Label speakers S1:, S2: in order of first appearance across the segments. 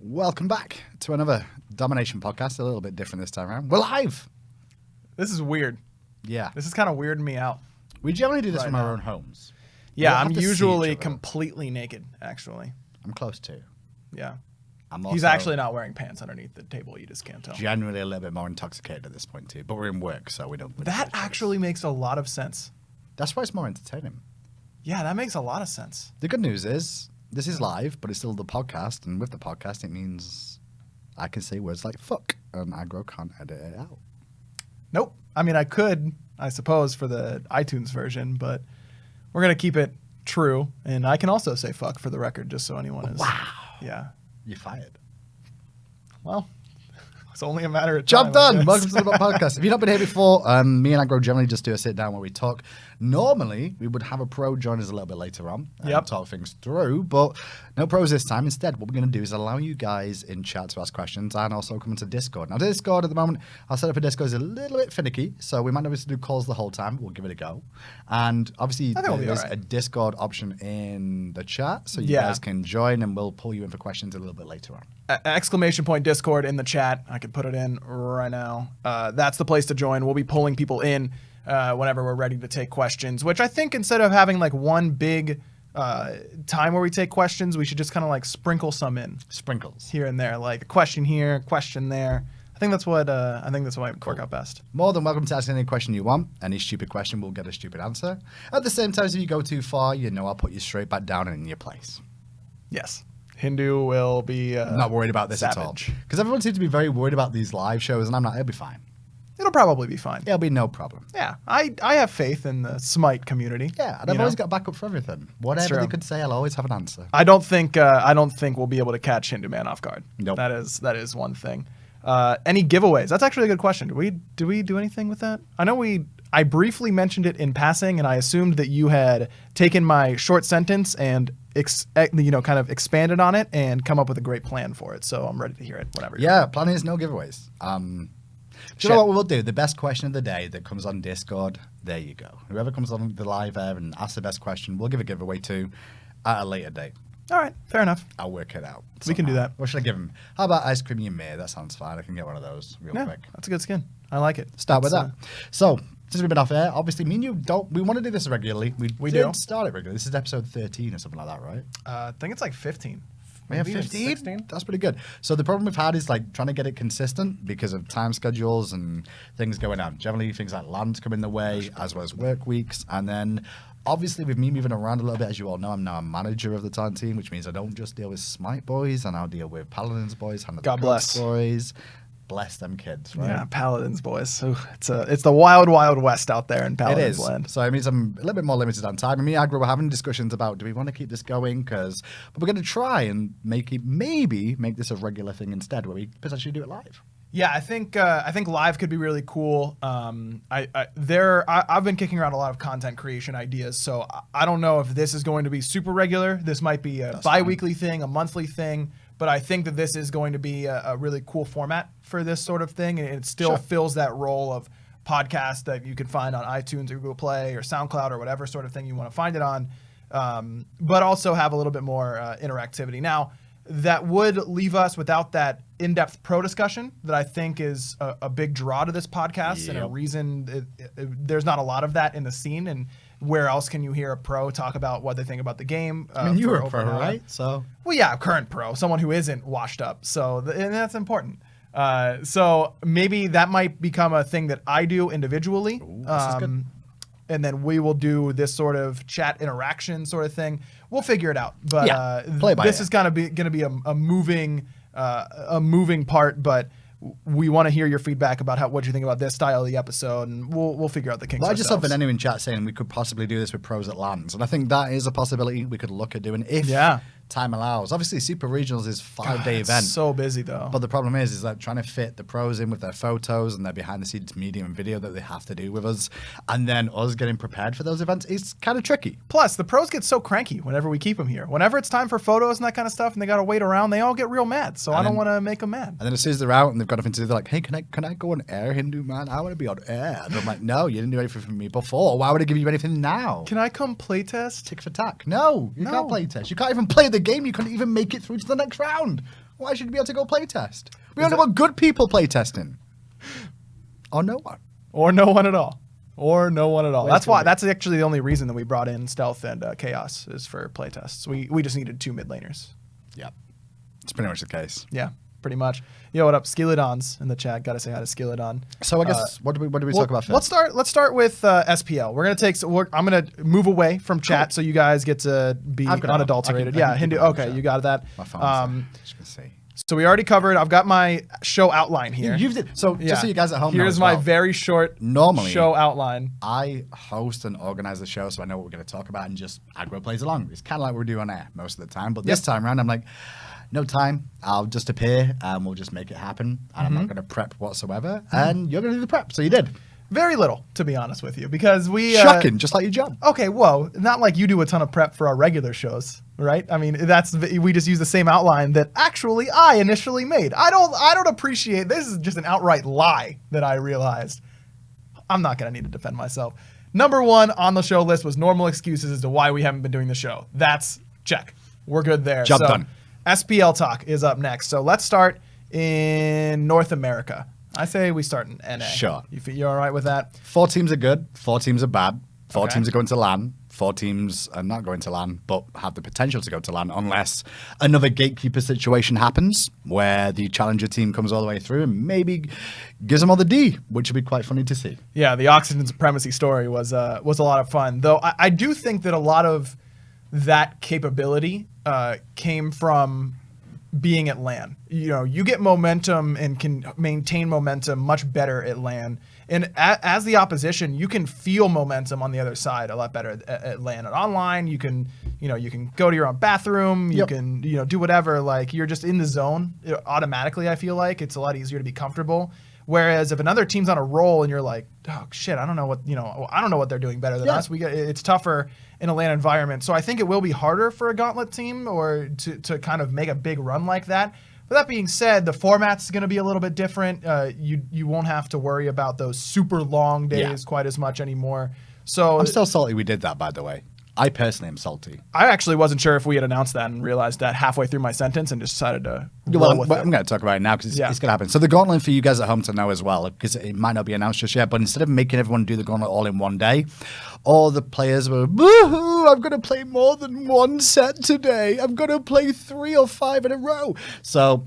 S1: Welcome back to another Domination podcast, a little bit different this time around. We're live!
S2: This is weird.
S1: Yeah.
S2: This is kind of weirding me out.
S1: We generally do this
S2: Right
S1: from
S2: now.
S1: our own homes.
S2: Yeah,
S1: We don't
S2: I'm
S1: have to see
S2: usually
S1: each other.
S2: completely naked, actually.
S1: I'm close to.
S2: Yeah.
S1: I'm
S2: He's
S1: also
S2: actually not wearing pants underneath the table. You just can't tell.
S1: generally a little bit more intoxicated at this point too, but we're in work, so we don't.
S2: That actually makes a lot of sense.
S1: That's why it's more entertaining.
S2: Yeah, that makes a lot of sense.
S1: The good news is this is live, but it's still the podcast, and with the podcast, it means I can say words like fuck, and Aggro can't edit it out.
S2: Nope. I mean, I could, I suppose, for the iTunes version, but we're going to keep it true. And I can also say fuck for the record, just so anyone is.
S1: Wow.
S2: Yeah.
S1: You're fired.
S2: Well, it's only a matter of
S1: Job
S2: time, I
S1: done.
S2: guess.
S1: Welcome to the podcast. If you've not been here before, me and Aggro generally just do a sit down where we talk. Normally, we would have a pro join us a little bit later on and
S2: Yep.
S1: talk things through, but no pros this time. Instead, what we're going to do is allow you guys in chat to ask questions and also come into Discord. Now, Discord at the moment, our setup for Discord is a little bit finicky, so we might not be able to do calls the whole time. We'll give it a go. And obviously,
S2: I think we'll be
S1: there's
S2: all right.
S1: a Discord option in the chat, so you
S2: Yeah.
S1: guys can join and we'll pull you in for questions a little bit later on.
S2: Exclamation point Discord in the chat. I could put it in right now. That's the place to join. We'll be pulling people in whenever we're ready to take questions, which I think instead of having like one big time where we take questions, we should just kind of like sprinkle some in
S1: Sprinkles.
S2: here and there, like a question here, a question there. I think that's what might work out best.
S1: More than welcome to ask any question you want. Any stupid question will get a stupid answer. At the same time, if you go too far, you know I'll put you straight back down in your place.
S2: Yes. Hindu will be
S1: Not worried about this at all.
S2: savage.
S1: Because everyone seems to be very worried about these live shows, and I'm not. It'll be fine.
S2: It'll probably be fine.
S1: It'll be no problem.
S2: Yeah. I have faith in the Smite community.
S1: Yeah, and
S2: you
S1: I've
S2: know?
S1: always got backup for everything. Whatever
S2: true.
S1: they could say, I'll always have an answer.
S2: I don't think we'll be able to catch Hindu Man off guard.
S1: Nope.
S2: That is one thing. Any giveaways? That's actually a good question. Did we do anything with that? I briefly mentioned it in passing, and I assumed that you had taken my short sentence and kind of expanded on it and come up with a great plan for it. So I'm ready to hear it. Whatever.
S1: Yeah, plan is no giveaways. Do you know what we'll do? The best question of the day that comes on Discord, there you go. Whoever comes on the live air and asks the best question, we'll give a giveaway to at a later date.
S2: All right. Fair enough.
S1: I'll work it out.
S2: We can do
S1: somehow.
S2: that.
S1: What should I give him? How about ice cream you may? That sounds fine. I can get one of those real
S2: Yeah,
S1: quick.
S2: that's a good skin. I like it.
S1: Start with
S2: That's,
S1: that. So, since we've been off air, obviously, me and you don't. We want to do this regularly. We
S2: do.
S1: did start it regularly. This is episode 13 or something like that, right?
S2: I think it's like 15.
S1: We have
S2: Maybe
S1: 15.
S2: 16?
S1: That's pretty good. So the problem we've had is like trying to get it consistent because of time schedules and things going on. Generally, things like lands come in the way, as well as work weeks, and then. Obviously, with me moving around a little bit, as you all know, I'm now a manager of the Tarn team, which means I don't just deal with Smite boys, I now deal with Paladins boys, handle
S2: God
S1: the
S2: bless.
S1: boys. Bless them kids, right?
S2: Yeah, Paladins, boys. Ooh, it's the wild, wild west out there in
S1: It
S2: Paladins
S1: is.
S2: land.
S1: So it means I'm a little bit more limited on time. And me and Aggro were having discussions about, do we want to keep this going? But we're going to try and make this a regular thing instead, where we potentially do it live.
S2: Yeah, I think live could be really cool. I've been kicking around a lot of content creation ideas, so I don't know if this is going to be super regular. This might be a bi-weekly thing, a monthly thing, but I think that this is going to be a really cool format for this sort of thing, and it still fills that role of podcast that you can find on iTunes or Google Play or SoundCloud or whatever sort of thing you want to find it on, but also have a little bit more interactivity. Now, that would leave us without that in-depth pro discussion that I think is a big draw to this podcast and a reason there's not a lot of that in the scene. And where else can you hear a pro talk about what they think about the game?
S1: I mean, you were
S2: for
S1: a pro,
S2: over an hour?
S1: right? So
S2: Well, yeah, current pro, someone who isn't washed up. So and that's important. So maybe that might become a thing that I do individually.
S1: Ooh, this is good.
S2: And then we will do this sort of chat interaction sort of thing. We'll figure it out. But
S1: play by
S2: this
S1: ear.
S2: is going to be a moving part. But we want to hear your feedback about what you think about this style of the episode, and we'll figure out the kinks.
S1: Well, I just saw
S2: ourselves.
S1: Venenu in chat saying we could possibly do this with pros at lands, and I think that is a possibility we could look at doing if time allows. Obviously, Super Regionals is 5-day event.
S2: So busy though.
S1: But the problem is that trying to fit the pros in with their photos and their behind-the-scenes media and video that they have to do with us, and then us getting prepared for those events is kind of tricky.
S2: Plus, the pros get so cranky whenever we keep them here. Whenever it's time for photos and that kind of stuff, and they got to wait around, they all get real mad. So I don't want to make them mad.
S1: And then as soon as they're out and they've got nothing to do, they're like, "Hey, can I go on air, Hindu man? I want to be on air." And I'm like, "No, you didn't do anything for me before. Why would I give you anything now?"
S2: Can I come playtest?
S1: Tick for tack. No, you
S2: No.
S1: can't play test. You can't even play the game. You couldn't even make it through to the next round. Why should you be able to go playtest? We only want good people playtesting. Or no one.
S2: Or no one at all. Or no one at all.
S1: Where's
S2: That's actually the only reason that we brought in Stealth and Chaos is for playtests. We just needed 2 mid laners.
S1: Yep. It's pretty much the case.
S2: Yeah, pretty much. Yo, what up? Skilladon's in the chat. Got to say hi to Skilladon.
S1: So I guess what do we talk about first?
S2: Let's start with SPL. We're I'm gonna move away from chat so you guys get to be unadulterated.
S1: I can
S2: Hindu.
S1: keep it on
S2: Okay,
S1: chat.
S2: you got that.
S1: My phone's just gonna see.
S2: So we already covered. I've got my show outline here.
S1: Just so you guys at home know
S2: Here's
S1: as
S2: my
S1: well,
S2: very short
S1: normally
S2: show outline.
S1: I host and organize the show, so I know what we're going to talk about, and just Aggro plays along. It's kind of like we do on air most of the time, but this time around, I'm like, no time. I'll just appear, and we'll just make it happen, and I'm not going to prep whatsoever, and you're going to do the prep. So you did.
S2: Very little, to be honest with you, because we
S1: Shocking, just like your job.
S2: Okay, whoa, not like you do a ton of prep for our regular shows, right? I mean, we just use the same outline that actually I initially made. I don't appreciate this. Is just an outright lie that I realized. I'm not gonna need to defend myself. Number 1 on the show list was normal excuses as to why we haven't been doing the show. That's check. We're good there.
S1: Job done.
S2: SPL talk is up next. So let's start in North America. I say we start in NA.
S1: Sure.
S2: You all right with that?
S1: 4 teams are good. 4 teams are bad. 4
S2: Okay.
S1: teams are going to LAN. 4 teams are not going to LAN, but have the potential to go to LAN unless another gatekeeper situation happens where the challenger team comes all the way through and maybe gives them all the D, which would be quite funny to see.
S2: Yeah, the Oxygen Supremacy story was a lot of fun. Though I do think that a lot of that capability came from being at LAN. You know, you get momentum and can maintain momentum much better at LAN. And as the opposition, you can feel momentum on the other side a lot better at LAN. And online, you can go to your own bathroom, you can, do whatever. Like, you're just in the zone automatically. I feel like it's a lot easier to be comfortable. Whereas if another team's on a roll and you're like, oh shit, I don't know what they're doing better than us. It's tougher in a LAN environment. So I think it will be harder for a gauntlet team or to kind of make a big run like that. But that being said, the format's going to be a little bit different. You won't have to worry about those super long days quite as much anymore. So
S1: I'm still salty we did that, by the way. I personally am salty.
S2: I actually wasn't sure if we had announced that and realized that halfway through my sentence and just decided to roll with it.
S1: I'm going to talk about it now because it's going to happen. So the gauntlet for you guys at home to know as well, because it might not be announced just yet, but instead of making everyone do the gauntlet all in one day, all the players were, boo-hoo, I'm going to play more than one set today. I'm going to play 3 or 5 in a row. So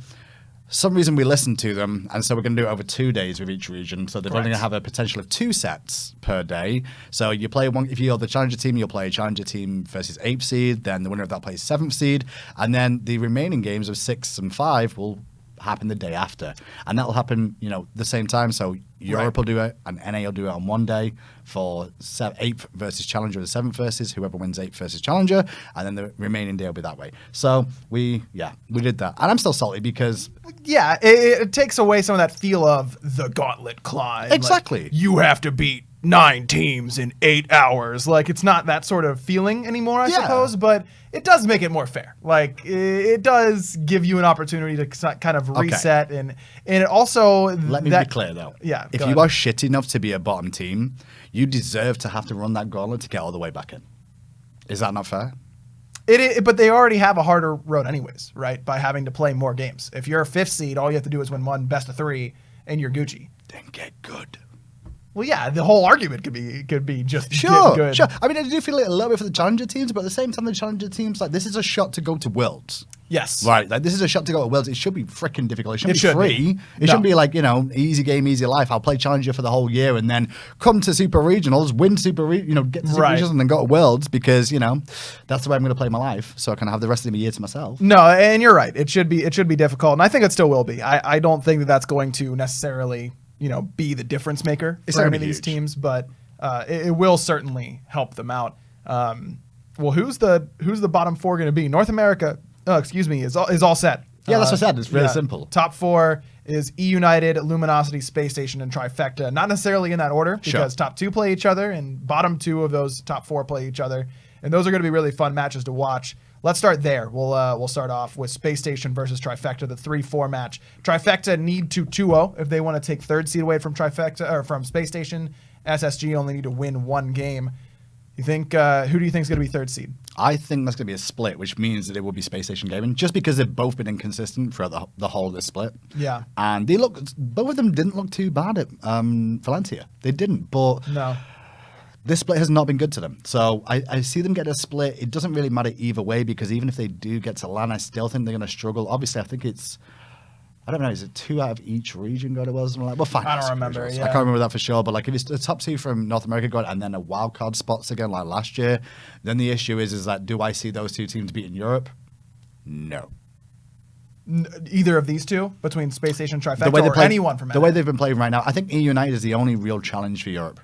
S1: some reason we listened to them, and so we're going to do it over 2 days with each region. So they're only going to have a potential of 2 sets per day. So you play one. If you're the challenger team, you'll play challenger team versus 8th seed. Then the winner of that plays 7th seed, and then the remaining games of 6 and 5 will happen the day after, and that'll happen the same time. So Europe will do it and NA will do it on one day for 8th versus challenger, the 7th versus whoever wins 8th versus challenger, and then the remaining day will be that way. So we did that, and I'm still salty because
S2: it takes away some of that feel of the gauntlet climb.
S1: Exactly.
S2: Like, you have to beat 9 teams in 8 hours. Like, it's not that sort of feeling anymore, I suppose, but it does make it more fair. Like, it does give you an opportunity to kind of reset, and it also...
S1: Let me be clear, though.
S2: Yeah,
S1: if you are shit enough to be a bottom team, you deserve to have to run that gauntlet to get all the way back in. Is that not fair?
S2: But they already have a harder road anyways, right? By having to play more games. If you're a 5th seed, all you have to do is win one best of 3, and you're Gucci.
S1: Then get good.
S2: Well, yeah, the whole argument could be just good.
S1: Sure. I mean, I do feel it a little bit for the challenger teams, but at the same time, the challenger teams, like, this is a shot to go to Worlds.
S2: Yes.
S1: Right. Like, this is a shot to go to Worlds. It should be freaking difficult. It shouldn't be
S2: should
S1: free.
S2: be.
S1: It shouldn't be like, easy game, easy life. I'll play challenger for the whole year and then come to super regionals, win super, get to super regionals and then go to Worlds because, that's the way I'm going to play my life. So I can have the rest of the year to myself.
S2: No, and you're right. It should be difficult. And I think it still will be. I don't think that that's going to necessarily, be the difference maker for any of these teams, but it will certainly help them out. Well, who's the bottom 4 going to be? North America, is all set.
S1: Yeah, that's what I said. It's really simple.
S2: Top 4 is E-United, Luminosity, Space Station, and Trifecta. Not necessarily in that order because top 2 play each other and bottom 2 of those top 4 play each other. And those are going to be really fun matches to watch. Let's start there. We'll start off with Space Station versus Trifecta, the 3-4 match. Trifecta need to 2-0 if they want to take 3rd seed away from Trifecta or from Space Station. SSG only need to win 1 game. You think who do you think is going to be third seed?
S1: I think that's going to be a split, which means that it will be Space Station Gaming, just because they've both been inconsistent throughout the whole of the split.
S2: Yeah.
S1: And both of them didn't look too bad at Valencia. They didn't, but
S2: No.
S1: this split has not been good to them. So I see them get a split. It doesn't really matter either way, because even if they do get to LAN, I still think they're going to struggle. Obviously, I think it's, I don't know, is it 2 out of each region go to Worlds? Like, well, fine.
S2: I don't remember. Yeah.
S1: I can't remember that for sure. But like, if it's the top 2 from North America going and then a wild card spots again like last year, then the issue is that do I see those 2 teams beating Europe? No.
S2: Either of these two, between Space Station Trifecta anyone from
S1: the way they've been playing right now, I think EU United is the only real challenge for Europe.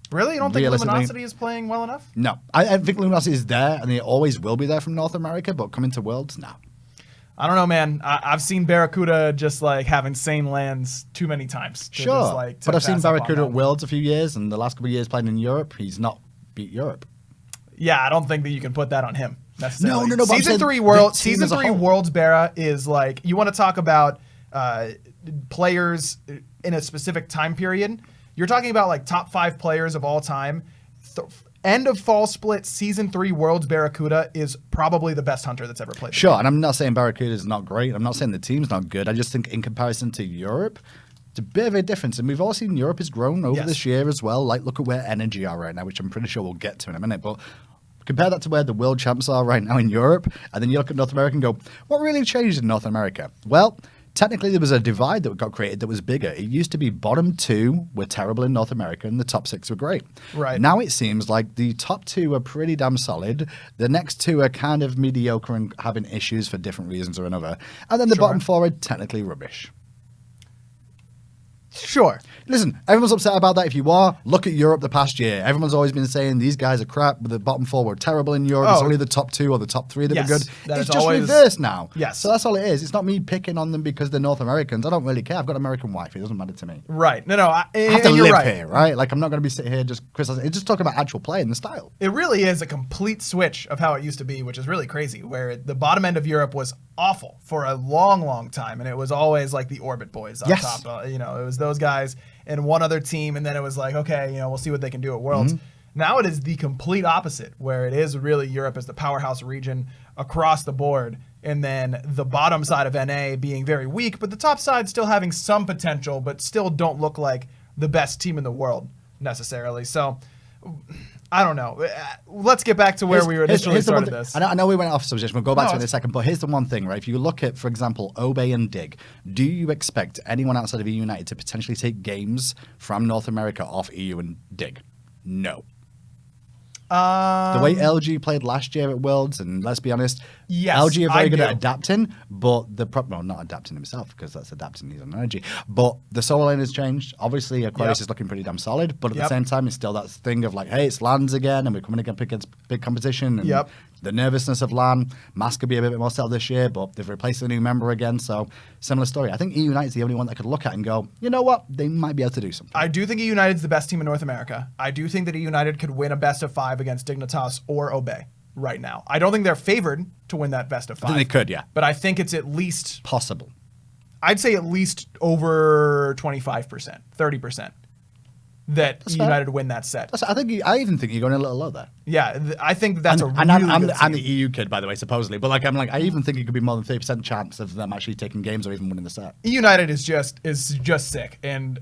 S2: Really? You don't think Luminosity is playing well enough?
S1: No. I think Luminosity is there, and they always will be there from North America, but coming to Worlds, no.
S2: I don't know, man. I've seen Barracuda just like have insane lands too many times.
S1: Sure,
S2: just, like,
S1: but I've seen
S2: pass up on
S1: Barracuda
S2: that.
S1: at Worlds a few years, and the last couple of years playing in Europe, he's not beat Europe.
S2: Yeah, I don't think that you can put that on him necessarily.
S1: No. But
S2: Season 3 Worlds Barra is like, you want to talk about players in a specific time period. You're talking about like top 5 players of all time. End of fall split, Season 3 Worlds Barracuda is probably the best hunter that's ever played.
S1: Sure, and I'm not saying Barracuda is not great. I'm not saying the team's not good. I just think in comparison to Europe, it's a bit of a difference. And we've all seen Europe has grown over this year as well. Like, look at where Energy are right now, which I'm pretty sure we'll get to in a minute. But compare that to where the world champs are right now in Europe, and then you look at North America and go, what really changed in North America? Well, technically, there was a divide that got created that was bigger. It used to be bottom 2 were terrible in North America and the top 6 were great.
S2: Right.
S1: Now it seems like the top 2 are pretty damn solid. The next 2 are kind of mediocre and having issues for different reasons or another. And then the bottom 4 are technically rubbish.
S2: Sure.
S1: Listen, everyone's upset about that. If you are, look at Europe the past year. Everyone's always been saying these guys are crap, but the bottom 4 were terrible in Europe. It's only the top 2 or the top 3 that were good. It's just reversed now.
S2: Yes.
S1: So that's all it is. It's not me picking on them because they're North Americans. I don't really care. I've got an American wife. It doesn't matter to me.
S2: Right. No, I
S1: have to
S2: you're
S1: live
S2: right.
S1: here, right? Like, I'm not going to be sitting here just criticizing. It's just talking about actual play and the style.
S2: It really is a complete switch of how it used to be, which is really crazy, where the bottom end of Europe was awful for a long, long time, and it was always like the Orbit boys on top. It was those guys and one other team, and then it was like, okay, we'll see what they can do at Worlds. Now it is the complete opposite, where it is really Europe as the powerhouse region across the board, and then the bottom side of NA being very weak, but the top side still having some potential, but still don't look like the best team in the world necessarily. So I don't know. Let's get back to where we initially started this.
S1: I know we went off subject. We'll go back to it in a second. But here's the one thing, right? If you look at, for example, Obey and Dig, do you expect anyone outside of EU United to potentially take games from North America off EU and Dig? No. The way LG played last year at Worlds, and let's be honest,
S2: yes,
S1: LG are very good at adapting, but not adapting himself, because that's adapting his own energy. But the solo lane has changed. Obviously, Aquarius is looking pretty damn solid, but at the same time, it's still that thing of like, hey, it's LANs again, and we're coming against big competition. And the nervousness of LAN. Mask could be a bit more settled this year, but they've replaced a new member again, so similar story. I think EU United's the only one that could look at and go, you know what, they might be able to do something.
S2: I do think EU United's the best team in North America. I do think that EU United could win a best of 5 against Dignitas or Obey right now. I don't think they're favored to win that best of 5.
S1: I think they could, yeah.
S2: But I think it's at least
S1: possible.
S2: I'd say at least over 25%, 30%. That United win that set.
S1: I even think you're going a little low there.
S2: Yeah, I think that's
S1: I'm the EU kid, by the way, supposedly. But I even think it could be more than 30% chance of them actually taking games or even winning the set.
S2: United is just sick. And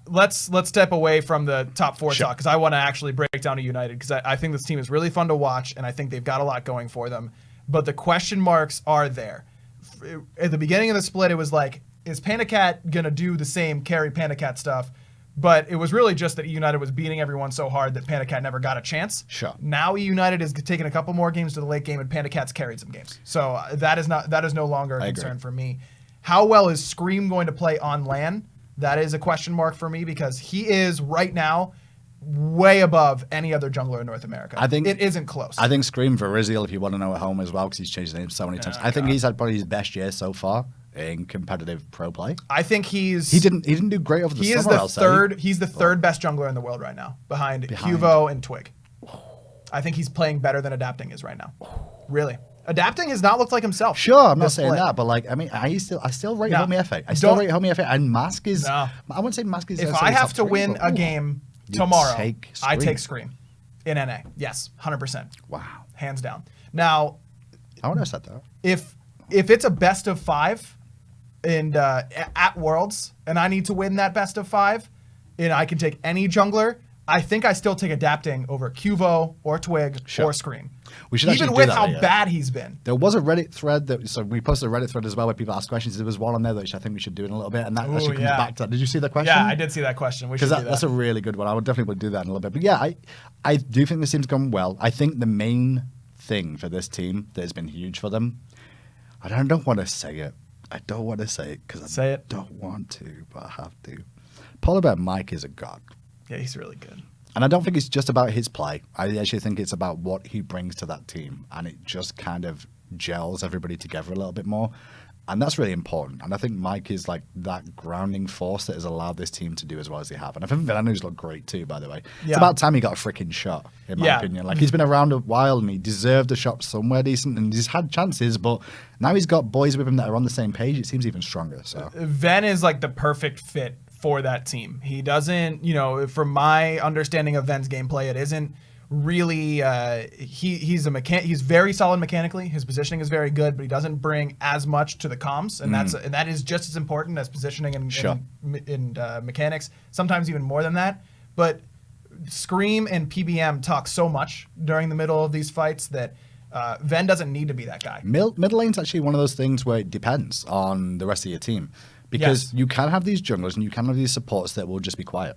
S2: let's step away from the top 4 talk, because I want to actually break down to United, because I think this team is really fun to watch, and I think they've got a lot going for them. But the question marks are there. At the beginning of the split, it was like, is Panicat going to do the same carry Panicat stuff? But it was really just that United was beating everyone so hard that Panicat never got a chance.
S1: Sure.
S2: Now United is taking a couple more games to the late game, and Panicat's carried some games. So that is no longer a concern for me. How well is Scream going to play on LAN? That is a question mark for me, because he is right now way above any other jungler in North America. I think it isn't close.
S1: I think Scream for Riziel, if you want to know at home as well, because he's changed his name so many times. I think he's had probably his best year so far in competitive pro play.
S2: I think he
S1: didn't do great over the summer.
S2: He's the third best jungler in the world right now, behind Huvo and Twig. I think he's playing better than Adapting is right now. Really. Adapting has not looked like himself.
S1: Sure, I'm not saying that, but I still rate Homie FA. I still rate Homie FA, and Mask is I wouldn't say Mask is.
S2: If I have to win a game tomorrow, I take Scream. In NA, yes, 100%.
S1: Wow.
S2: Hands down. Now,
S1: I would have said that.
S2: if it's a best of 5 and at Worlds, and I need to win that best of 5, and I can take any jungler, I think I still take adapting over Cuvo or Twig or Scream.
S1: We should
S2: even with how bad he's been.
S1: There was a Reddit thread so we posted a Reddit thread as well where people ask questions. There was one on there which I think we should do in a little bit, and that actually comes back to that. Did you see the question?
S2: Yeah, I did see that question.
S1: Because that's a really good one. I would definitely do that in a little bit. But yeah, I do think this team's gone well. I think the main thing for this team that has been huge for them, I don't want to say it. I don't want to say it because I don't want to, but I have to. Polar Bear Mike is a god.
S2: Yeah, he's really good.
S1: And I don't think it's just about his play. I actually think it's about what he brings to that team. And it just kind of gels everybody together a little bit more. And that's really important. And I think Mike is like that grounding force that has allowed this team to do as well as they have. And I think Villanu's looked great too, by the way. Yeah. It's about time he got a freaking shot, in my opinion. Like, he's been around a while and he deserved a shot somewhere decent. And he's had chances, but now he's got boys with him that are on the same page. It seems even stronger. So
S2: Ven is like the perfect fit for that team. He doesn't, from my understanding of Ven's gameplay, it isn't really he's very solid mechanically. His positioning is very good, but he doesn't bring as much to the comms, and that is just as important as positioning and mechanics, sometimes even more than that. But Scream and PBM talk so much during the middle of these fights that Ven doesn't need to be that guy.
S1: Mid lane's actually one of those things where it depends on the rest of your team. Because you can have these junglers and you can have these supports that will just be quiet.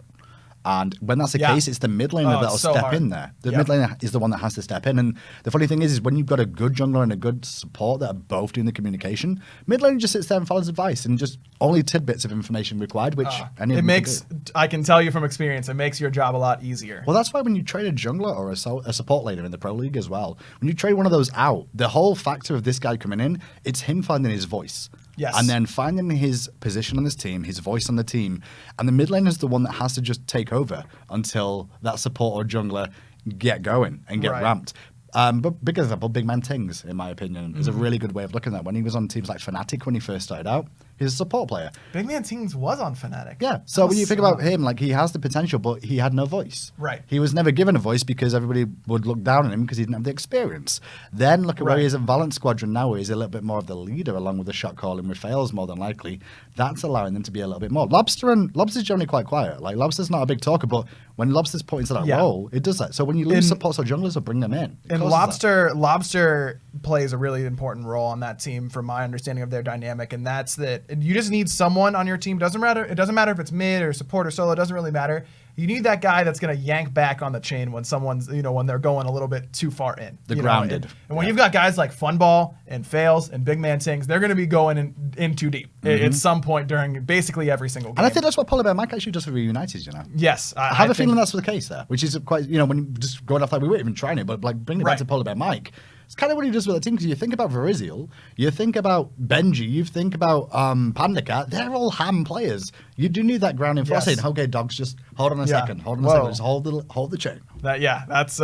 S1: And when that's the case, it's the mid laner that'll step in there. The mid laner is the one that has to step in. And the funny thing is when you've got a good jungler and a good support that are both doing the communication, mid laner just sits there and follows advice and just only tidbits of information required, which
S2: it makes, I can tell you from experience, it makes your job a lot easier.
S1: Well, that's why when you trade a jungler or a support laner in the Pro League as well, when you trade one of those out, the whole factor of this guy coming in, it's him finding his voice.
S2: Yes.
S1: And then finding his position on this team, his voice on the team. And the mid lane is the one that has to just take over until that support or jungler get going and get ramped. But big example, Big Man Tings, in my opinion, is a really good way of looking at that. When he was on teams like Fnatic when he first started out, he's a support player.
S2: Big Man Tings was on Fnatic.
S1: Yeah. So when you think about him, like, he has the potential, but he had no voice.
S2: Right.
S1: He was never given a voice because everybody would look down on him because he didn't have the experience. Then look at where he is at Valent Squadron now, where he's a little bit more of the leader along with the shot calling with Fails more than likely. That's allowing them to be a little bit more. Lobster's generally quite quiet. Like, Lobster's not a big talker, but when Lobster's put into that role, it does that. So when you lose supports or junglers, will bring them in.
S2: And Lobster plays a really important role on that team from my understanding of their dynamic, and that's that you just need someone on your team. It doesn't matter if it's mid or support or solo, it doesn't really matter. You need that guy that's going to yank back on the chain when someone's, when they're going a little bit too far in.
S1: The grounded.
S2: And when you've got guys like Funball and Fails and Big Man Tings, they're going to be going in too deep at some point during basically every single game.
S1: And I think that's what Polar Bear Mike actually does for Reunited,
S2: Yes.
S1: I have a feeling that's the case there, which is quite, when you just going off, like, we weren't even trying it, but like bringing it back to Polar Bear Mike. It's kind of what he does with the team, because you think about Verizial, you think about Benji, you think about Panda Cat, they're all ham players. You do need that grounding force saying, okay, dogs, just hold on a second, just hold the chain.
S2: That was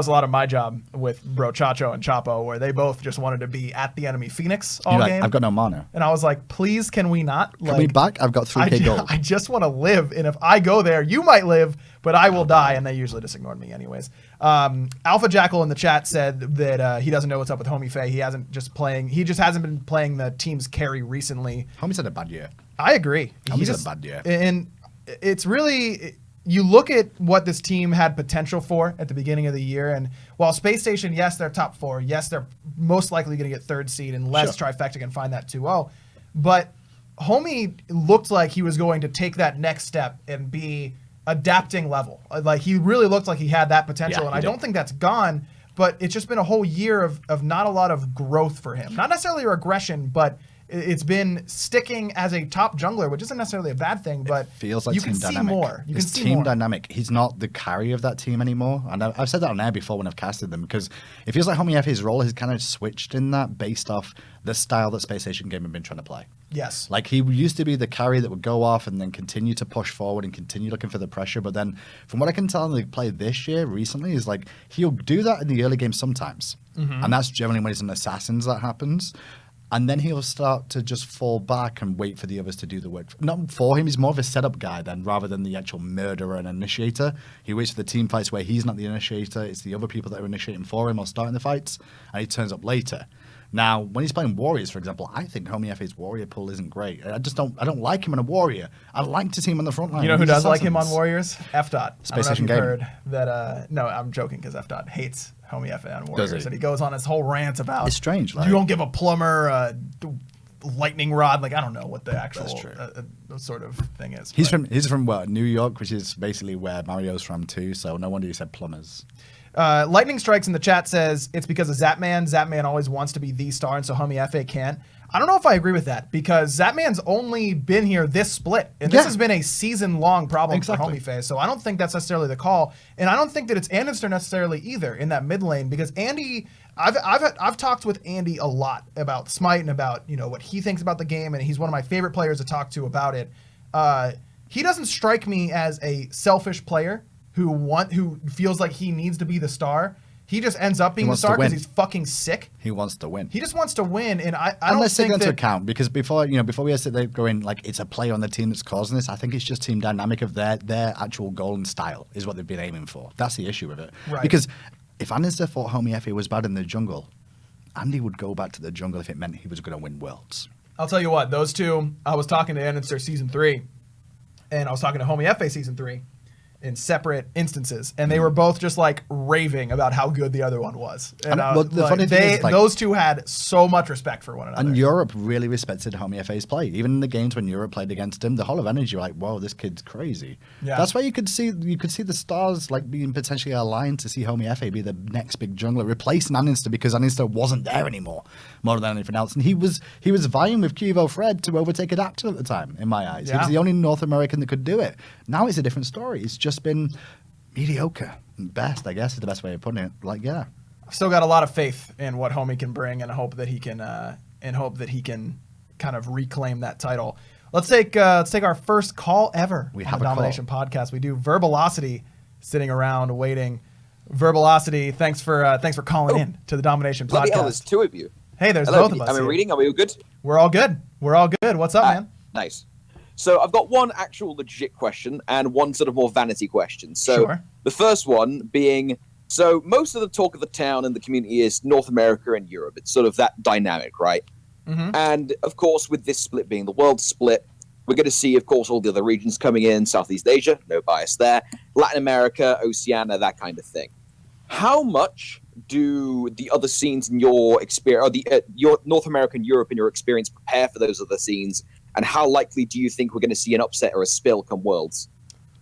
S2: a lot of my job with Bro Chacho and Chapo, where they both just wanted to be at the enemy Phoenix all game.
S1: I've got no mana.
S2: And I was like, please, can we not?
S1: Can we back? I've got 3k gold.
S2: I just want to live, and if I go there, you might live, but I will die, and they usually just ignored me anyways. Alpha Jackal in the chat said that he doesn't know what's up with Homie Faye. He just hasn't been playing the team's carry recently.
S1: Homie's had a bad year.
S2: I agree.
S1: Homie's had a bad year.
S2: And it's really, you look at what this team had potential for at the beginning of the year, and while Space Station, yes, they're top 4, yes, they're most likely going to get 3rd seed unless Trifecta can find that 2-0, but Homie looked like he was going to take that next step and be adapting level. Like, he really looked like he had that potential, and I don't think that's gone, but it's just been a whole year of not a lot of growth for him. Not necessarily regression, but it's been sticking as a top jungler, which isn't necessarily a bad thing, but
S1: it feels like
S2: you can see more. You can see
S1: team
S2: more.
S1: dynamic. He's not the carry of that team anymore. And I've said that on air before when I've casted them, because it feels like Homie F, his role has kind of switched in that based off the style that Space Station Game have been trying to play.
S2: Yes.
S1: Like, he used to be the carry that would go off and then continue to push forward and continue looking for the pressure. But then, from what I can tell in the play this year recently, is like, he'll do that in the early game sometimes. And that's generally when it's an Assassins that happens. And then he'll start to just fall back and wait for the others to do the work. Not for him, he's more of a setup guy then, rather than the actual murderer and initiator. He waits for the team fights where he's not the initiator, it's the other people that are initiating for him or starting the fights, and he turns up later. Now, when he's playing warriors, for example, I think Homie FA's warrior pull isn't great. I don't like him on a warrior. I like to see him on the front line.
S2: You know who does like him on warriors? FDOT.
S1: Space
S2: I don't
S1: Station
S2: know if you've
S1: Gaming.
S2: heard that. No, I'm joking because FDOT hates Homie FA on
S1: Does
S2: warriors,
S1: he?
S2: and he goes on his whole rant about
S1: It's strange,
S2: You
S1: like-
S2: don't give a plumber a lightning rod. Like I don't know what the actual
S1: true.
S2: sort of thing is.
S1: He's
S2: but-
S1: from what, New York, which is basically where Mario's from too, so no wonder you said plumbers.
S2: Lightning Strikes in the chat says it's because of Zapman. Zapman always wants to be the star, and so Homie FA can't. I don't know if I agree with that because Zapman's only been here this split, and this
S1: Yeah.
S2: has been a season-long problem
S1: Exactly.
S2: for Homie FA. So I don't think that's necessarily the call, and I don't think that it's Anderson necessarily either in that mid lane because Andy. I've talked with Andy a lot about Smite and about what he thinks about the game, and he's one of my favorite players to talk to about it. He doesn't strike me as a selfish player who feels like he needs to be the star. He just ends up being the
S1: wants to
S2: star because
S1: win.
S2: he's fucking sick.
S1: He wants to win.
S2: He just wants to win, and I
S1: And
S2: don't
S1: let's take
S2: think
S1: that into
S2: that.
S1: account because before we sit there going like it's a player on the team that's causing this, I think it's just team dynamic of their actual goal and style is what they've been aiming for. That's the issue with it.
S2: Right.
S1: Because if Annister thought Homie FA was bad in the jungle, Andy would go back to the jungle if it meant he was going to win worlds.
S2: I'll tell you what, those two. I was talking to Annister season 3, and I was talking to Homie FA season 3. In separate instances, and they were both just like raving about how good the other one was. And
S1: Well, the funny thing is, like-
S2: those two had so much respect for one another.
S1: And Europe really respected Homie FA's play. Even in the games when Europe played against him, the whole of energy were like, whoa, this kid's crazy.
S2: Yeah.
S1: That's why you could see the stars like being potentially aligned to see Homie FA be the next big jungler, replacing Annister because Annister wasn't there anymore, more than anything else. And he was vying with Cuvo Fred to overtake Adaptation at the time, in my eyes. He was
S2: Yeah.
S1: the only North American that could do it. Now it's a different story. It's just been mediocre. Best, I guess, is the best way of putting it. Like, yeah.
S2: I've still got a lot of faith in what Homie can bring, and hope that he can kind of reclaim that title. Let's take our first call ever
S1: We
S2: on
S1: have
S2: the
S1: a call.
S2: Domination podcast. We do Verbalocity sitting around waiting. Verbalocity, thanks for calling in to the Domination
S3: Bloody hell, there's
S2: podcast.
S3: two of you.
S2: Hey, there's
S3: Hello,
S2: both of us.
S3: am I
S2: here.
S3: reading? Are we all good?
S2: We're all good. We're all good. What's up, man?
S3: Nice. So I've got one actual legit question and one sort of more vanity question. So
S2: Sure.
S3: the first one being, so most of the talk of the town and the community is North America and Europe. It's sort of that dynamic, right?
S2: Mhm.
S3: And of course, with this split being the world split, we're going to see, of course, all the other regions coming in, Southeast Asia, no bias there, Latin America, Oceania, that kind of thing. How much do the other scenes in your experience, or your North America and Europe in your experience, prepare for those other scenes? And how likely do you think we're going to see an upset or a spill come Worlds?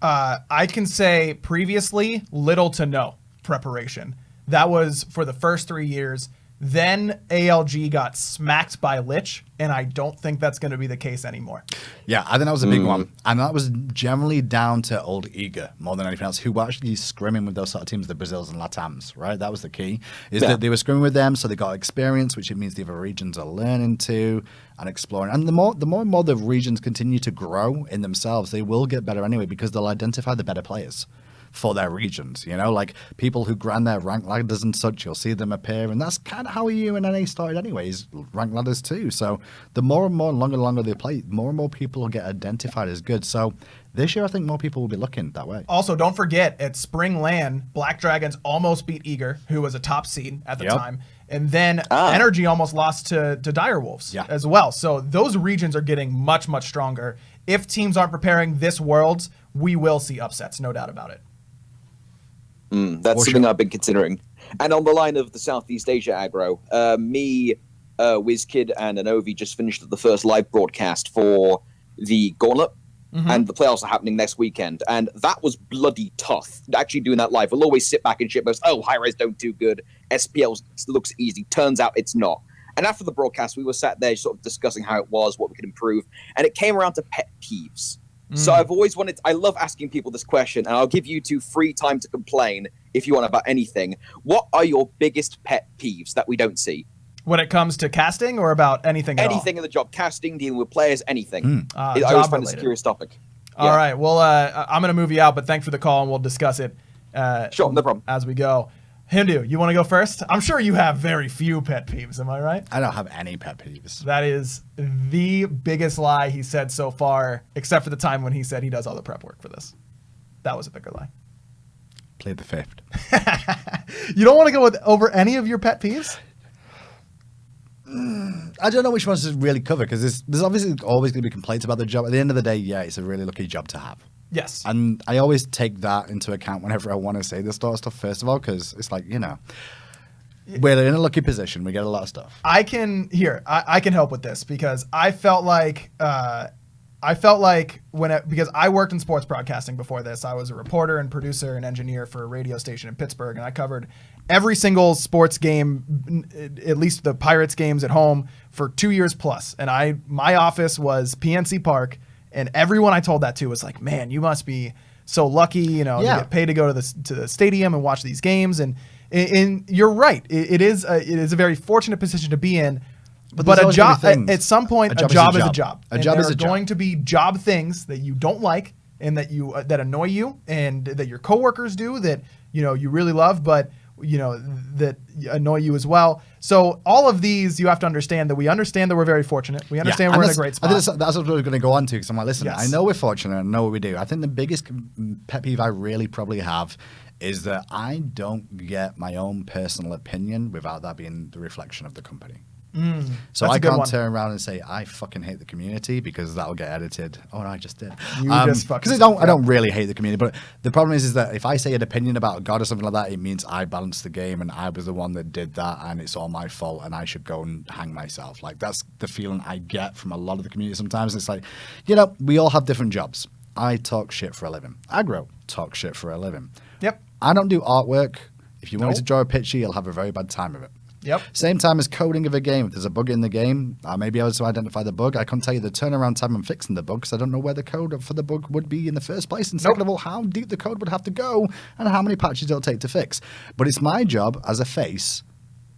S2: I can say previously, little to no preparation. That was for the first 3 years. Then ALG got smacked by Lich, and I don't think that's going to be the case anymore.
S1: Yeah, I think that was a big one. And that was generally down to old Eager more than anything else, who were actually scrimming with those sort of teams, the Brazils and Latams, right? That was the key, is that they were scrimming with them, so they got experience, which it means the other regions are learning to and exploring. And the more and more the regions continue to grow in themselves, they will get better anyway, because they'll identify the better players for their regions, like people who grind their rank ladders and such, you'll see them appear, and that's kind of how EU and NA started anyways, rank ladders too. So the more and more, longer and longer they play, more and more people will get identified as good. So this year I think more people will be looking that way.
S2: Also, don't forget, at Spring LAN, Black Dragons almost beat Eager, who was a top seed at the
S1: Yep.
S2: time. And then Energy almost lost to Direwolves as well. So those regions are getting much, much stronger. If teams aren't preparing this Worlds, we will see upsets, no doubt about it.
S3: That's something I've been considering. And on the line of the Southeast Asia aggro, me, WizKid, and Anovi just finished the first live broadcast for the Gauntlet, and the playoffs are happening next weekend. And that was bloody tough, actually doing that live. We'll always sit back and shitpost, oh, Hi-Rez don't do good, SPL looks easy. Turns out it's not. And after the broadcast, we were sat there sort of discussing how it was, what we could improve, and it came around to pet peeves. So I've always wanted, I love asking people this question, and I'll give you two free time to complain if you want about anything. What are your biggest pet peeves that we don't see?
S2: When it comes to casting or about anything at all?
S3: Anything in the job, casting, dealing with players, anything. I
S2: job
S3: always find this a
S2: related.
S3: curious topic.
S2: All right. Well, I'm going to move you out, but thanks for the call, and we'll discuss it
S3: Sure, no problem.
S2: as we go. Hindu, you want to go first? I'm sure you have very few pet peeves. Am I right?
S1: I don't have any pet peeves.
S2: That is the biggest lie he said so far, except for the time when he said he does all the prep work for this. That was a bigger lie.
S1: Played the fifth.
S2: You don't want to go over any of your pet peeves?
S1: I don't know which ones to really cover because there's obviously always going to be complaints about the job. At the end of the day, yeah, it's a really lucky job to have.
S2: Yes.
S1: And I always take that into account whenever I want to say this sort of stuff, first of all, because it's like, we're in a lucky position. We get a lot of stuff.
S2: I can help with this because I felt like because I worked in sports broadcasting before this. I was a reporter and producer and engineer for a radio station in Pittsburgh, and I covered every single sports game, at least the Pirates games at home, for 2 years plus. And my office was PNC Park, and everyone I told that to was like, "Man, you must be so lucky, to get paid to go to the stadium and watch these games." And you're right, it is a very fortunate position to be in. But a job, at some point, a job is a job.
S1: A job is a job.
S2: There are going to be job things that you don't like and that annoy you, and that your coworkers do that you really love, but that annoy you as well. So all of these, you have to understand that we understand that we're very fortunate. We understand we're in a great spot.
S1: That's what I was going to go on to, because I'm like, listen,
S2: Yes.
S1: I know we're fortunate. I know what we do. I think the biggest pet peeve I really probably have is that I don't get my own personal opinion without that being the reflection of the company. So
S2: That's
S1: I
S2: a good
S1: can't
S2: one.
S1: turn around and say I fucking hate the community, because that'll get edited. Oh, no, I just did.
S2: You just fucking
S1: because I don't really hate the community, but the problem is that if I say an opinion about God or something like that, it means I balanced the game and I was the one that did that, and it's all my fault, and I should go and hang myself. Like, that's the feeling I get from a lot of the community sometimes. It's like, we all have different jobs. I talk shit for a living. Aggro talk shit for a living.
S2: Yep.
S1: I don't do artwork. If you want me to
S2: Nope.
S1: draw a picture, you'll have a very bad time of it.
S2: Yep.
S1: Same time as coding of a game. If there's a bug in the game, I may be able to identify the bug. I can't tell you the turnaround time on fixing the bug because I don't know where the code for the bug would be in the first place. And second of all, how deep the code would have to go and how many patches it'll take to fix. But it's my job as a face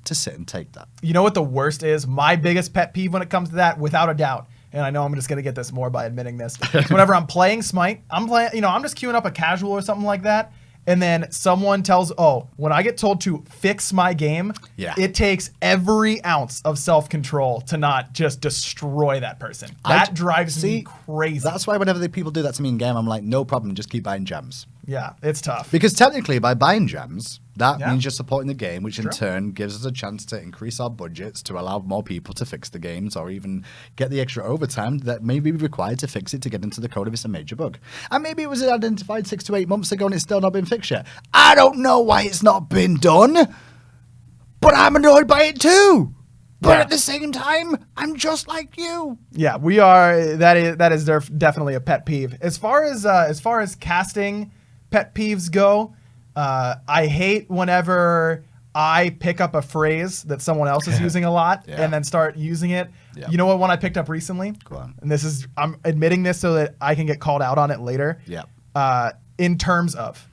S1: to sit and take that.
S2: You know what the worst is? My biggest pet peeve when it comes to that, without a doubt, and I know I'm just going to get this more by admitting this, is whenever I'm playing Smite, I'm just queuing up a casual or something like that, and then someone tells, when I get told to fix my game, it takes every ounce of self-control to not just destroy that person. That drives me crazy.
S1: That's why whenever the people do that to me in game, I'm like, no problem, just keep buying gems.
S2: Yeah, it's tough.
S1: Because technically, by buying gems, that means you're supporting the game, which in turn gives us a chance to increase our budgets to allow more people to fix the games, or even get the extra overtime that may be required to fix it to get into the code if it's a major bug. And maybe it was identified 6 to 8 months ago and it's still not been fixed yet. I don't know why it's not been done, but I'm annoyed by it too. But at the same time, I'm just like you.
S2: Yeah, we are. That is definitely a pet peeve. As far as casting pet peeves go, I hate whenever I pick up a phrase that someone else is using a lot and then start using it. You know what one I picked up recently?
S1: Go on.
S2: And I'm admitting this so that I can get called out on it later.
S1: Yeah.
S2: In terms of.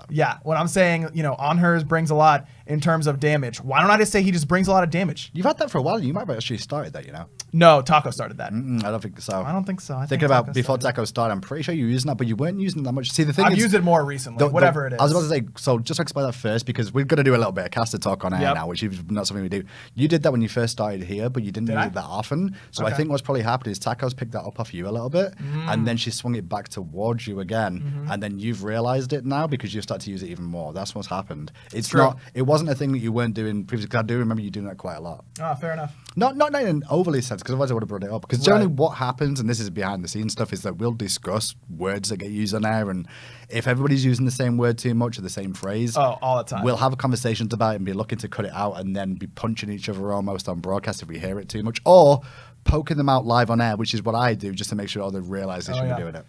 S2: Yeah, when I'm saying, on hers brings a lot in terms of damage, why don't I just say he just brings a lot of damage?
S1: You've had that for a while. You might have actually started that,
S2: No, Taco started that.
S1: I don't think so.
S2: I don't think so.
S1: Thinking about before Taco started, I'm pretty sure you were using that, but you weren't using it that much. See, the thing
S2: I've used it more recently, whatever it is.
S1: I was about to say, so just to explain that first, because we're going to do a little bit of caster talk on air now, which is not something we do. You did that when you first started here, but you didn't use it that often. So I think what's probably happened is Taco's picked that up off you a little bit, and then she swung it back towards you again, and then you've realized it now because you've started to use it even more. That's what's happened. It's not. It wasn't a thing that you weren't doing previously, because I do remember you doing that quite a lot.
S2: Oh, fair enough.
S1: Not in an overly sense, because otherwise I would have brought it up. Because generally what happens, and this is behind the scenes stuff, is that we'll discuss words that get used on air, and if everybody's using the same word too much or the same phrase,
S2: all the time,
S1: we'll have conversations about it and be looking to cut it out, and then be punching each other almost on broadcast if we hear it too much, or poking them out live on air, which is what I do, just to make sure they realize they shouldn't be doing it.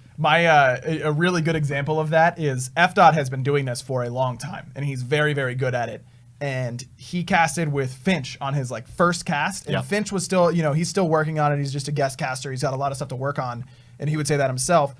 S2: A really good example of that is FDOT has been doing this for a long time, and he's very, very good at it. And he casted with Finch on his first cast, and Finch was still, he's still working on it. He's just a guest caster. He's got a lot of stuff to work on, and he would say that himself.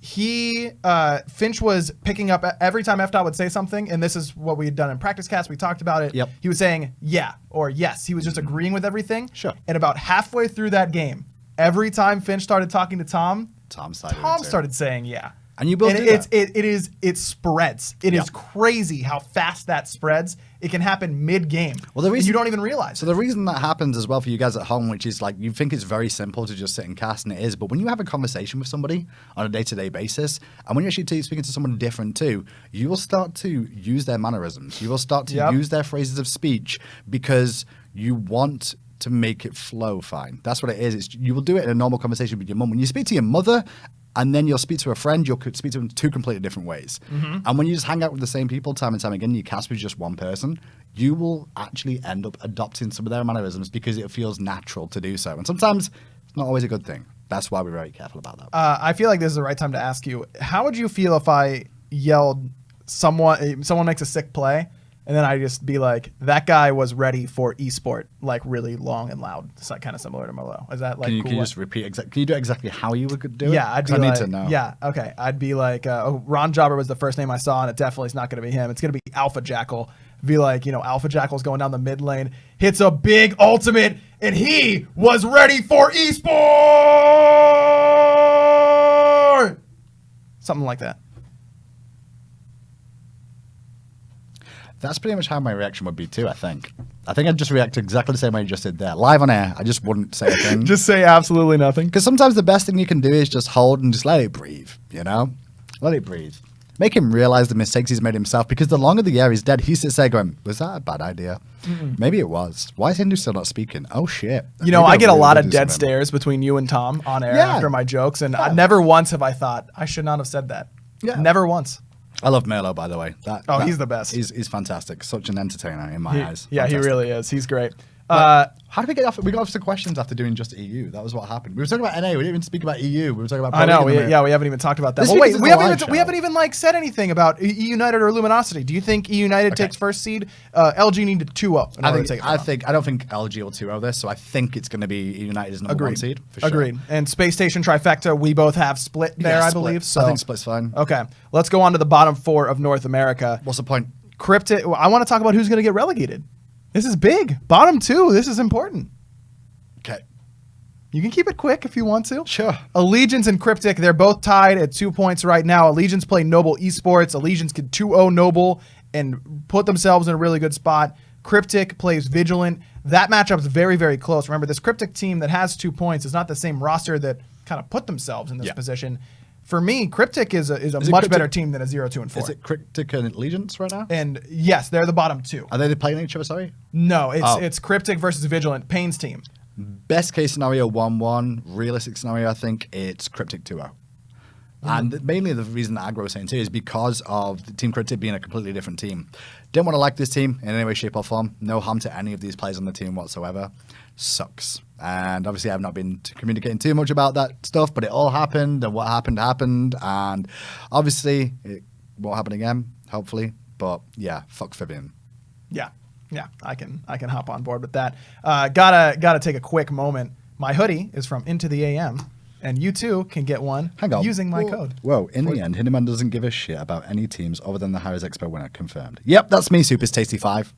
S2: Finch was picking up every time FDOT would say something, and this is what we had done in practice cast. We talked about it. He was saying yeah or yes. He was just agreeing with everything.
S1: Sure.
S2: And about halfway through that game, every time Finch started talking to Tom
S1: started
S2: started saying yeah.
S1: And you will
S2: and
S1: do
S2: it's
S1: that.
S2: it spreads. It is crazy how fast that spreads. It can happen mid-game.
S1: Well, the reason
S2: and you don't even realize.
S1: So the reason that happens as well for you guys at home, which is like you think it's very simple to just sit and cast, and it is, but when you have a conversation with somebody on a day-to-day basis, and when you're actually speaking to someone different too, you will start to use their mannerisms. You will start to use their phrases of speech because you want to make it flow fine. That's what it is. You will do it in a normal conversation with your mum. When you speak to your mother, and then you'll speak to a friend, you'll speak to them two completely different ways. And when you just hang out with the same people time and time again, you cast with just one person, you will actually end up adopting some of their mannerisms because it feels natural to do so. And sometimes it's not always a good thing. That's why we're very careful about that.
S2: I feel like this is the right time to ask you, how would you feel if I yelled someone makes a sick play, and then I just be like, that guy was ready for esport, like really long and loud. It's like kind of similar to Merlot. Is that like
S1: can you,
S2: cool?
S1: can you just repeat can you do exactly how you would do it?
S2: Yeah, I'd be
S1: I
S2: like,
S1: need to know.
S2: Yeah, okay. I'd be like, Ron Jobber was the first name I saw, and it definitely is not going to be him. It's going to be Alpha Jackal. Be like, Alpha Jackal's going down the mid lane, hits a big ultimate, and he was ready for esport. Something like that.
S1: That's pretty much how my reaction would be too, I think. I think I'd just react exactly the same way you just did there. Live on air, I just wouldn't say a thing.
S2: Just say absolutely nothing.
S1: Because sometimes the best thing you can do is just hold and just let it breathe, Let it breathe. Make him realize the mistakes he's made himself, because the longer the air is dead, he sits there going, was that a bad idea? Maybe it was. Why is Hindu still not speaking? Oh, shit.
S2: I get a lot of dead stares between you and Tom on air
S1: Yeah.
S2: after my jokes, and never once have I thought, I should not have said that.
S1: Yeah.
S2: Never once.
S1: I love Merlot, by the way.
S2: He's the best.
S1: He's fantastic. Such an entertainer in my eyes.
S2: Yeah,
S1: Fantastic.
S2: he really is. He's great.
S1: How did we get off? We got off to questions after doing just EU. That was what happened. We were talking about NA. We didn't even speak about EU. We were talking about.
S2: I know.
S1: Pro League
S2: We haven't even talked about that.
S1: This
S2: Well, wait,
S1: is
S2: we
S1: a live show.
S2: haven't even said anything about E United or Luminosity. Do you think E United takes first seed? LG need to 2-0 in order to take it.
S1: I don't think LG will 2-0 this, so I think it's going to be United as number one seed. For sure.
S2: Agreed. And Space Station trifecta, we both have split there,
S1: Yeah,
S2: I
S1: split.
S2: believe. So
S1: I think split's fine.
S2: Okay, let's go on to the bottom four of North America.
S1: What's the point?
S2: Cryptic. I want to talk about who's going to get relegated. This is big. Bottom two. This is important.
S1: Okay.
S2: You can keep it quick if you want to.
S1: Sure.
S2: Allegiance and Cryptic, they're both tied at 2 points right now. Allegiance play Noble Esports. Allegiance could 2-0 Noble and put themselves in a really good spot. Cryptic plays Vigilant. That matchup's very, very close. Remember, this Cryptic team that has 2 points is not the same roster that kind of put themselves in this position. For me, Cryptic is a much better team than a 0-2 and 4.
S1: Is it Cryptic and Allegiance right now?
S2: And yes, they're the bottom two.
S1: Are they playing each other? Sorry.
S2: No, it's Cryptic versus Vigilant, Payne's team.
S1: Best case scenario 1-1. Realistic scenario, I think it's Cryptic 2-0. And mainly the reason that Aggro was saying too is because of the Team Cryptic being a completely different team. Didn't want to like this team in any way, shape, or form. No harm to any of these players on the team whatsoever. Sucks. And obviously I've not been communicating too much about that stuff, but it all happened, and what happened happened, and obviously it won't happen again, hopefully. But yeah, fuck Fabian.
S2: Yeah, I can hop on board with that. Gotta take a quick moment. My hoodie is from Into the AM, and you too can get one using my code.
S1: Whoa, in the end, Hinderman doesn't give a shit about any teams other than the Hi-Rez Expo winner, confirmed. Yep, that's me, Super's Tasty 5.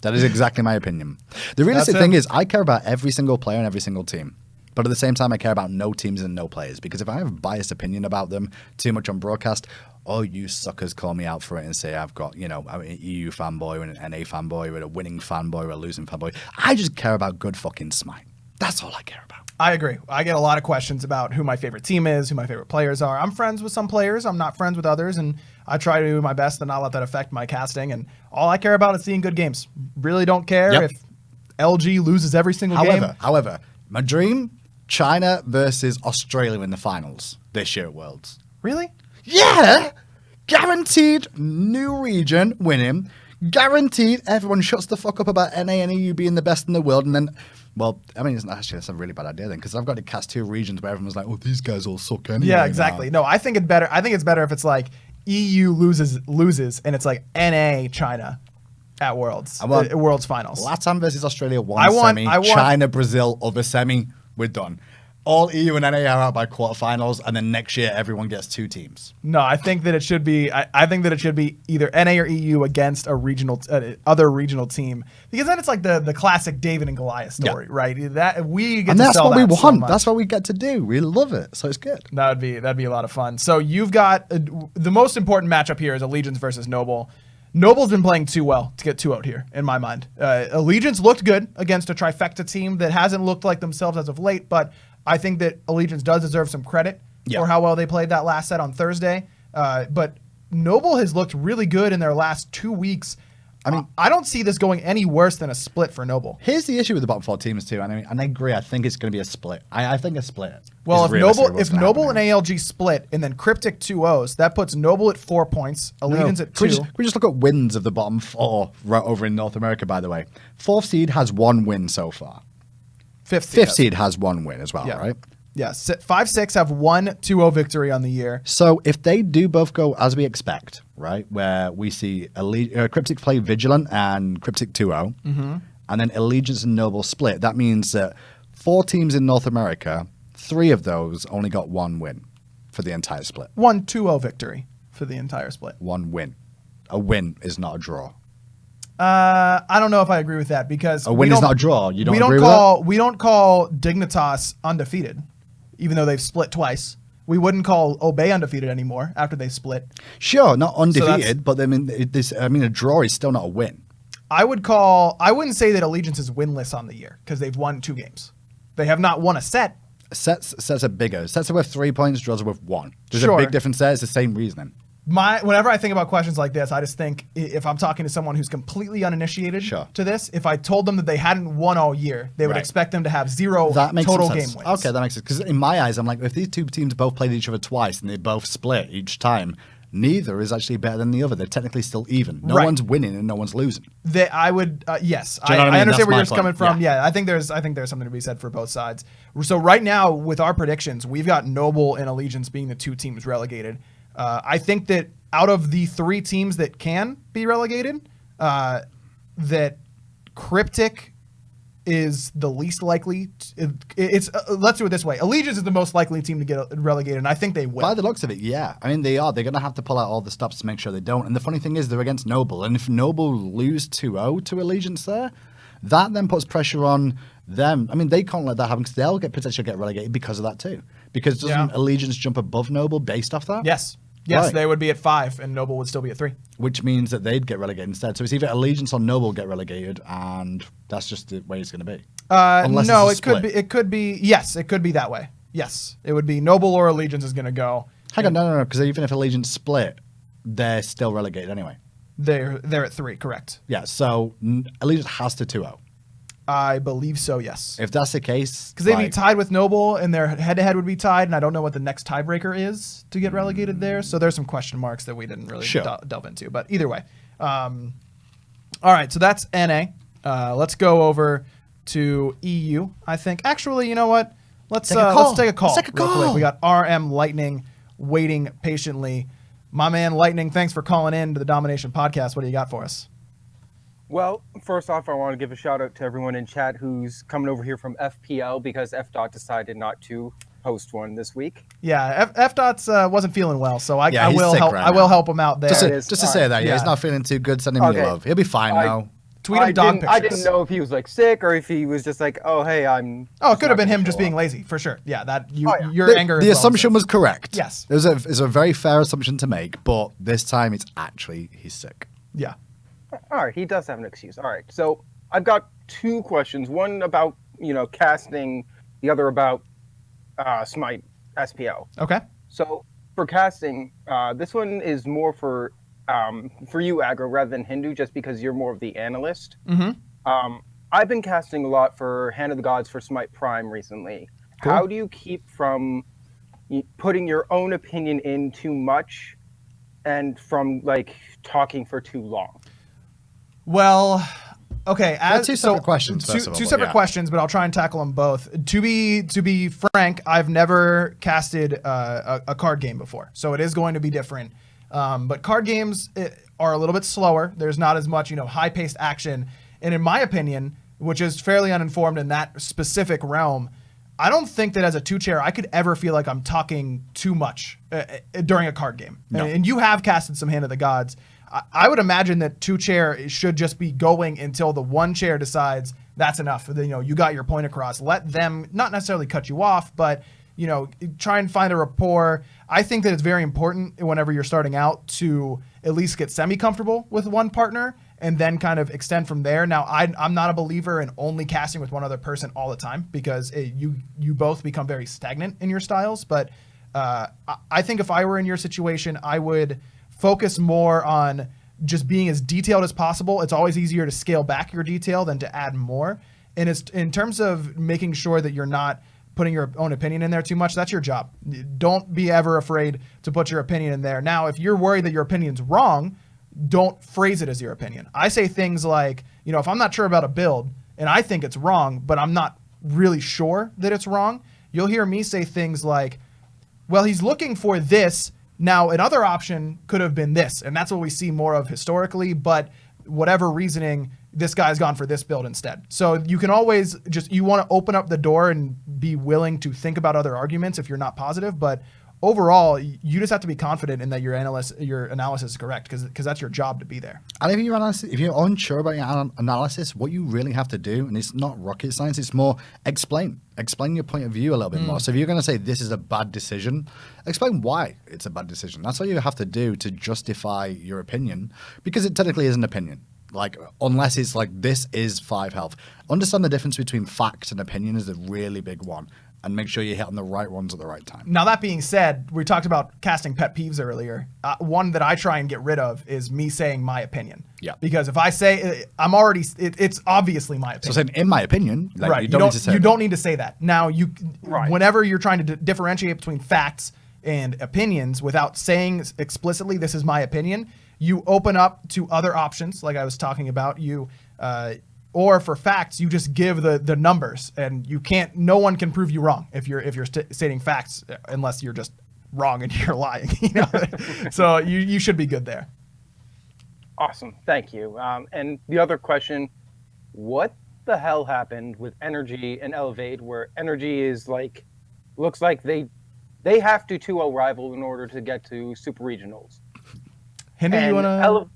S1: That is exactly my opinion. The realistic thing is, I care about every single player and every single team. But at the same time, I care about no teams and no players. Because if I have a biased opinion about them too much on broadcast, you suckers call me out for it and say I've got, I'm an EU fanboy, or an NA fanboy, or a winning fanboy, or a losing fanboy. I just care about good fucking Smite. That's all I care about.
S2: I agree. I get a lot of questions about who my favorite team is, who my favorite players are. I'm friends with some players. I'm not friends with others. And I try to do my best to not let that affect my casting. And all I care about is seeing good games. Really don't care if LG loses every single game.
S1: However, my dream, China versus Australia in the finals this year at Worlds.
S2: Really?
S1: Yeah! Guaranteed new region winning. Guaranteed everyone shuts the fuck up about NA and EU being the best in the world. And then, that's a really bad idea then, because I've got to cast 2 regions where everyone's like, these guys all suck anyway.
S2: Yeah, exactly.
S1: Now.
S2: No, I think it's better if it's like EU loses and it's like NA China at Worlds. Worlds finals.
S1: Latam versus Australia, one semi. China, Brazil, other semi. We're done. all EU and NA are out by quarterfinals, and then next year everyone gets 2 teams.
S2: No, I think that it should be. I think that it should be either NA or EU against a regional, other regional team, because then it's like the classic David and Goliath story, right? That we get
S1: And
S2: to
S1: that's
S2: sell
S1: what we
S2: that so
S1: want.
S2: much.
S1: That's what we get to do. We love it. So it's good.
S2: That'd be a lot of fun. So you've got the most important matchup here is Allegiance versus Noble. Noble's been playing too well to get 2-0 here, in my mind. Allegiance looked good against a trifecta team that hasn't looked like themselves as of late, but I think that Allegiance does deserve some credit for how well they played that last set on Thursday. But Noble has looked really good in their last 2 weeks. I mean, I don't see this going any worse than a split for Noble.
S1: Here's the issue with the bottom 4 teams too, and I agree. I think it's going to be a split. I think a split.
S2: Well,
S1: is
S2: if Noble and ALG split and then Cryptic 2-0s, that puts Noble at 4 points, Allegiance at 2.
S1: Can we just look at wins of the bottom 4 right over in North America? By the way, 4th seed has 1 win so far. 5th seed has 1 win as well, right?
S2: Yes, 5-6 have 1 2-0 victory on the year.
S1: So if they do both go as we expect, right, where we see Cryptic play Vigilant and Cryptic 2-0, and then Allegiance and Noble split, that means that 4 teams in North America, 3 of those only got 1 win for the entire split.
S2: 1 2-0 victory for the entire split.
S1: 1 win. A win is not a draw.
S2: I don't know if I agree with that, because
S1: A win is not a draw. You don't agree with
S2: that? We don't call Dignitas undefeated, even though they've split twice. We wouldn't call Obey undefeated anymore after they split.
S1: Sure, not undefeated, but I mean, a draw is still not a win.
S2: I wouldn't say that Allegiance is winless on the year, because they've won 2 games. They have not won a set.
S1: Sets are bigger. Sets are worth 3 points, draws are worth 1. There's
S2: Sure.
S1: a big difference there. It's the same reasoning.
S2: Whenever I think about questions like this, I just think if I'm talking to someone who's completely uninitiated to this, if I told them that they hadn't won all year, they would expect them to have 0 total game wins.
S1: Okay, that makes sense. Because in my eyes, I'm like, if these 2 teams both played each other twice and they both split each time, neither is actually better than the other. They're technically still even. No one's winning and no one's losing.
S2: I would, yes.
S1: Do you know what I mean?
S2: I understand
S1: That's
S2: where
S1: my
S2: you're
S1: point.
S2: coming from. Yeah, I think there's something to be said for both sides. So right now, with our predictions, we've got Noble and Allegiance being the 2 teams relegated. I think that out of the 3 teams that can be relegated, that Cryptic is the least likely. Let's do it this way. Allegiance is the most likely team to get relegated, and I think they will.
S1: By the looks of it, yeah. I mean, they are. They're going to have to pull out all the stops to make sure they don't. And the funny thing is, they're against Noble. And if Noble lose 2-0 to Allegiance there, that then puts pressure on them. I mean, they can't let that happen because they'll potentially get relegated because of that too. Because doesn't Allegiance jump above Noble based off that?
S2: Yes,
S1: Right.
S2: they would be at 5, and Noble would still be at 3.
S1: Which means that they'd get relegated instead. So it's either Allegiance or Noble get relegated, and that's just the way it's going to be. Unless
S2: No,
S1: it's a split.
S2: it could be. Yes, it could be that way. Yes, it would be Noble or Allegiance is going to go.
S1: Hang on, no, because even if Allegiance split, they're still relegated anyway.
S2: They're at 3, correct?
S1: Yeah, so Allegiance has to 2-0.
S2: I believe so. Yes.
S1: If that's the case,
S2: Because they'd be tied with Noble, and their head-to-head would be tied, and I don't know what the next tiebreaker is to get relegated there. So there's some question marks that we didn't really delve into. But either way, all right. So that's NA. Let's go over to EU. I think. Actually, you know what? Let's take a call.
S1: Let's take a
S2: real
S1: call.
S2: quick. We got RM Lightning waiting patiently. My man Lightning, thanks for calling in to the Domination podcast. What do you got for us?
S4: Well, first off, I want to give a shout out to everyone in chat who's coming over here from FPL because FDOT decided not to host one this week.
S2: Yeah, FDOT's wasn't feeling well, so I
S1: he's
S2: will
S1: sick
S2: help.
S1: right
S2: I will
S1: now.
S2: help him out there.
S1: Just to say that, he's not feeling too good. Send him your love. He'll be fine now.
S2: Tweet him dog pictures.
S4: I didn't know if he was like sick or if he was just like, oh hey, I'm.
S2: Oh, it could have been him just being lazy for sure. Yeah, your anger.
S1: The assumption was correct.
S2: Yes,
S1: it was a very fair assumption to make, but this time it's actually he's sick.
S2: Yeah.
S4: All right, he does have an excuse. All right, so I've got 2 questions. One about casting, the other about Smite SPL.
S2: Okay.
S4: So for casting, this one is more for you, Aggro, rather than Hindu, just because you're more of the analyst.
S2: Mm-hmm.
S4: I've been casting a lot for Hand of the Gods for Smite Prime recently. Cool. How do you keep from putting your own opinion in too much and from talking for too long?
S2: Well, okay.
S1: Two separate questions.
S2: Two separate questions, but I'll try and tackle them both. To be frank, I've never casted a card game before, so it is going to be different. But card games are a little bit slower. There's not as much, high-paced action. And in my opinion, which is fairly uninformed in that specific realm, I don't think that as a 2-chair I could ever feel like I'm talking too much during a card game.
S1: No.
S2: And you have casted some Hand of the Gods. I would imagine that 2-chair should just be going until the 1-chair decides that's enough. You got your point across. Let them not necessarily cut you off, but try and find a rapport. I think that it's very important whenever you're starting out to at least get semi-comfortable with one partner and then kind of extend from there. Now, I'm not a believer in only casting with one other person all the time because you both become very stagnant in your styles. But I think if I were in your situation, I would focus more on just being as detailed as possible. It's always easier to scale back your detail than to add more. And it's in terms of making sure that you're not putting your own opinion in there too much. That's your job. Don't be ever afraid to put your opinion in there. Now, if you're worried that your opinion's wrong, don't phrase it as your opinion. I say things like, if I'm not sure about a build and I think it's wrong, but I'm not really sure that it's wrong, you'll hear me say things like, well, he's looking for this. Now, another option could have been this, and that's what we see more of historically, but whatever reasoning, this guy's gone for this build instead. So you can always you want to open up the door and be willing to think about other arguments if you're not positive, but overall, you just have to be confident in that your analysis is correct because that's your job to be there.
S1: And if you're unsure about your analysis, what you really have to do, and it's not rocket science, it's more explain your point of view a little bit more. So if you're going to say this is a bad decision, explain why it's a bad decision. That's all you have to do to justify your opinion, because it technically is an opinion. Like, unless it's like, this is 5 health. Understand the difference between fact and opinion is a really big one. And make sure you hit on the right ones at the right time.
S2: Now, that being said, we talked about casting pet peeves earlier. One that I try and get rid of is me saying my opinion.
S1: Yeah.
S2: Because if I say it's obviously my opinion.
S1: So saying, in my opinion, like,
S2: right.
S1: you don't need to say
S2: you
S1: that.
S2: don't need to say that. Now,
S4: Right.
S2: whenever you're trying to differentiate between facts and opinions without saying explicitly this is my opinion, you open up to other options, like I was talking about. Or for facts, you just give the numbers, and no one can prove you wrong if you're stating facts unless you're just wrong and you're lying. So you should be good there.
S4: Awesome, thank you. And the other question: what the hell happened with Energy and Elevate, where Energy is looks like they have to 2-0 rival in order to get to Super Regionals.
S2: Hinder,
S4: and
S2: you wanna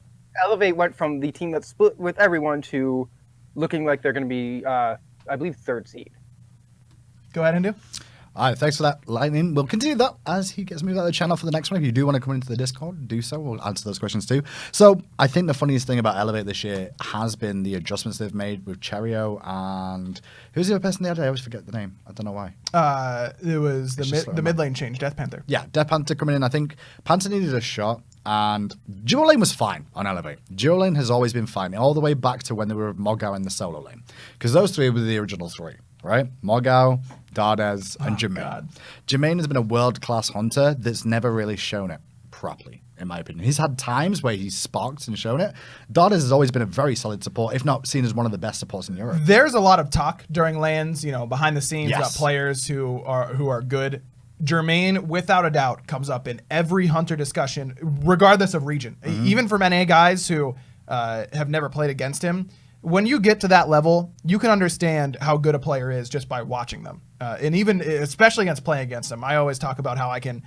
S4: Elevate went from the team that split with everyone to looking like they're going to be, I believe, 3rd seed.
S2: go ahead and do?
S1: All right, thanks for that, Lightning. We'll continue that as he gets moved out of the channel for the next one. If you do want to come into the Discord, do so. We'll answer those questions too. So I think the funniest thing about Elevate this year has been the adjustments they've made with Cherio and who's the other person the other day? I always forget the name. I don't know why.
S2: It was the mid lane change, Death Panther.
S1: Yeah, Death Panther coming in. I think Panther needed a shot. And dual lane was fine on Elevate. Dual lane has always been fine, all the way back to when they were Mogao in the solo lane. Because those 3 were the original 3, right? Mogao, Dardez, and Jermaine.
S2: God.
S1: Jermaine has been a world-class hunter that's never really shown it properly, in my opinion. He's had times where he's sparked and shown it. Dardez has always been a very solid support, if not seen as one of the best supports in Europe.
S2: There's a lot of talk during LANs, behind the scenes
S1: Yes.
S2: about players who are good. Jermaine, without a doubt, comes up in every hunter discussion, regardless of region. Even for NA guys who have never played against him, when you get to that level, you can understand how good a player is just by watching them. And even, especially against playing against them, I always talk about how I can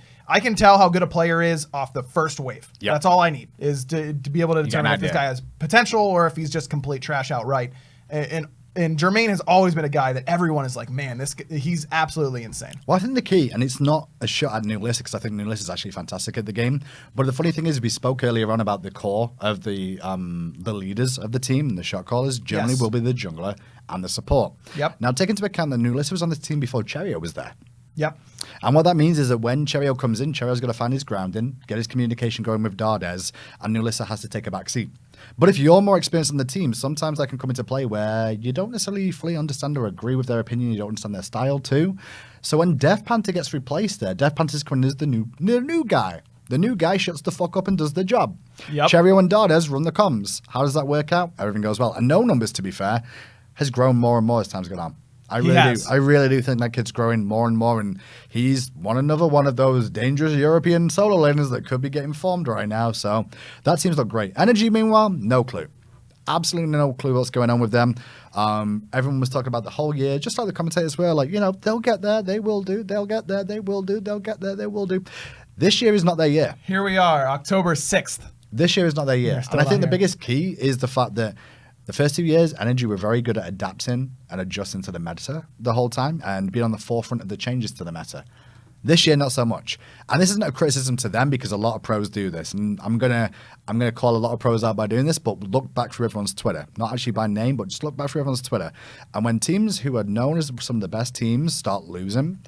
S2: tell how good a player is off the first wave.
S1: Yep.
S2: That's all I need, is to be able to determine if this guy has potential or if he's just complete trash outright. And Jermaine has always been a guy that everyone is like, man, he's absolutely insane.
S1: Well, I think the key, and it's not a shot at NALCS, because I think NALCS is actually fantastic at the game, but the funny thing is we spoke earlier on about the core of the leaders of the team, and the shot callers generally will be the jungler and the support.
S2: Yep.
S1: Now, take into account that NALCS was on the team before Cherio was there.
S2: Yep.
S1: And what that means is that when Cherio comes in, Cherio's got to find his grounding, get his communication going with Dardez, and NALCS has to take a back seat. But if you're more experienced on the team, sometimes that can come into play where you don't necessarily fully understand or agree with their opinion, you don't understand their style too. So when Death Panther gets replaced there, Death Panther's coming as the new guy. The new guy shuts the fuck up and does the job.
S2: Yep.
S1: Cherio and Dardez run the comms. How does that work out? Everything goes well. And No Numbers, to be fair, has grown more and more as time's gone on. I really do think that kid's growing more and more, and he's another one of those dangerous European solo laners that could be getting formed right now. So that seems to look great. Energy, meanwhile, no clue. absolutely no clue what's going on with them. Everyone was talking about the whole year, just like the commentators were like, they'll get there, they will do, they'll get there, they will do, they'll get there, they will do. This year is not their year.
S2: Here we are, October 6th.
S1: This year is not their year. And I think the biggest key is the fact that the first 2 years, Energy were very good at adapting and adjusting to the meta the whole time and being on the forefront of the changes to the meta. This year, not so much. And this isn't a criticism to them because a lot of pros do this. And I'm gonna call a lot of pros out by doing this, but look back through everyone's Twitter. Not actually by name, but just look back through everyone's Twitter. And when teams who are known as some of the best teams start losing,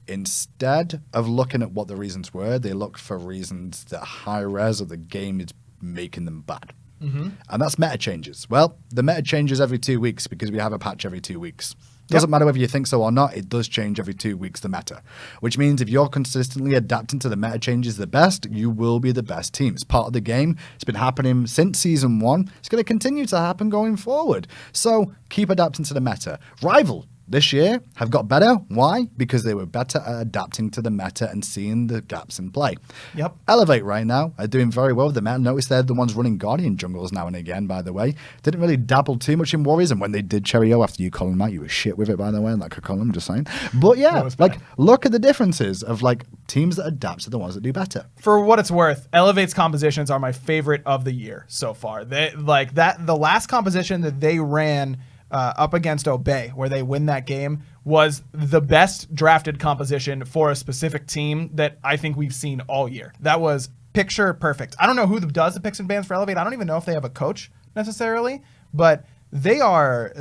S1: instead of looking at what the reasons were, they look for reasons that Hi-Rez or the game is making them bad. And that's meta changes. Well, the meta changes every 2 weeks because we have a patch every 2 weeks. Doesn't matter whether you think so or not, it does change every 2 weeks, the meta. Which means if you're consistently adapting to the meta changes the best, you will be the best team. It's part of the game. It's been happening since Season 1. It's going to continue to happen going forward. So keep adapting to the meta. Rival this year have got better. Why? Because they were better at adapting to the meta and seeing the gaps in play.
S2: Yep.
S1: Elevate right now are doing very well with the meta. Notice they're the ones running Guardian jungles now and again, by the way. Didn't really dabble too much in Warriors, and when they did Cherio after you call them out, you were shit with it, by the way, like a column, just saying. But yeah, look at the differences of teams that adapt to the ones that do better.
S2: For what it's worth, Elevate's compositions are my favorite of the year so far. They the last composition that they ran up against Obey, where they win that game, was the best drafted composition for a specific team that I think we've seen all year. That was picture perfect. I don't know who does the picks and bans for Elevate. I don't even know if they have a coach necessarily, but they are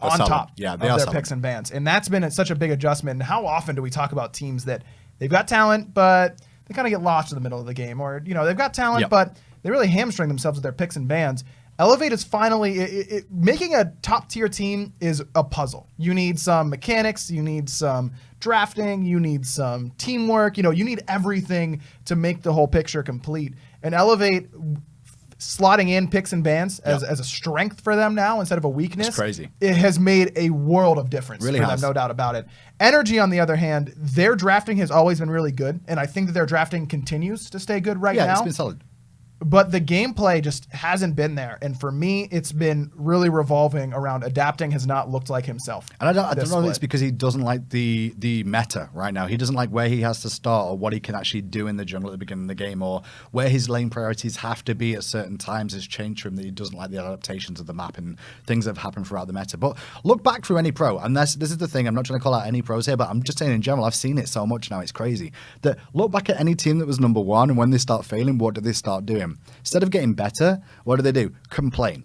S2: on top of their picks and bans. And that's been such a big adjustment. And how often do we talk about teams that they've got talent, but they kind of get lost in the middle of the game, or they've got talent, but they really hamstring themselves with their picks and bans. Elevate is finally making a top tier team is a puzzle. You need some mechanics, you need some drafting, you need some teamwork, you need everything to make the whole picture complete. And Elevate slotting in picks and bans as a strength for them now instead of a weakness.
S1: It's crazy.
S2: It has made a world of difference for them, no doubt about it. Energy, on the other hand, their drafting has always been really good, and I think that their drafting continues to stay good now.
S1: Yeah, it's been solid.
S2: But the gameplay just hasn't been there. And for me, it's been really revolving around adapting has not looked like himself.
S1: And I don't know if it's because he doesn't like the meta right now. He doesn't like where he has to start or what he can actually do in the jungle at the beginning of the game, or where his lane priorities have to be at certain times has changed for him, that he doesn't like the adaptations of the map and things that have happened throughout the meta. But look back through any pro, and this is the thing, I'm not trying to call out any pros here, but I'm just saying in general, I've seen it so much now, it's crazy. That look back at any team that was number one, and when they start failing, what do they start doing? Instead of getting better, what do? Complain.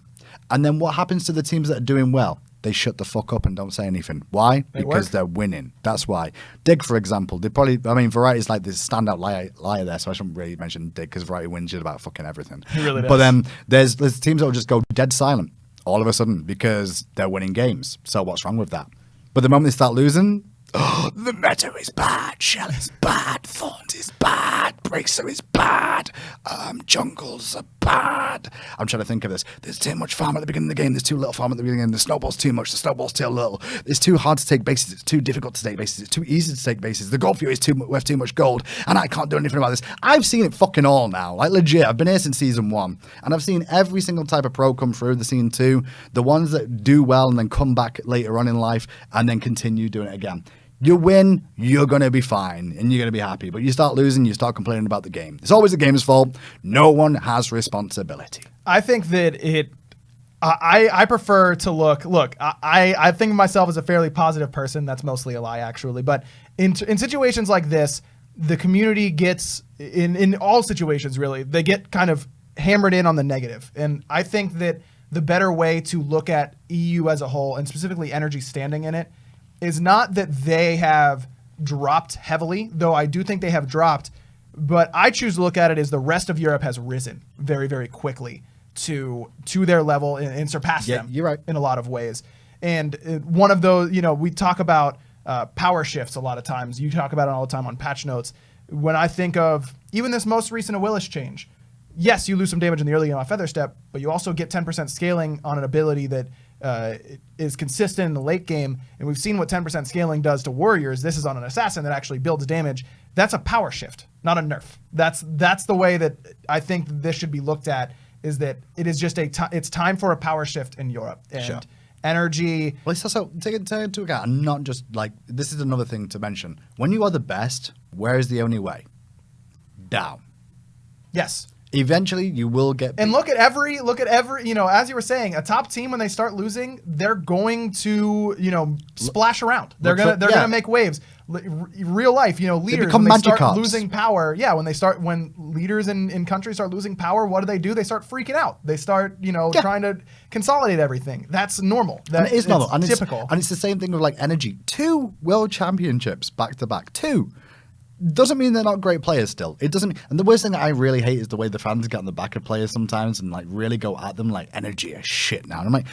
S1: And then what happens to the teams that are doing well? They shut the fuck up and don't say anything. Why? Because they're winning. That's why. Dig, for example, Variety's like this standout liar there, so I shouldn't really mention Dig because Variety wins you about fucking everything.
S2: He really does.
S1: But there's teams that will just go dead silent all of a sudden because they're winning games. So what's wrong with that? But the moment they start losing, the meta is bad, Shell is bad, Thorns is bad, Bracer is bad, jungles are bad. I'm trying to think of this. There's too much farm at the beginning of the game, there's too little farm at the beginning of the game, the snowball's too much, the snowball's too little, it's too hard to take bases, it's too difficult to take bases, it's too easy to take bases, the gold fury is worth too much gold, and I can't do anything about this. I've seen it fucking all now, like legit. I've been here since Season 1, and I've seen every single type of pro come through the Season 2, the ones that do well and then come back later on in life and then continue doing it again. You win, you're going to be fine, and you're going to be happy. But you start losing, you start complaining about the game. It's always the game's fault. No one has responsibility.
S2: I think that I prefer to look, I think of myself as a fairly positive person. That's mostly a lie, actually. But in situations like this, the community gets, in all situations, really, they get kind of hammered in on the negative. And I think that the better way to look at EU as a whole, and specifically Energy standing in it, is not that they have dropped heavily, though I do think they have dropped, but I choose to look at it as the rest of Europe has risen very, very quickly to their level and surpassed them.
S1: You're right.
S2: In a lot of ways. And one of those, we talk about power shifts a lot of times. You talk about it all the time on patch notes. When I think of even this most recent Willis change, yes, you lose some damage in the early game on Feather Step, but you also get 10% scaling on an ability that is consistent in the late game, and we've seen what 10% scaling does to warriors. This is on an assassin that actually builds damage. That's a power shift, not a nerf. That's the way that I think this should be looked at, is that it is just it's time for a power shift in Europe. And
S1: Sure.
S2: energy.
S1: Well, it's also take it into account, and not just like this is another thing to mention. When you are the best, where is the only way? Down.
S2: Yes.
S1: Eventually, you will get.
S2: And look at every, as you were saying, a top team when they start losing, they're going to, splash around. They're gonna make waves. Real life, leaders
S1: become
S2: when they
S1: magic
S2: start
S1: cards.
S2: losing power. Yeah, when leaders in countries start losing power, what do? They start freaking out. They start, trying to consolidate everything. That's normal.
S1: And it is normal. And
S2: typical.
S1: And it's the same thing with like energy. 2 world championships back to back. 2. Doesn't mean they're not great players still. It doesn't. And the worst thing that I really hate is the way the fans get on the back of players sometimes and like really go at them like energy is shit now. And I'm like,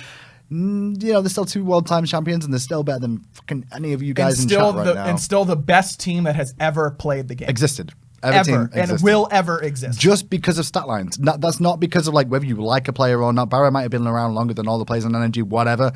S1: they're still 2 world times champions and they're still better than fucking any of you guys in chat right now.
S2: And still the best team that has ever played the game.
S1: Existed.
S2: Ever. And will ever exist.
S1: Just because of stat lines. That's not because of like whether you like a player or not. Barrow might have been around longer than all the players in energy, whatever.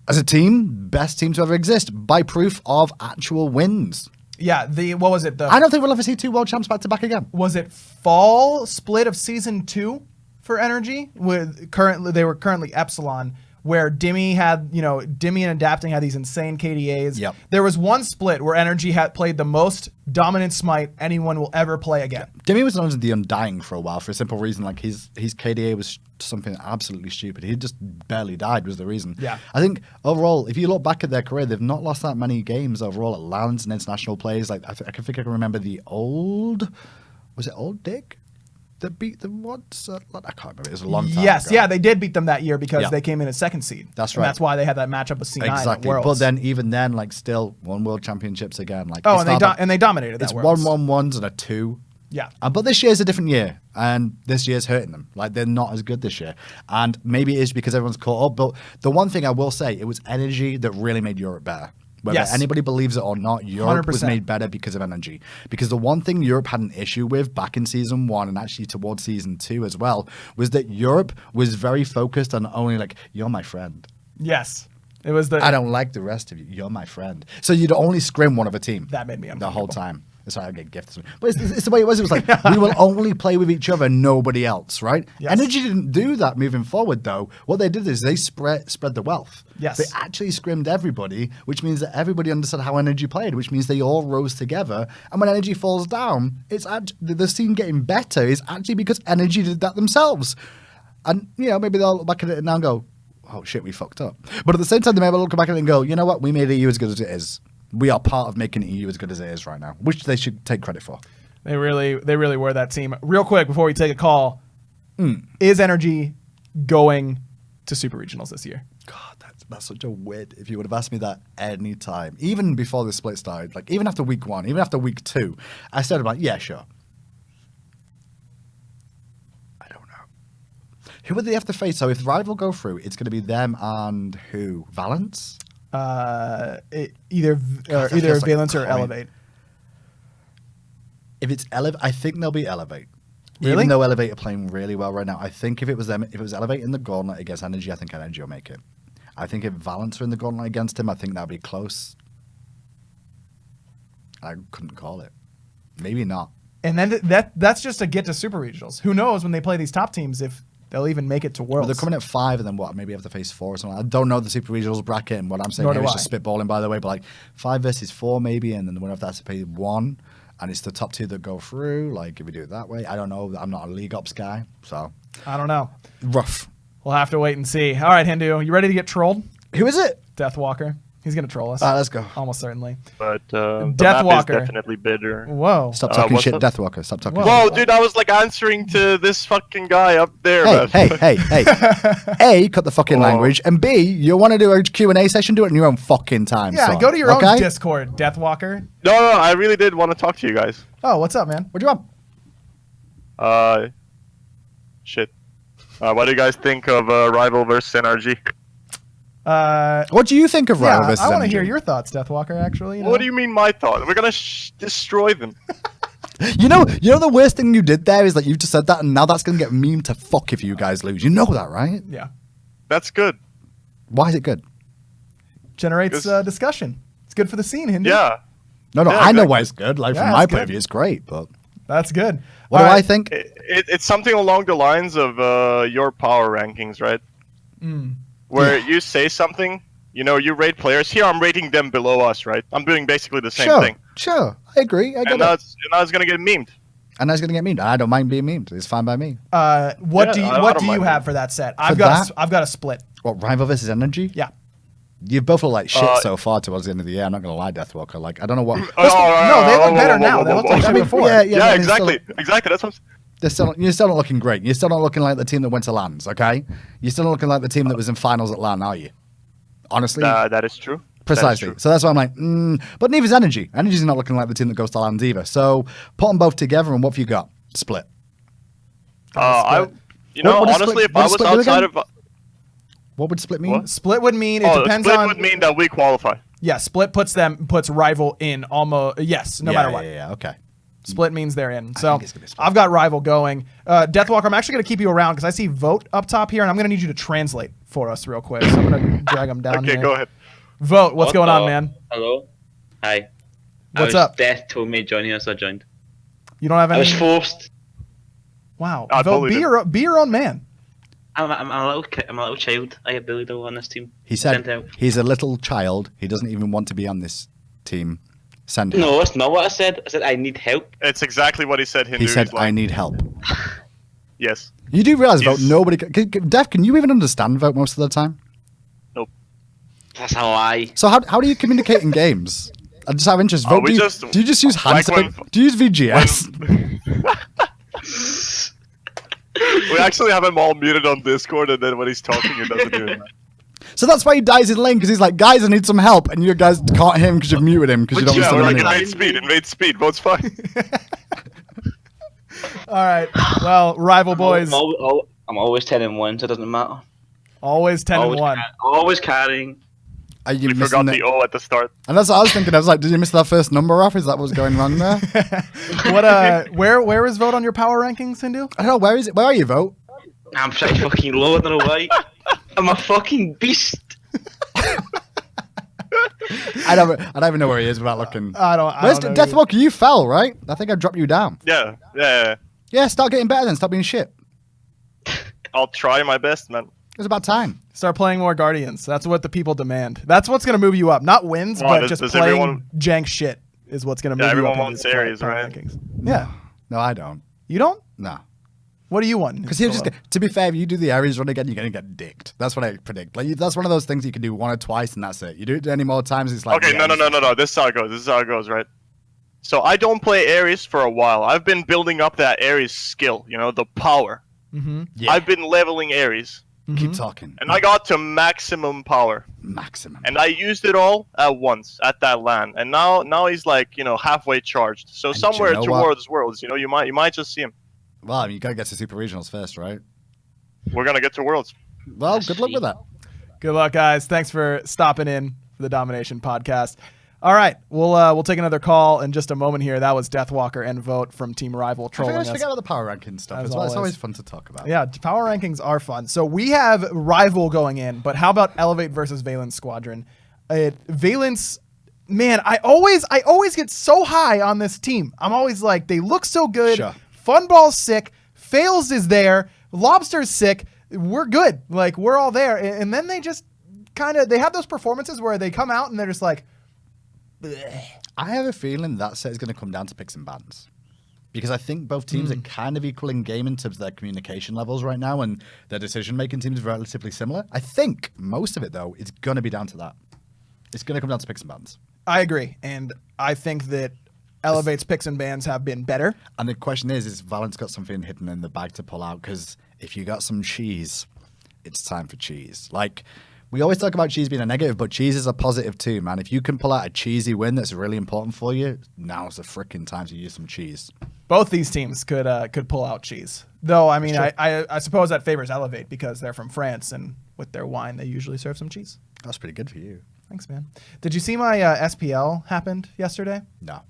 S1: As a team, best team to ever exist by proof of actual wins.
S2: Yeah, what was it?
S1: I don't think we'll ever see 2 world champs back to back again.
S2: Was it fall split of season 2 for energy? They were currently Epsilon, where Dimmy and Adapting had these insane KDAs.
S1: Yep.
S2: There was one split where energy had played the most dominant Smite anyone will ever play again.
S1: Dimmy was known as the Undying for a while for a simple reason. Like his KDA was something absolutely stupid. He just barely died was the reason.
S2: Yeah.
S1: I think overall, if you look back at their career, they've not lost that many games overall at LANs and international plays. Like I think I can remember was it Old Dick that beat them once? I can't remember. It was a long time ago.
S2: Yeah, they did beat them that year because they came in as second seed.
S1: That's
S2: and
S1: right.
S2: that's why they had that matchup with C9
S1: Exactly.
S2: at Worlds.
S1: But then even then, like still won world championships again. Like
S2: and they dominated that
S1: It's
S2: Worlds.
S1: 1-1-1s and a 2.
S2: Yeah.
S1: But this year's a different year, and this year's hurting them. Like, they're not as good this year. And maybe it is because everyone's caught up. But the one thing I will say, it was energy that really made Europe better. Whether anybody believes it or not, Europe
S2: 100%.
S1: was made better because of energy. Because the one thing Europe had an issue with back in Season 1 and actually towards Season 2 as well, was that Europe was very focused on only, like, you're my friend.
S2: Yes. It was
S1: I don't like the rest of you. You're my friend. So you'd only scrim one of a team.
S2: That made me
S1: the whole
S2: uncomfortable.
S1: time. That's why I get gifts. But it's the way it was. It was like, we will only play with each other, nobody else, right?
S2: Yes.
S1: Energy didn't do that moving forward, though. What they did is they spread the wealth.
S2: Yes.
S1: They actually scrimmed everybody, which means that everybody understood how energy played, which means they all rose together. And when energy falls down, it's the scene getting better is actually because energy did that themselves. And, maybe they'll look back at it now and go, oh, shit, we fucked up. But at the same time, they may look back at it and go, you know what? We made EU as good as it is. We are part of making EU as good as it is right now, which they should take credit for.
S2: They really were that team. Real quick, before we take a call, is energy going to Super Regionals this year?
S1: God, that's such a weird. If you would have asked me that any time, even before the split started, like even after week 1, even after week 2, I said, like, yeah, sure. I don't know. Who would they have to face? So if Rival go through, it's going to be them and who? Valence?
S2: Either
S1: that feels like
S2: Valence or
S1: coin.
S2: Elevate.
S1: If it's Elevate, I think they'll be Elevate.
S2: Really?
S1: Even though Elevate are playing really well right now, I think if it was them, if it was Elevate in the gauntlet against Energy, I think Energy will make it. I think if Valence are in the gauntlet against him, I think that'll be close. I couldn't call it. Maybe not.
S2: And then that's just to get to Super Regionals. Who knows when they play these top teams if they'll even make it to
S1: Well,
S2: Worlds.
S1: they're coming at 5 and then what? Maybe have to face 4 or something. I don't know the Super Regionals bracket, and what I'm saying
S2: Nor
S1: here
S2: do
S1: is
S2: I.
S1: just spitballing, by the way, but like 5 versus 4 maybe, and then the winner of that has to pay 1, and it's the top 2 that go through. Like, if we do it that way, I don't know. I'm not a League Ops guy, so
S2: I don't know.
S1: rough.
S2: We'll have to wait and see. All right, Hindu, you ready to get trolled?
S1: Who is it?
S2: Deathwalker. He's going to troll us.
S1: All right, let's go.
S2: Almost certainly.
S5: But the map is
S2: Deathwalker.
S5: definitely better.
S2: Whoa.
S1: Stop talking
S5: what's
S1: shit,
S5: up?
S1: Deathwalker. Stop talking
S2: Whoa.
S1: shit.
S5: Whoa, dude, I was like answering to this fucking guy up there.
S1: Hey,
S5: man.
S1: hey. A, cut the fucking
S5: Whoa.
S1: language, and B, you want to do a Q&A session, do it in your own fucking time.
S2: Yeah,
S1: son.
S2: go to your
S1: okay?
S2: own Discord, Deathwalker.
S5: No, I really did want to talk to you guys.
S2: Oh, what's up, man?
S1: What do you want?
S5: Shit. What do you guys think of Rival versus NRG?
S1: What do you think of Rival versus
S2: I want to
S1: Energy?
S2: hear your thoughts, Deathwalker, actually.
S5: What do you mean my thought? We're gonna destroy them.
S1: You know the worst thing you did there is that you just said that, and now that's going to get memed to fuck if you guys lose. You know that, right?
S2: Yeah.
S5: That's good.
S1: Why is it good?
S2: Generates discussion. It's good for the scene, Hindu.
S5: Yeah.
S1: No,
S5: Yeah,
S1: I know
S5: exactly.
S1: why it's good. Like,
S2: Yeah,
S1: from my
S2: it's
S1: point of
S2: good.
S1: view, it's great, but...
S2: That's good.
S1: What do
S2: All
S1: I
S2: right.
S1: think?
S5: It's something along the lines of your power rankings, right?
S2: Mm.
S5: Where you say something, you rate players. Here, I'm rating them below us, right? I'm doing basically the same thing.
S1: Sure. I agree. I get
S5: And
S1: it.
S5: now it's gonna get memed.
S1: And that's going to get memed. I don't mind being memed. It's fine by me.
S2: What do you
S5: I
S2: what
S5: don't
S2: do you
S5: mind
S2: have
S5: that.
S2: for that set?
S1: For
S2: I've got a split.
S1: What, Rival versus Energy?
S2: Yeah.
S1: You both look like shit
S5: Uh,
S1: so far towards the end of the year. I'm not going to lie, Deathwalker. Like, I don't know what...
S2: No, they look better now. They look like shit before.
S1: Yeah,
S5: Yeah,
S1: but it's
S5: exactly.
S1: still-
S5: Exactly. That's what
S1: you're still not looking great. You're still not looking like the team that went to LANs, okay? You're still not looking like the team that was in finals at LAN, are you? Honestly?
S5: that is true.
S1: Precisely.
S5: That is true.
S1: So that's why I'm like, but neither's Energy. Energy's not looking like the team that goes to LANs either. So put them both together, and what have you got? Split.
S5: What
S1: split-
S5: honestly, if
S1: what
S5: I
S1: does
S5: was
S1: split do
S5: outside
S1: again?
S5: of...
S1: What would split mean?
S5: What?
S2: Split would mean it depends
S5: split
S2: on.
S5: would mean that we qualify.
S2: Yeah, split puts rival in almost. Yes, no matter what.
S1: Yeah, okay.
S2: Split means they're in. So
S1: think it's gonna be split.
S2: I've got rival going. Deathwalker, I'm actually going to keep you around because I see vote up top here, and I'm going to need you to translate for us real quick. So I'm going to drag them down
S5: Okay,
S2: here.
S5: go ahead.
S2: Vote, what's going on,
S6: Hello.
S2: man?
S6: Hello. Hi.
S2: What's up?
S6: Death told me joining us. I joined.
S2: You don't have
S6: I
S2: any.
S6: was forced.
S2: Wow.
S5: I
S2: Vote,
S5: totally
S2: be your own man.
S6: I'm a little child. I get bullied on this team.
S1: He
S6: Sent
S1: said
S6: out.
S1: he's a little child. He doesn't even want to be on this team. Send him.
S6: No, that's not what I said. I said I need help.
S5: It's exactly what he said. Hindu.
S1: He said,
S5: He's like,
S1: I need help.
S5: Yes.
S1: You do realize, Vote,
S5: He's-
S1: nobody... Def, can you even understand Vote most of the time?
S6: That's a lie.
S1: So how do you communicate in games? I just have interest.
S5: Oh,
S1: Vote,
S5: we
S1: do
S5: just-
S1: you just use hand
S5: like
S1: signal?
S5: when-
S1: Do you use VGS?
S5: We actually have him all muted on Discord, and then when he's talking, he doesn't do it.
S1: So that's why he dies in lane, because he's like, guys, I need some help. And you guys can't hear him because you've muted him because you don't
S5: Yeah, we're
S1: understand
S5: like,
S1: anything.
S5: invade speed, vote's fine.
S2: All right. Well, rival boys,
S6: I'm always 10-1, so it doesn't matter.
S2: always 10 and
S6: always
S2: 1.
S6: Always carrying.
S1: Are you
S5: We
S1: missing
S5: forgot
S1: it?
S5: the O at the start.
S1: And that's what I was thinking. I was like, did you miss that first number off? Is that what's going wrong there?
S2: Where is vote on your power rankings, Hindu?
S1: I don't know. Where is it? Where are you, Vote?
S6: I'm pretty fucking low. I don't know why. I'm a fucking beast.
S1: I don't even know where he is without looking.
S2: I
S1: Where's
S2: don't know.
S1: Deathwalker? You fell, right? I think I dropped you down.
S5: Yeah.
S1: Yeah, start getting better then. Stop being shit.
S5: I'll try my best, man.
S1: It's about time.
S2: Start playing more Guardians. That's what the people demand. That's what's going to move you up. Not wins,
S5: Come on,
S2: but just
S5: does
S2: playing
S5: everyone-
S2: jank shit is what's going to
S5: Yeah,
S2: move you up.
S5: everyone
S2: in
S5: wants
S2: these
S5: Ares,
S2: power
S5: right?
S2: rankings. Yeah.
S1: No, I don't.
S2: You don't?
S1: No.
S2: What do you want?
S1: Because he'll just get, to be fair, if you do the Ares run again, you're going to get dicked. That's what I predict. Like that's one of those things you can do one or twice and that's it. You do it any more times, it's like...
S5: Okay,
S1: yeah,
S5: no. This is how it goes. Right? So I don't play Ares for a while. I've been building up that Ares skill, the power.
S2: Mm-hmm.
S1: Yeah.
S5: I've been leveling Ares.
S1: Keep talking.
S5: And I got to maximum power.
S1: Maximum.
S5: And I used it all at once at that LAN. And now he's like, halfway charged. So
S1: And
S5: somewhere
S1: you know what?
S5: towards Worlds, you might just see him.
S1: Well, I mean, you got to get to Super Regionals first, right?
S5: We're gonna get to Worlds.
S1: Well, good luck with that.
S2: Good luck, guys. Thanks for stopping in for the Domination podcast. All right, we'll take another call in just a moment here. That was Deathwalker and Vote from Team Rival
S1: I
S2: trolling
S1: always
S2: us.
S1: forget about the power ranking stuff
S2: As
S1: as well. It's
S2: always.
S1: always fun to talk about.
S2: Yeah, power rankings are fun. So we have Rival going in, but how about Elevate versus Valence Squadron? Valence, man, I always get so high on this team. I'm always like, they look so good.
S1: Sure.
S2: Funball's sick. Fails is there. Lobster's sick. We're good. Like, we're all there. And then they just they have those performances where they come out and they're just like, bleh.
S1: I have a feeling that set is going to come down to picks and bans. Because I think both teams are kind of equal in game in terms of their communication levels right now, and their decision-making seems relatively similar. I think most of it, though, is going to be down to that. It's going to come down to picks and bans.
S2: I agree. And I think that Elevate's picks and bans have been better.
S1: And the question is Valence got something hidden in the bag to pull out? Because if you got some cheese, it's time for cheese. Like, we always talk about cheese being a negative, but cheese is a positive too, man. If you can pull out a cheesy win that's really important for you, now's the freaking time to use some cheese.
S2: Both these teams could pull out cheese. Though, I mean,
S1: Sure.
S2: I suppose that favors Elevate because they're from France, and with their wine, they usually serve some cheese.
S1: That's pretty good for you.
S2: Thanks, man. Did you see my SPL happened yesterday?
S1: No.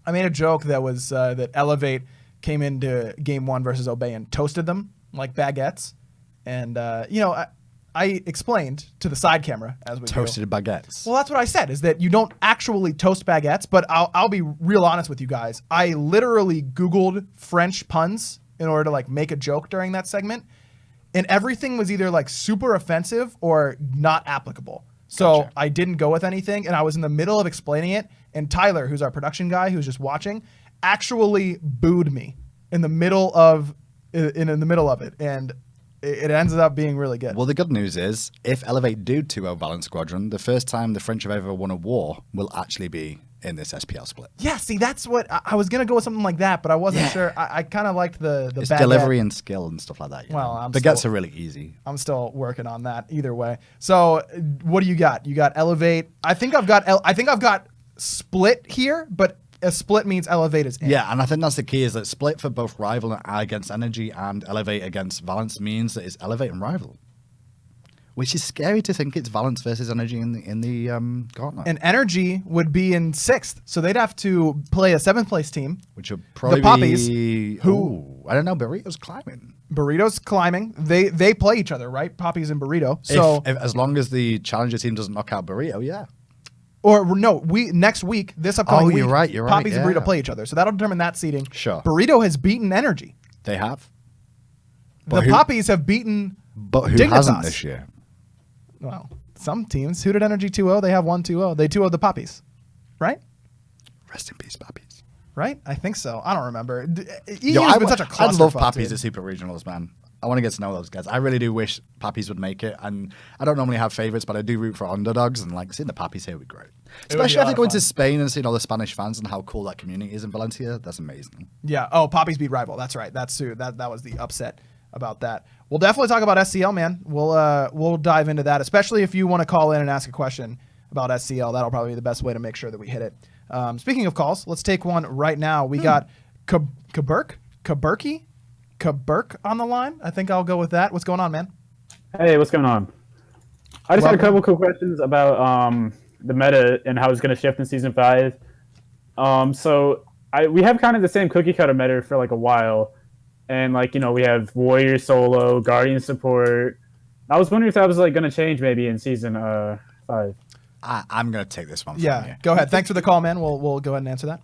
S2: I made a joke that was that Elevate came into Game 1 versus Obey and toasted them like baguettes. And, I explained to the side camera as we
S1: Toasted baguettes.
S2: Well, that's what I said, is that you don't actually toast baguettes, but I'll be real honest with you guys. I literally Googled French puns in order to like make a joke during that segment, and everything was either like super offensive or not applicable. So
S1: Gotcha.
S2: I didn't go with anything, and I was in the middle of explaining it, and Tyler, who's our production guy, who's just watching, actually booed me in the middle of it, and it ends up being really good.
S1: Well, the good news is, if Elevate do 2-0 Valent Squadron, the first time the French have ever won a war will actually be in this SPL split.
S2: Yeah, see, that's what I was gonna go with, something like that, but I wasn't sure. I kind of liked the
S1: It's
S2: baguette.
S1: delivery and skill and stuff like that. You
S2: Well,
S1: know?
S2: I'm
S1: Baguettes
S2: still-
S1: are really easy.
S2: I'm still working on that. Either way. So, what do you got? You got Elevate. I think I've got Split here, but a Split means Elevate is in.
S1: Yeah, and I think that's the key, is that split for both Rival against Energy and Elevate against Valence means that it's Elevate and Rival. Which is scary to think it's Valence versus Energy in the gauntlet.
S2: And Energy would be in 6th, so they'd have to play a 7th place team.
S1: Which would probably
S2: Poppies,
S1: be...
S2: who-
S1: Ooh, I don't know, Burrito's climbing.
S2: Burrito's climbing. They play each other, right? Poppies and Burrito. So
S1: if, as long as the challenger team doesn't knock out Burrito, yeah.
S2: Or no, next week, this upcoming week,
S1: you're right,
S2: Poppies and
S1: yeah.
S2: Burrito play each other. So that'll determine that seeding.
S1: Sure.
S2: Burrito has beaten Energy.
S1: They have.
S2: The
S1: But who-
S2: Poppies have beaten,
S1: But who
S2: Dignitas.
S1: hasn't this year?
S2: well, some teams. Who did Energy 2-0? They have 1-2-0. They 2-0'd the Poppies, right?
S1: Rest in peace, Poppies.
S2: Right? I think so. I don't remember.
S1: Yo,
S2: EU's been such a
S1: I
S2: clusterfuck,
S1: love Poppies
S2: dude.
S1: at Super Regionals, man. I want to get to know those guys. I really do wish Poppies would make it, and I don't normally have favorites, but I do root for underdogs, and like seeing the Poppies here would be great.
S2: be
S1: Especially
S2: a
S1: after
S2: lot
S1: going
S2: of
S1: to
S2: fun.
S1: Spain and seeing all the Spanish fans and how cool that community is in Valencia. That's amazing.
S2: Yeah. Oh, Poppies beat Rival. That's right. That's who. That was the upset about that. We'll definitely talk about SCL, man. We'll dive into that, especially if you want to call in and ask a question about SCL. That'll probably be the best way to make sure that we hit it. Speaking of calls, let's take one right now. We got Kaburk on the line. I think I'll go with that. What's going on, man?
S7: Hey, what's going on? I just had a
S2: Welcome.
S7: couple quick questions about the meta and how it's going to shift in Season 5. We have kind of the same cookie cutter meta for like a while. And like, we have Warrior solo, Guardian support. I was wondering if that was like going to change maybe in Season 5.
S1: I'm going to take this one from
S2: Yeah.
S1: you.
S2: Go ahead. Thanks for the call, man. We'll go ahead and answer that.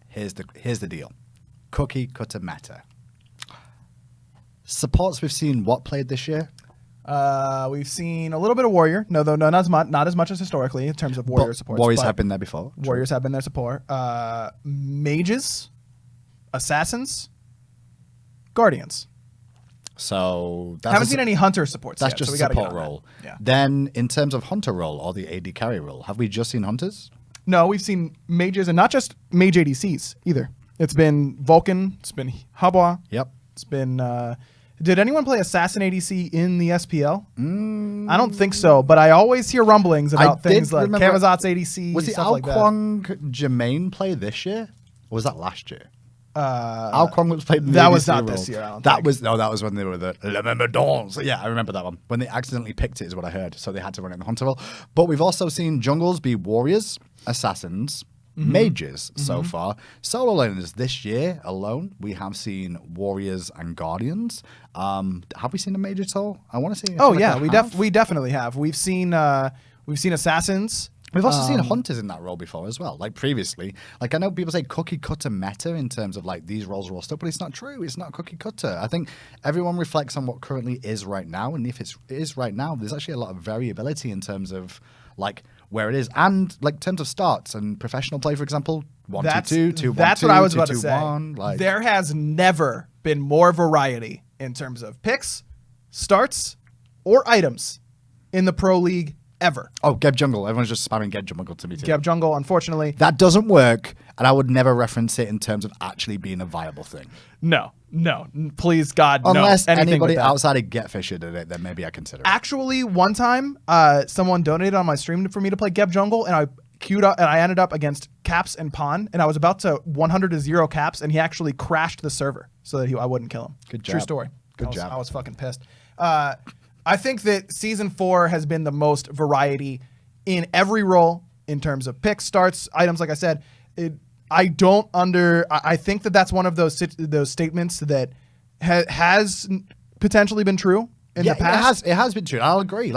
S1: Here's the deal. Cookie cutter meta. Supports we've seen what played this year?
S2: We've seen a little bit of Warrior. No, not as much as historically in terms of Warrior
S1: But
S2: supports.
S1: Warriors
S2: but
S1: have been there before. True.
S2: Warriors have been their support. Mages, Assassins, Guardians.
S1: So that's
S2: Haven't seen any Hunter supports
S1: That's
S2: yet,
S1: just
S2: so we gotta get
S1: support
S2: on that.
S1: role.
S2: Yeah.
S1: Then in terms of hunter role or the AD carry role, have we just seen hunters?
S2: No, we've seen mages, and not just mage ADCs either. It's been Vulcan. It's been Habwa.
S1: Yep.
S2: It's been. Did anyone play Assassin ADC in the SPL? I don't think so, but I always hear rumblings about things
S1: did
S2: like
S1: remember-
S2: Kamazat's ADC.
S1: Was the
S2: stuff like that.
S1: Alquang Jermaine play this year? Or was that last year? Alquang was played in the
S2: that was
S1: ADC
S2: not
S1: role.
S2: this year, I don't
S1: That
S2: think.
S1: was that was when they were the Le Myrmidons. Yeah, I remember that one. When they accidentally picked it is what I heard, so they had to run it in the hunter role. But we've also seen jungles be warriors, assassins,
S2: Mm-hmm.
S1: mages so far. Solo laners this year alone, we have seen warriors and guardians. Have we seen a mage at all? I want to see. I
S2: Oh
S1: feel
S2: yeah,
S1: like
S2: we definitely have. We've seen assassins.
S1: We've also seen hunters in that role before as well. Like previously, like I know people say cookie cutter meta in terms of like these roles are all stuff, but it's not true. It's not cookie cutter. I think everyone reflects on what currently is right now, and if it is right now, there's actually a lot of variability in terms of like where it is, and like in terms of starts and professional play, for example, 1-2-2, 2-1-2,
S2: That's what I was about to say.
S1: 2-2-1, like
S2: There has never been more variety in terms of picks, starts, or items in the Pro League ever.
S1: oh, Geb Jungle. Everyone's just spamming Geb Jungle to me too.
S2: Geb Jungle, unfortunately,
S1: That doesn't work, and I would never reference it in terms of actually being a viable thing.
S2: no, please God,
S1: Unless
S2: no. Anything
S1: anybody
S2: with that.
S1: outside of Getfisher did it, then maybe I consider it.
S2: Actually, one time, someone donated on my stream for me to play Geb Jungle, and I queued up, and I ended up against Caps and Pawn, and I was about to 100-0 Caps, and he actually crashed the server so that I wouldn't kill him.
S1: Good
S2: True
S1: job.
S2: story.
S1: Good job.
S2: I was fucking pissed. I think that Season 4 has been the most variety in every role in terms of picks, starts, items. Like I said, I think that that's one of those statements that has potentially been true in the past.
S1: It has been true. I'll agree.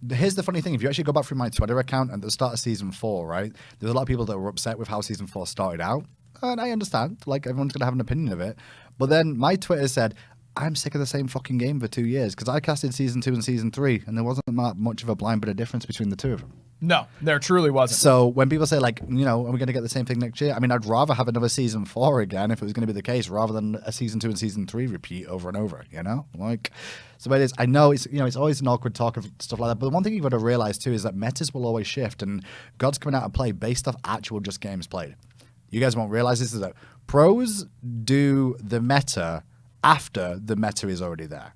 S1: Here's the funny thing: if you actually go back through my Twitter account at the start of season 4, right, there's a lot of people that were upset with how season 4 started out, and I understand. Like, everyone's gonna have an opinion of it, but then my Twitter said, I'm sick of the same fucking game for 2 years because I casted season 2 and season 3, and there wasn't that much of a blind bit of difference between the two of them.
S2: No, there truly wasn't.
S1: So when people say, like, you know, are we going to get the same thing next year? I mean, I'd rather have another season 4 again if it was going to be the case, rather than a season 2 and season 3 repeat over and over. You know, like, so it is. I know it's, you know, it's always an awkward talk of stuff like that. But the one thing you've got to realize too is that metas will always shift, and God's coming out of play based off actual just games played. You guys won't realize this is that pros do the meta after the meta is already there.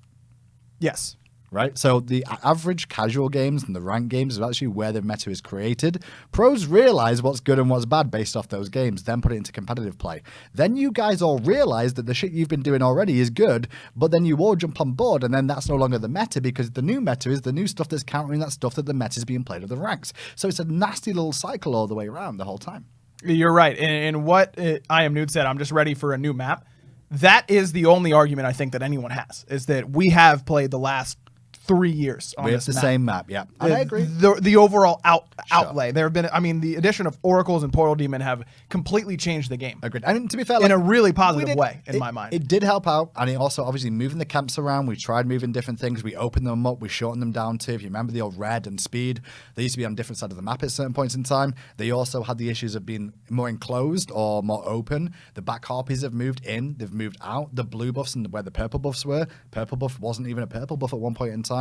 S2: Yes.
S1: Right? So the average casual games and the ranked games is actually where the meta is created. Pros realize what's good and what's bad based off those games, then put it into competitive play. Then you guys all realize that the shit you've been doing already is good, but then you all jump on board, and then that's no longer the meta because the new meta is the new stuff that's countering that stuff that the meta is being played at the ranks. So it's a nasty little cycle all the way around the whole time.
S2: You're right. And what I Am Nude said, I'm just ready for a new map. That is the only argument I think that anyone has, is that we have played the last 3 years on
S1: We have
S2: this
S1: the
S2: map.
S1: same map, yeah. And I agree.
S2: The overall outlay. There have been, I mean, the addition of Oracles and Portal Demon have completely changed the game.
S1: Agreed. I mean, to be fair,
S2: In a really positive way, in my mind.
S1: It did help out, and it also obviously moving the camps around. We tried moving different things. We opened them up. We shortened them down to, if you remember the old red and speed, they used to be on different sides of the map at certain points in time. They also had the issues of being more enclosed or more open. The back harpies have moved in. They've moved out. The blue buffs and where the purple buffs were. Purple buff wasn't even a purple buff at one point in time.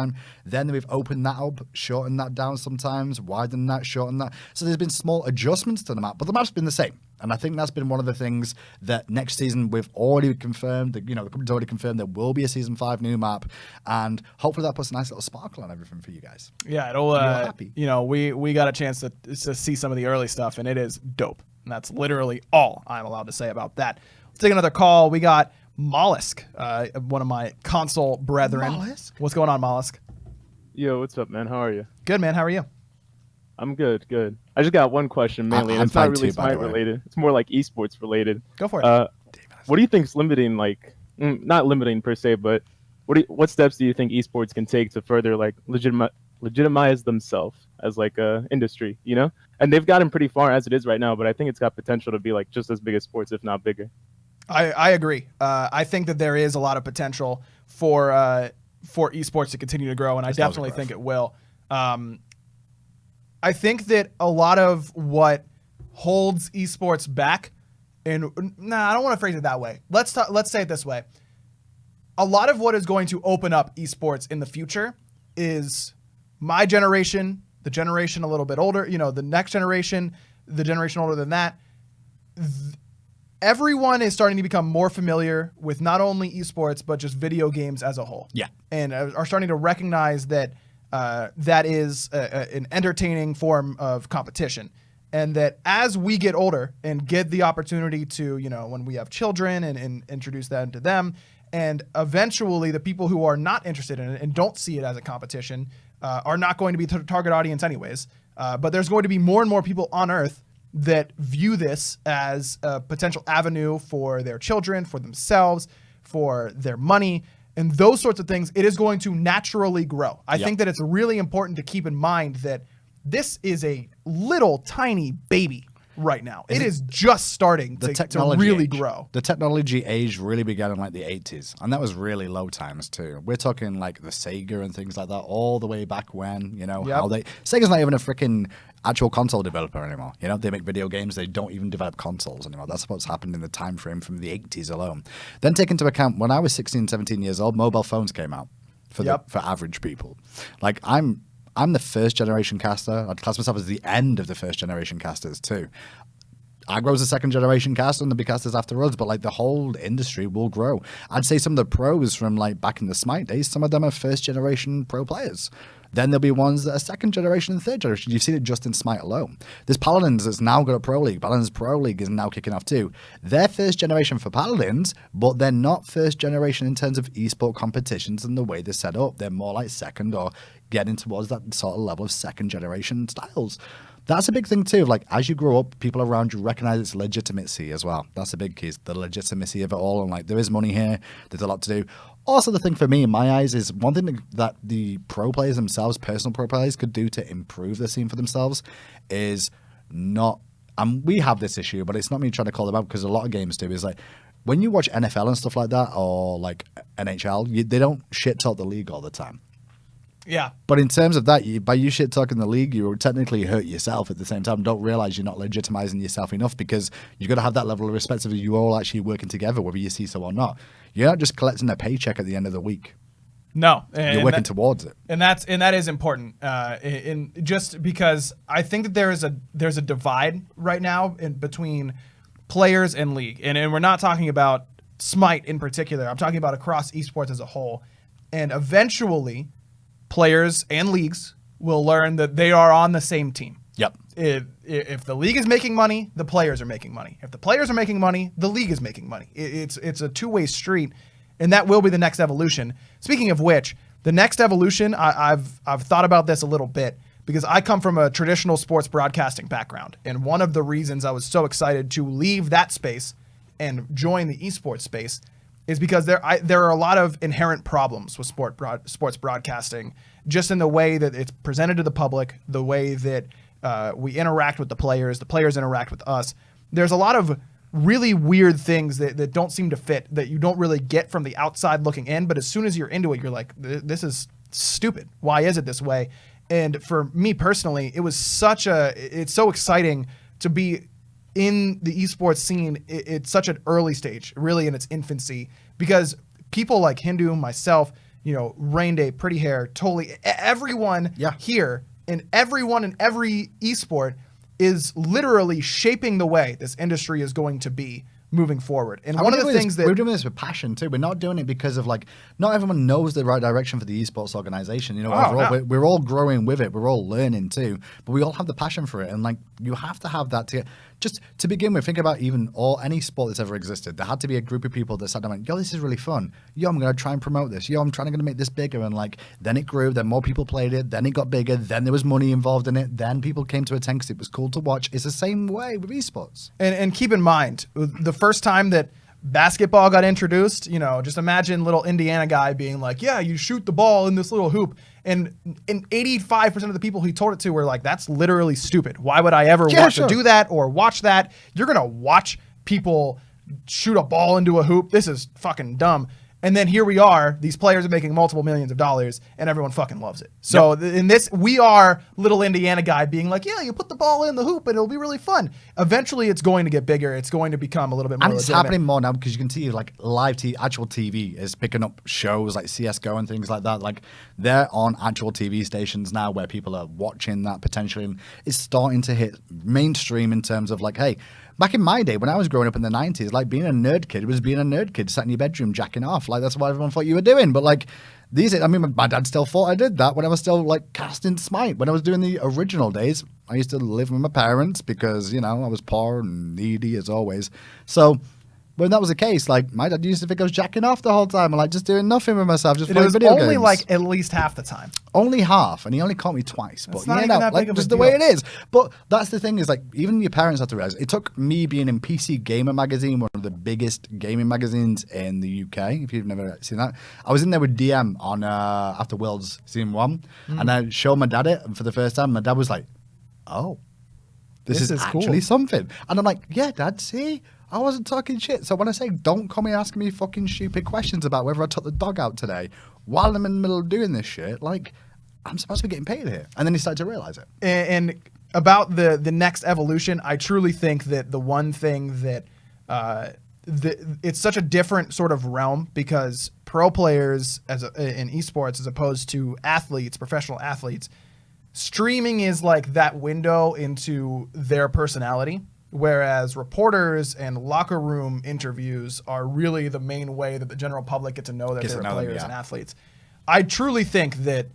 S1: Then we've opened that up, shortened that down sometimes, widened that, shortened that. So there's been small adjustments to the map, but the map's been the same. And I think that's been one of the things that next season we've already confirmed, that, you know, the company's already confirmed there will be a season 5 new map, and hopefully that puts a nice little sparkle on everything for you guys.
S2: Yeah, it'll,
S1: happy.
S2: you know, we got a chance to see some of the early stuff, and it is dope. And that's literally all I'm allowed to say about that. Let's take another call. We got Mollusk, one of my console brethren.
S1: Mollusk?
S2: What's going on, Mollusk?
S8: Yo, what's up, man? How are you?
S2: Good, man. How are you?
S8: I'm good, good. I just got one question mainly, and
S1: I'm
S8: it's not
S1: fine
S8: really
S1: too, by the
S8: Smite
S1: way.
S8: related. It's more like eSports related.
S2: Go for it.
S8: What do you think's limiting, like, not limiting per se, but what steps do you think eSports can take to further, like, legitimize themselves as, like, a industry, you know? And they've gotten pretty far as it is right now, but I think it's got potential to be, like, just as big as sports, if not bigger.
S2: I agree. I think that there is a lot of potential for esports to continue to grow, and I definitely think it will. I think that a lot of what holds esports back, and I don't want to phrase it that way. Let's say it this way. A lot of what is going to open up esports in the future is my generation, the generation a little bit older, you know, the next generation, the generation older than that. Everyone is starting to become more familiar with not only esports, but just video games as a whole.
S1: Yeah.
S2: And are starting to recognize that that is an entertaining form of competition. And that as we get older and get the opportunity to, you know, when we have children and introduce that to them, and eventually the people who are not interested in it and don't see it as a competition are not going to be the target audience anyways. But there's going to be more and more people on Earth that view this as a potential avenue for their children, for themselves, for their money, and those sorts of things. It is going to naturally grow. I think that it's really important to keep in mind that this is a little tiny baby right now. It is just starting to really grow.
S1: The technology age really began in like the 80s, and that was really low times too. We're talking like the Sega and things like that all the way back when, you know, how Sega's not even a freaking actual console developer anymore. You know, they make video games, they don't even develop consoles anymore. That's what's happened in the time frame from the 80s alone. Then take into account when I was 16, 17 years old, mobile phones came out for average people. Like I'm the first generation caster. I'd class myself as the end of the first generation casters too. Aggro's a second generation caster and there'll be casters after us, but like the whole industry will grow. I'd say some of the pros from like back in the Smite days, some of them are first generation pro players. Then there'll be ones that are second generation and third generation. You've seen it just in Smite alone. There's Paladins that's now got a Pro League. Paladins Pro League is now kicking off too. They're first generation for Paladins, but they're not first generation in terms of esport competitions and the way they're set up. They're more like second or getting towards that sort of level of second generation styles. that's a big thing too. Like as you grow up, people around you recognize its legitimacy as well. That's a big key, is the legitimacy of it all. And like there is money here, there's a lot to do. Also, the thing for me in my eyes is one thing that the pro players themselves, personal pro players, could do to improve the scene for themselves is not. And we have this issue, but it's not me trying to call them out because a lot of games do. Is like when you watch NFL and stuff like that, or like NHL, they don't shit talk the league all the time.
S2: Yeah.
S1: But in terms of that, by you shit talking the league, you technically hurt yourself at the same time. Don't realize you're not legitimizing yourself enough, because you've got to have that level of respect of you all actually working together, whether you see so or not. You're not just collecting a paycheck at the end of the week.
S2: No,
S1: You're working towards it,
S2: and that is important. In just because I think that there's a divide right now in between players and league, and we're not talking about Smite in particular. I'm talking about across esports as a whole, and eventually, players and leagues will learn that they are on the same team.
S1: Yep.
S2: If the league is making money, the players are making money. If the players are making money, the league is making money. It's a two-way street. And that will be the next evolution. Speaking of which, the next evolution, I've thought about this a little bit because I come from a traditional sports broadcasting background. And one of the reasons I was so excited to leave that space and join the esports space is because there are a lot of inherent problems with sports broadcasting, just in the way that it's presented to the public, the way that we interact with the players interact with us. There's a lot of really weird things that don't seem to fit, that you don't really get from the outside looking in, but as soon as you're into it, you're like, this is stupid. Why is it this way? And for me personally, it's so exciting to be in the esports scene. It's such an early stage, really in its infancy, because people like Hindu, myself, Rain Day, Pretty Hair, totally everyone here, and everyone in every esport is literally shaping the way this industry is going to be moving forward. And one of the things that
S1: we're doing this with passion too. We're not doing it because of not everyone knows the right direction for the esports organization. Overall, we're all growing with it. We're all learning too, but we all have the passion for it. And you have to have that just to begin with. Think about any sport that's ever existed. There had to be a group of people that sat down and went, yo, this is really fun. Yo, I'm going to try and promote this. Yo, I'm trying to make this bigger. And then it grew, then more people played it, then it got bigger, then there was money involved in it, then people came to attend because it was cool to watch. It's the same way with esports.
S2: And keep in mind, the first time that basketball got introduced, just imagine little Indiana guy being like, yeah, you shoot the ball in this little hoop. And 85% of the people he told it to were like, that's literally stupid. Why would I ever want to do that or watch that? You're going to watch people shoot a ball into a hoop. This is fucking dumb. And then here we are, these players are making multiple millions of dollars, and everyone fucking loves it. So in this, we are little Indiana guy being like, yeah, you put the ball in the hoop, and it'll be really fun. Eventually, it's going to get bigger. It's going to become a little bit more legitimate.
S1: It's happening more now, because you can see actual TV is picking up shows like CSGO and things like that. They're on actual TV stations now where people are watching that potentially, and it's starting to hit mainstream in terms of hey, back in my day, when I was growing up in the 90s, being a nerd kid was being a nerd kid, sat in your bedroom jacking off. That's what everyone thought you were doing. But these, my dad still thought I did that when I was still casting Smite. When I was doing the original days, I used to live with my parents because, I was poor and needy as always. So when that was the case, my dad used to think I was jacking off the whole time and just doing nothing with myself, just playing video games.
S2: Only at least half the time.
S1: Only half, and he only caught me twice.
S2: That's
S1: but
S2: not even that big of a
S1: just the
S2: deal.
S1: way it is. But that's the thing is even your parents have to realize it took me being in PC Gamer magazine, one of the biggest gaming magazines in the UK. If you've never seen that, I was in there with DM on after Worlds Season 1, and I showed my dad it for the first time. My dad was like, "Oh, this is actually
S2: cool.
S1: something," and I'm like, "Yeah, Dad, see." I wasn't talking shit. So when I say don't come here asking me fucking stupid questions about whether I took the dog out today while I'm in the middle of doing this shit, I'm supposed to be getting paid here. And then he started to realize it.
S2: And about the next evolution, I truly think that the one thing that it's such a different sort of realm, because pro players in esports, as opposed to athletes, professional athletes, streaming is that window into their personality. Whereas reporters and locker room interviews are really the main way that the general public get to know their favorite players and athletes. I truly think that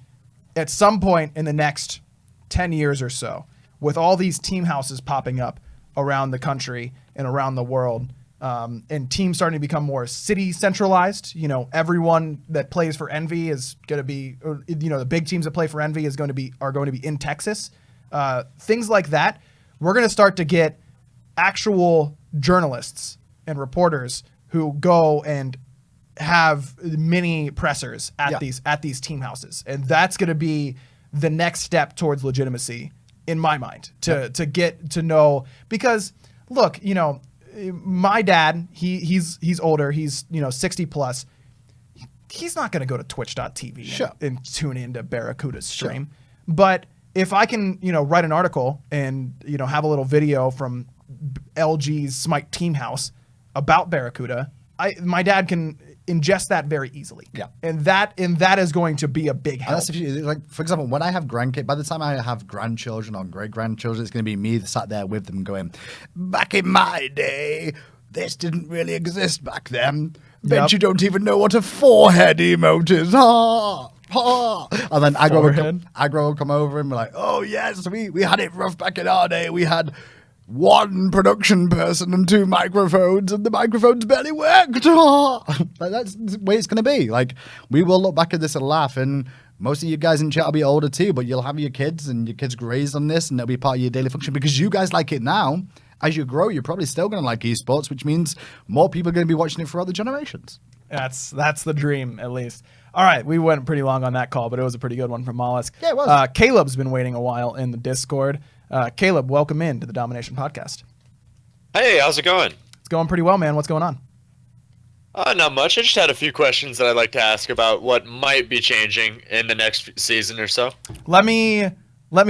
S2: at some point in the next 10 years or so, with all these team houses popping up around the country and around the world, and teams starting to become more city centralized, everyone that plays for Envy is going to be, the big teams that play for Envy are going to be in Texas. things like that, we're going to start to get actual journalists and reporters who go and have mini pressers at these team houses, and that's going to be the next step towards legitimacy in my mind to get to know. Because look, you know, my dad, he's older, he's 60 plus. He's not going to go to twitch.tv and tune into Barracuda's stream. But if I can, write an article and, have a little video from LG's Smite team house about Barracuda, my dad can ingest that very easily. Yeah. And that is going to be a big help.
S1: That's if you, like, for example, when I have grandkids, by the time I have grandchildren or great-grandchildren, it's going to be me sat there with them going, back in my day, this didn't really exist back then. Bet you don't even know what a forehead emote is. Ha! Ha! And then Aggro will come over and be like, oh, yes, we had it rough back in our day. We had one production person and 2 microphones, and the microphones barely worked. Like, that's the way it's going to be. Like, we will look back at this and laugh, and most of you guys in chat will be older too, but you'll have your kids, and your kids raised on this, and it'll be part of your daily function because you guys like it now. As you grow, you're probably still going to like esports, which means more people are going to be watching it for other generations.
S2: That's the dream, at least. All right, we went pretty long on that call, but it was a pretty good one from Mollusk.
S1: Yeah, it was.
S2: Caleb's been waiting a while in the Discord. Caleb, welcome in to the Domination podcast.
S9: Hey, how's it going?
S2: It's going pretty well, man. What's going on?
S9: Not much. I just had a few questions that I'd like to ask about what might be changing in the next season or so.
S2: Let me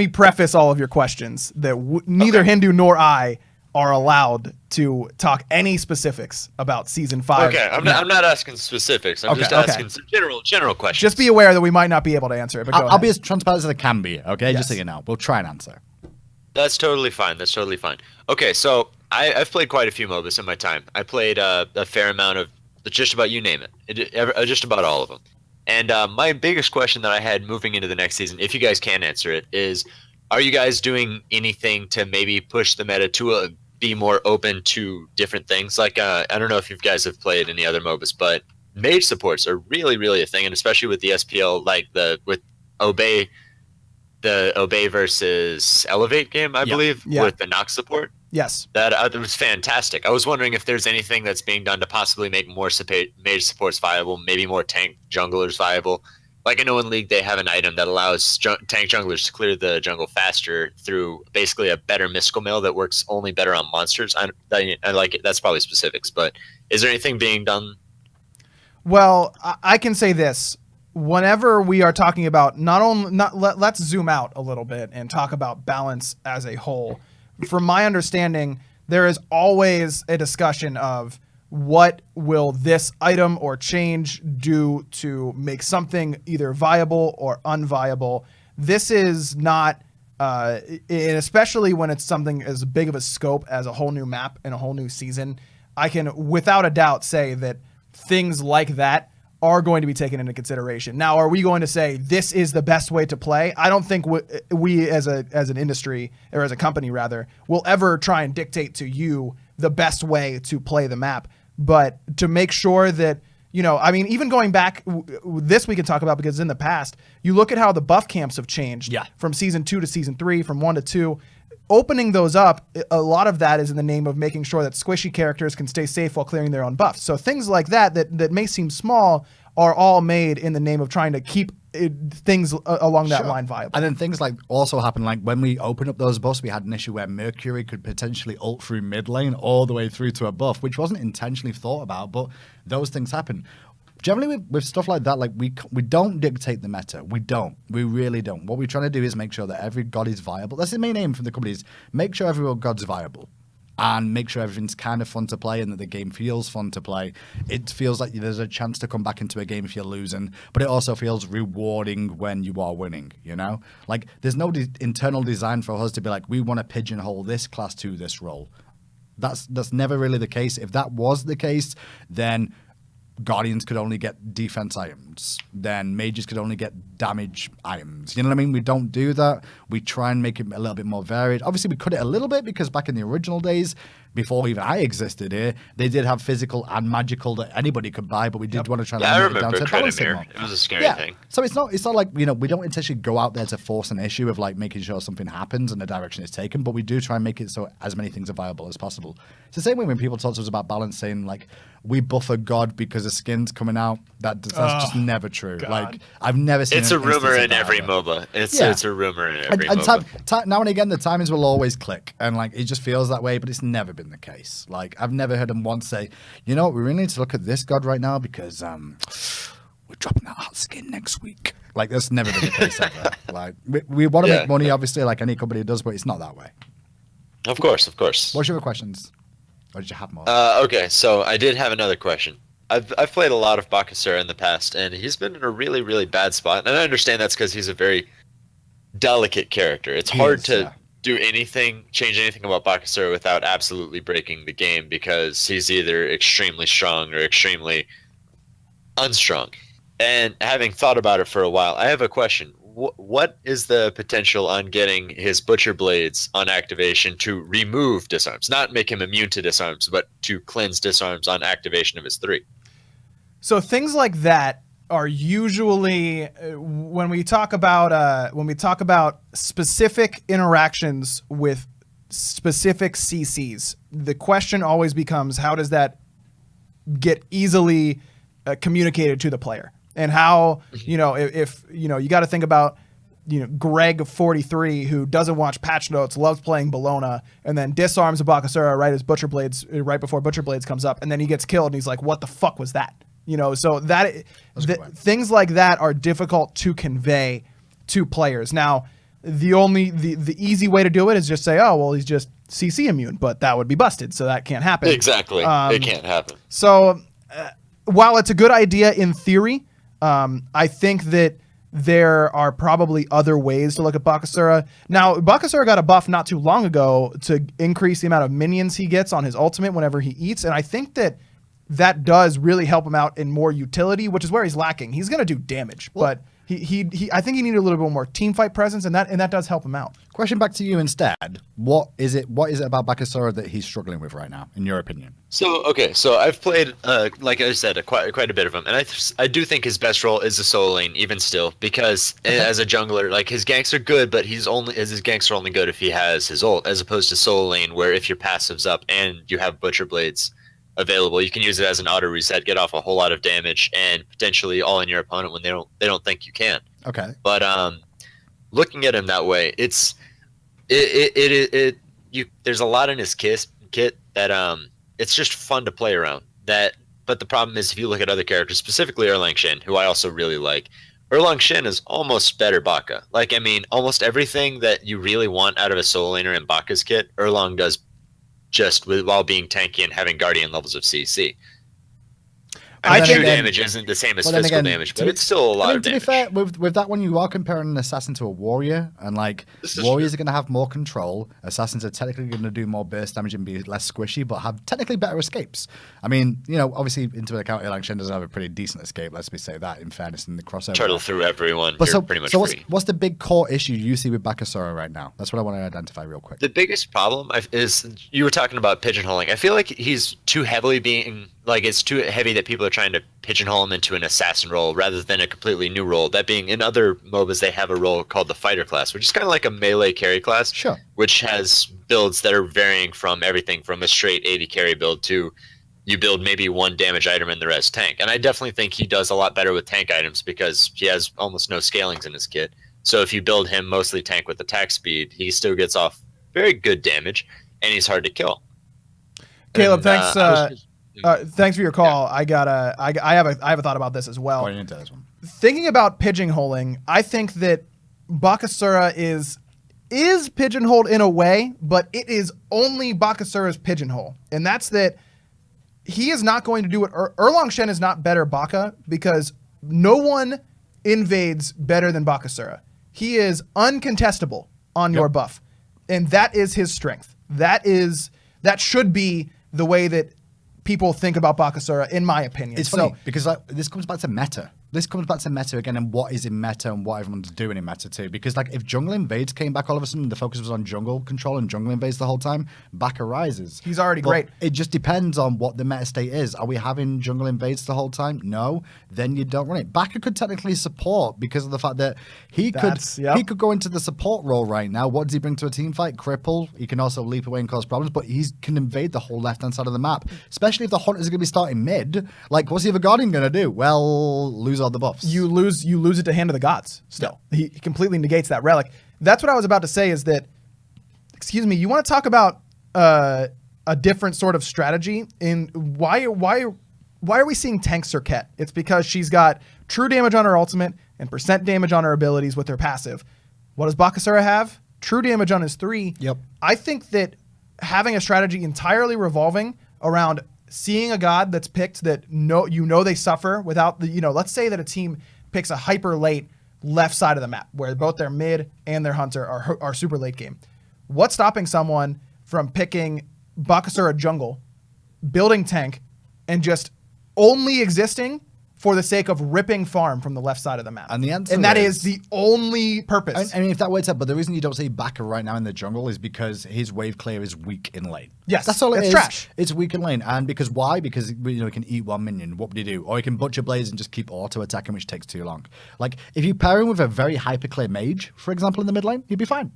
S2: preface all of your questions that neither Hindu nor I are allowed to talk any specifics about season 5.
S9: Okay, I'm not asking specifics. I'm just asking some general questions.
S2: Just be aware that we might not be able to answer it. But
S1: I'll be as transparent as I can be. Okay, just so you know, we'll try and answer.
S9: That's totally fine. Okay, so I've played quite a few MOBAs in my time. I played a fair amount of just about you name it, just about all of them. And my biggest question that I had moving into the next season, if you guys can answer it, is: are you guys doing anything to maybe push the meta to be more open to different things? Like, I don't know if you guys have played any other MOBAs, but mage supports are really, really a thing, and especially with the SPL, like with Obey versus Elevate game, I believe, with the NALCS support.
S2: Yes.
S9: That was fantastic. I was wondering if there's anything that's being done to possibly make more mage supports viable, maybe more tank junglers viable. Like, I know in League they have an item that allows tank junglers to clear the jungle faster through basically a better mystical mail that works only better on monsters. I like it. That's probably specifics, but is there anything being done?
S2: Well, I can say this. Whenever we are talking about let's zoom out a little bit and talk about balance as a whole. From my understanding, there is always a discussion of what will this item or change do to make something either viable or unviable. This is not, and especially when it's something as big of a scope as a whole new map and a whole new season, I can without a doubt say that things like that are going to be taken into consideration. Now, are we going to say this is the best way to play? I don't think we as an industry, or as a company rather, will ever try and dictate to you the best way to play the map. But to make sure that, even going back, this we can talk about because in the past, you look at how the buff camps have changed from season 2 to season 3, from 1 to 2. Opening those up, a lot of that is in the name of making sure that squishy characters can stay safe while clearing their own buffs. So things like that may seem small are all made in the name of trying to keep things along that line viable.
S1: And then things like also happen, like when we opened up those buffs, we had an issue where Mercury could potentially ult through mid lane all the way through to a buff, which wasn't intentionally thought about, but those things happen. Generally, with stuff like that, like we don't dictate the meta. We don't. We really don't. What we're trying to do is make sure that every god is viable. That's the main aim for the company, is make sure every god's viable and make sure everything's kind of fun to play and that the game feels fun to play. It feels like there's a chance to come back into a game if you're losing, but it also feels rewarding when you are winning, Like, there's no internal design for us to be like, we want to pigeonhole this class to this role. That's never really the case. If that was the case, then Guardians could only get defense items. Then mages could only get damage items. You know what I mean? We don't do that. We try and make it a little bit more varied. Obviously, we cut it a little bit because back in the original days, before even I existed here, they did have physical and magical that anybody could buy, but we did want to try
S9: Yeah, I
S1: and limit it down
S9: remember
S1: to balancing
S9: Credimere.
S1: more.
S9: It was a scary thing.
S1: So it's not like, we don't intentionally go out there to force an issue of like making sure something happens and the direction is taken, but we do try and make it so as many things are viable as possible. It's the same way when people talk to us about balancing, like we buffer God because a skin's coming out. That's just never true.
S2: God.
S1: Like I've never seen.
S9: It's a
S1: an instance
S9: rumor
S1: of
S9: in
S1: that
S9: every
S1: ever.
S9: MOBA. It's a rumor in every
S1: And
S9: MOBA.
S1: now and again, the timings will always click, and like it just feels that way. But it's never been the case. Like I've never heard them once say, "You know what? We really need to look at this God right now because we're dropping that hot skin next week." Like that's never been the case ever. Like we want to make money, obviously, like any company does, but it's not that way.
S9: Of course.
S1: What's your other questions? Or did you have more?
S9: Okay, so I did have another question. I've played a lot of Bakasura in the past, and he's been in a really, really bad spot. And I understand that's because he's a very delicate character. It's hard to do anything, change anything about Bakasura without absolutely breaking the game because he's either extremely strong or extremely unstrong. And having thought about it for a while, I have a question. What is the potential on getting his Butcher Blades on activation to remove disarms? Not make him immune to disarms, but to cleanse disarms on activation of his 3.
S2: So things like that are usually when we talk about specific interactions with specific CCs. The question always becomes, how does that get easily communicated to the player? And how, if you got to think about, Greg 43, who doesn't watch patch notes, loves playing Bologna, and then disarms a Bakasura right before Butcher Blades comes up, and then he gets killed, and he's like, "What the fuck was that?" So things like that are difficult to convey to players. Now, the easy way to do it is just say, "Oh, well, he's just CC immune," but that would be busted, so that can't happen.
S9: Exactly, it can't happen.
S2: So, while it's a good idea in theory, I think that there are probably other ways to look at Bakasura. Now, Bakasura got a buff not too long ago to increase the amount of minions he gets on his ultimate whenever he eats, and I think that does really help him out in more utility, which is where he's lacking. He's going to do damage, but I think he needed a little bit more team fight presence, and that does help him out.
S1: Question back to you instead. What is it about Bakasura that he's struggling with right now, in your opinion?
S9: So I've played, like I said, quite a bit of him, and I do think his best role is the solo lane, even still, because as a jungler, like his ganks are good, but his ganks are only good if he has his ult, as opposed to solo lane, where if your passive's up and you have Butcher Blades available, you can use it as an auto reset, get off a whole lot of damage, and potentially all in your opponent when they don't think you can.
S1: Okay.
S9: But looking at him that way, there's a lot in his kit that it's just fun to play around. But the problem is, if you look at other characters, specifically Erlang Shin, who I also really like, Erlang Shin is almost better Baka. Like, I mean, almost everything that you really want out of a solo laner in Baka's kit, Erlang does just while being tanky and having guardian levels of CC. I think true damage isn't the same as physical damage, but it's still a lot of damage.
S1: To be fair, with that one, you are comparing an assassin to a warrior, and like warriors are going to have more control. Assassins are technically going to do more burst damage and be less squishy, but have technically better escapes. I mean, obviously, into account, Erlang Shin doesn't have a pretty decent escape. Let's say that, in fairness, in the crossover.
S9: Turtle through everyone.
S1: But
S9: you're pretty much free.
S1: What's the big core issue you see with Bakasura right now? That's what I want to identify real quick.
S9: The biggest problem is you were talking about pigeonholing. I feel like he's too heavily it's too heavy that people are trying to pigeonhole him into an assassin role rather than a completely new role. That being, in other MOBAs, they have a role called the fighter class, which is kind of like a melee carry class.
S1: Sure.
S9: Which has builds that are varying from everything from a straight AD carry build to you build maybe one damage item and the rest tank. And I definitely think he does a lot better with tank items because he has almost no scalings in his kit. So if you build him mostly tank with attack speed, he still gets off very good damage, and he's hard to kill.
S2: Caleb, thanks. Thanks for your call. Yeah. I have a thought about this as well.
S1: Into this one.
S2: Thinking about pigeonholing, I think that Bakasura is pigeonholed in a way, but it is only Bakasura's pigeonhole, and that's that he is not going to do it. Erlang Shen is not better Baka because no one invades better than Bakasura. He is uncontestable on your buff, and that is his strength. That should be the way that people think about Bakasura, in my opinion.
S1: It's funny because this comes back to meta. this comes back to meta again and what is in meta and what everyone's doing in meta too. Because like if jungle invades came back all of a sudden, the focus was on jungle control and jungle invades the whole time, Baka rises.
S2: He's already
S1: But
S2: great.
S1: It just depends on what the meta state is. Are we having jungle invades the whole time? No. Then you don't run it. Baka could technically support because of the fact that he could go into the support role right now. What does he bring to a team fight? Cripple. He can also leap away and cause problems, but he can invade the whole left hand side of the map. Especially if the hunters are going to be starting mid. Like, what's the other Guardian going to do? Well, lose all the buffs.
S2: You lose it to Hand of the Gods still. Yeah. He completely negates that relic. That's what I was about to say is that, excuse me, you want to talk about a different sort of strategy in why are we seeing tank Serket? It's because she's got true damage on her ultimate and percent damage on her abilities with her passive. What does Bakasura have? True damage on his 3.
S1: Yep.
S2: I think that having a strategy entirely revolving around seeing a god that's picked that they suffer without the, let's say that a team picks a hyper late left side of the map where both their mid and their hunter are super late game. What's stopping someone from picking Bakasura jungle, building tank, and just only existing for the sake of ripping farm from the left side of the map?
S1: And the answer
S2: that is the only purpose.
S1: I mean, if that works out, but the reason you don't see Baka right now in the jungle is because his wave clear is weak in lane.
S2: Yes,
S1: that's all it is.
S2: Trash.
S1: It's weak in lane, and because why? Because he can eat one minion. What would he do? Or he can butcher blaze and just keep auto attacking, which takes too long. Like if you pair him with a very hyper clear mage, for example, in the mid lane, he'd be fine.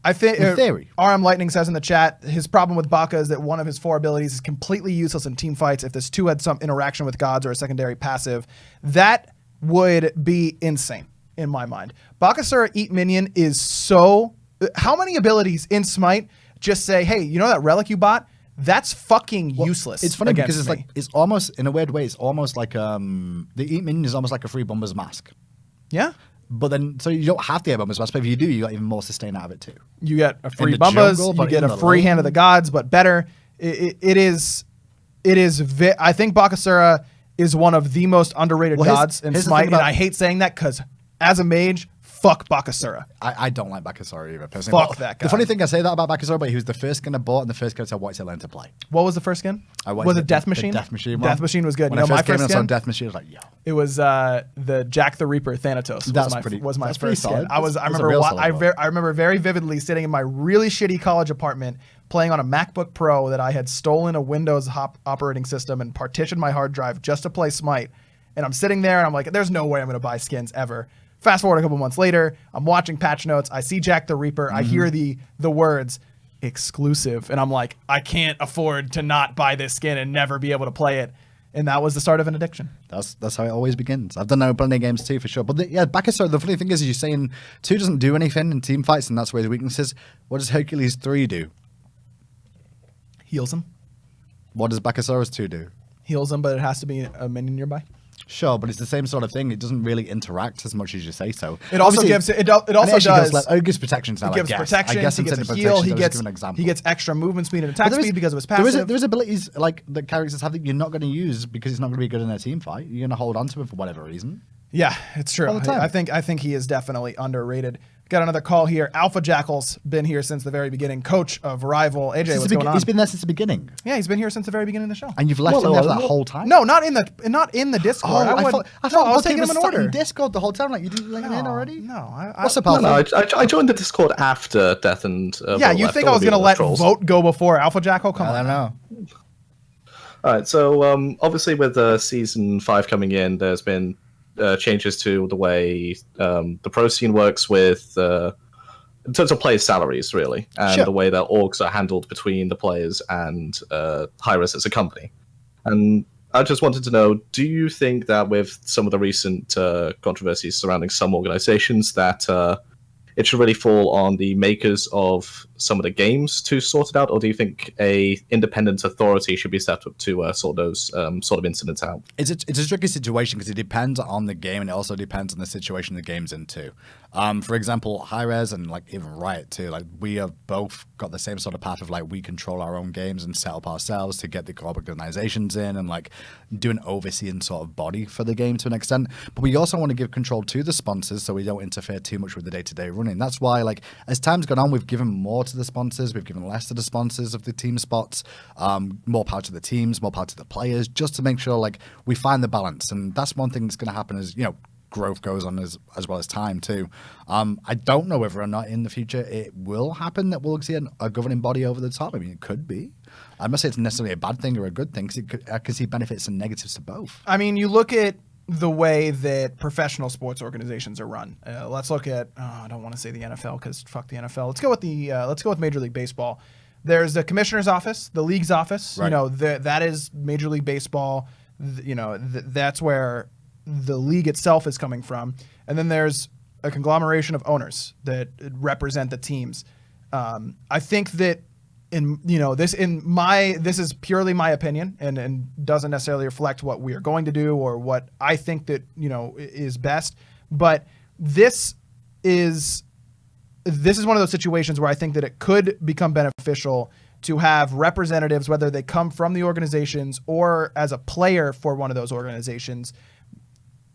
S2: I think
S1: in theory.
S2: RM Lightning says in the chat, his problem with Baka is that one of his 4 abilities is completely useless in team fights. If this 2 had some interaction with gods or a secondary passive, that would be insane in my mind. Bakasura Eat Minion is so... How many abilities in Smite just say, hey, you know that relic you bought? That's fucking useless.
S1: It's funny because it's almost, in a weird way, it's almost like the Eat Minion is almost like a free Bomber's Mask.
S2: Yeah.
S1: But then, so you don't have to get Bombas Mask, but if you do, you got even more sustain out of it too.
S2: You get a free Bombas, you get a free Hand of the Gods, but better. I think Bakasura is one of the most underrated gods in Smite, and I hate saying that because as a mage, fuck Bakasura.
S1: I don't like Bakasura either, personally.
S2: Fuck that guy.
S1: The funny thing I say that about Bakasura, but he was the first skin I bought and the first character I wanted to learn to play.
S2: What was the first skin? Was it Death Machine?
S1: Death Machine.
S2: Death Machine was good.
S1: When I first came in, I saw Death Machine, I was like, yo.
S2: It was the Jack the Reaper Thanatos was my first skin. I remember very vividly sitting in my really shitty college apartment playing on a MacBook Pro that I had stolen a Windows operating system and partitioned my hard drive just to play Smite. And I'm sitting there and I'm like, there's no way I'm going to buy skins ever. Fast forward a couple months later, I'm watching patch notes. I see Jack the Reaper. I hear the words exclusive, and I'm like, I can't afford to not buy this skin and never be able to play it. And that was the start of an addiction.
S1: That's how it always begins. I've done that with plenty of games too, for sure. But Bakasura, the funny thing is you're saying 2 doesn't do anything in team fights, and that's where his weakness is. What does Hercules 3 do?
S2: Heals him.
S1: What does Bakasura's 2 do?
S2: Heals him, but it has to be a minion nearby.
S1: Sure, but it's the same sort of thing. It doesn't really interact as much as you say so.
S2: It also gives
S1: it gives protection now.
S2: It gives protection.
S1: I guess
S2: he gets a heal. He gets extra movement speed and attack speed because of his passive.
S1: There's abilities like that characters have that you're not going to use because he's not going to be good in a team fight. You're going to hold on to him for whatever reason.
S2: Yeah, it's true. I think he is definitely underrated. Got another call here. Alpha Jackal's been here since the very beginning. Coach of Rival. AJ, what's going on?
S1: He's been there since the beginning.
S2: Yeah, he's been here since the very beginning of the show.
S1: And you've left him there for that whole time?
S2: No, not in the Discord.
S1: I thought I was taking him in order. Discord the whole time. Like you didn't let him in already?
S2: No.
S1: What's up, Alpha?
S10: No, I joined the Discord after Death and
S2: you think I was going to let Vote go before Alpha Jackal? Come on.
S1: I don't know.
S10: All right, so obviously with Season 5 coming in, there's been changes to the way the pro scene works with in terms of players' salaries, really, and the way that orgs are handled between the players and Hi-Rez as a company. And I just wanted to know, do you think that with some of the recent controversies surrounding some organizations that it should really fall on the makers of some of the games to sort it out, or do you think a independent authority should be set up to sort those sort of incidents out?
S1: It's a tricky situation because it depends on the game and it also depends on the situation the game's into. For example, Hi-Rez and like even Riot too, like we have both got the same sort of path of like we control our own games and set up ourselves to get the organizations in and like do an overseeing sort of body for the game to an extent. But we also want to give control to the sponsors so we don't interfere too much with the day-to-day running running. That's why, like, as time's gone on, we've given more to the sponsors, we've given less to the sponsors of the team spots, more power to the teams, more power to the players, just to make sure, like, we find the balance. And that's one thing that's going to happen as, you know, growth goes on as well as time too. I don't know whether or not in the future it will happen that we'll see a governing body over the top. I mean, it could be. I must say it's necessarily a bad thing or a good thing, because I can see benefits and negatives to both.
S2: I mean, you look at the way that professional sports organizations are run. Let's look at I don't want to say the NFL because fuck the NFL. Let's go with Major League Baseball. There's the commissioner's office, the league's office.
S1: Right.
S2: You know, that is Major League Baseball. You know, that's where the league itself is coming from. And then there's a conglomeration of owners that represent the teams. I think that this is purely my opinion and doesn't necessarily reflect what we are going to do or what I think that, you know, is best. But this is one of those situations where I think that it could become beneficial to have representatives, whether they come from the organizations or as a player for one of those organizations,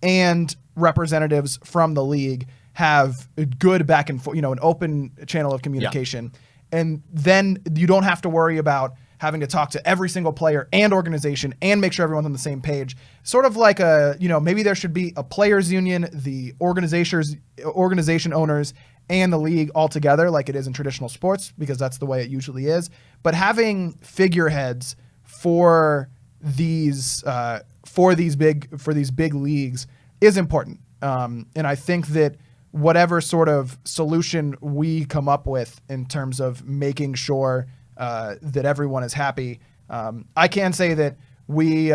S2: and representatives from the league have a good back and forth, you know, an open channel of communication. Yeah. And then you don't have to worry about having to talk to every single player and organization and make sure everyone's on the same page. Sort of like maybe there should be a players union, the organization owners, and the league all together, like it is in traditional sports, because that's the way it usually is. But having figureheads for these big leagues is important. And I think that whatever sort of solution we come up with in terms of making sure that everyone is happy, I can say that we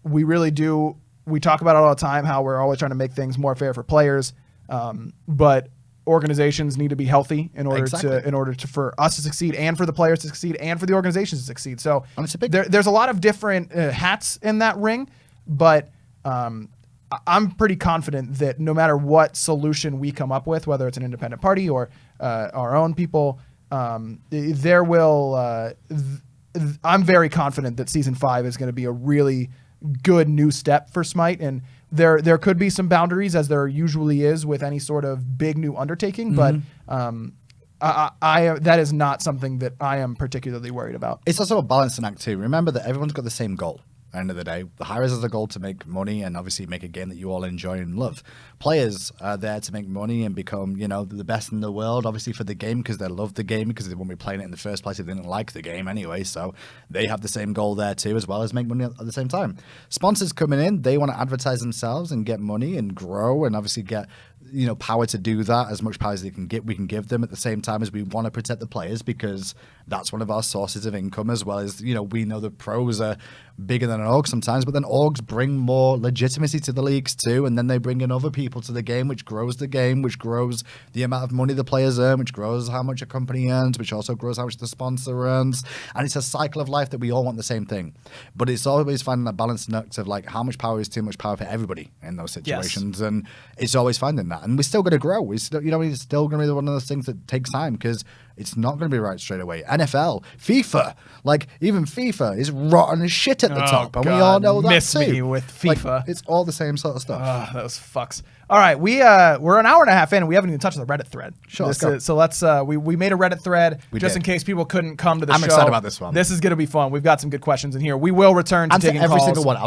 S2: really do. We talk about it all the time, how we're always trying to make things more fair for players, but organizations need to be healthy in order to for us to succeed, and for the players to succeed, and for the organizations to succeed. So there's a lot of different hats in that ring, but I'm pretty confident that no matter what solution we come up with, whether it's an independent party or our own people, I'm very confident that season 5 is going to be a really good new step for Smite, and there could be some boundaries, as there usually is with any sort of big new undertaking, but that is not something that I am particularly worried about.
S1: It's also a balancing act too. Remember that everyone's got the same goal. At the end of the day, the Hi-Rez has a goal to make money and obviously make a game that you all enjoy and love. Players are there to make money and become, you know, the best in the world, obviously for the game, because they love the game, because they won't be playing it in the first place if they didn't like the game anyway. So they have the same goal there too, as well as make money at the same time. Sponsors coming in, they want to advertise themselves and get money and grow, and obviously get, you know, power to do that, as much power as they can get. We can give them at the same time as we want to protect the players, because that's one of our sources of income, as well as, you know, we know the pros are bigger than an org sometimes, but then orgs bring more legitimacy to the leagues too, and then they bring in other people to the game, which grows the game, which grows the amount of money the players earn, which grows how much a company earns, which also grows how much the sponsor earns. And it's a cycle of life that we all want the same thing, but it's always finding that balance act of like how much power is too much power for everybody in those situations. Yes. And it's always finding that, and we're still going to grow. We still, you know, it's still going to be one of those things that takes time, because it's not going to be right straight away. NFL, FIFA, like even FIFA is rotten as shit at the top, and we all know that
S2: miss
S1: too.
S2: Me with FIFA.
S1: Like, it's all the same sort of stuff.
S2: Those fucks. All right, we're an hour and a half in, and we haven't even touched the Reddit thread.
S1: Sure,
S2: let's go. So let's we made a Reddit thread in case people couldn't come to the show.
S1: I'm excited about this one.
S2: This is going to be fun. We've got some good questions in here. We will return to taking
S1: every
S2: calls.
S1: single one.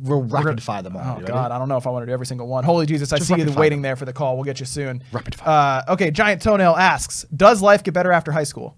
S1: We'll rapid fire them all.
S2: Oh God, I don't know if I want to do every single one. Holy Jesus, I see you waiting there for the call. We'll get you soon.
S1: Rapid fire.
S2: Okay, Giant Toenail asks, does life get better after high school?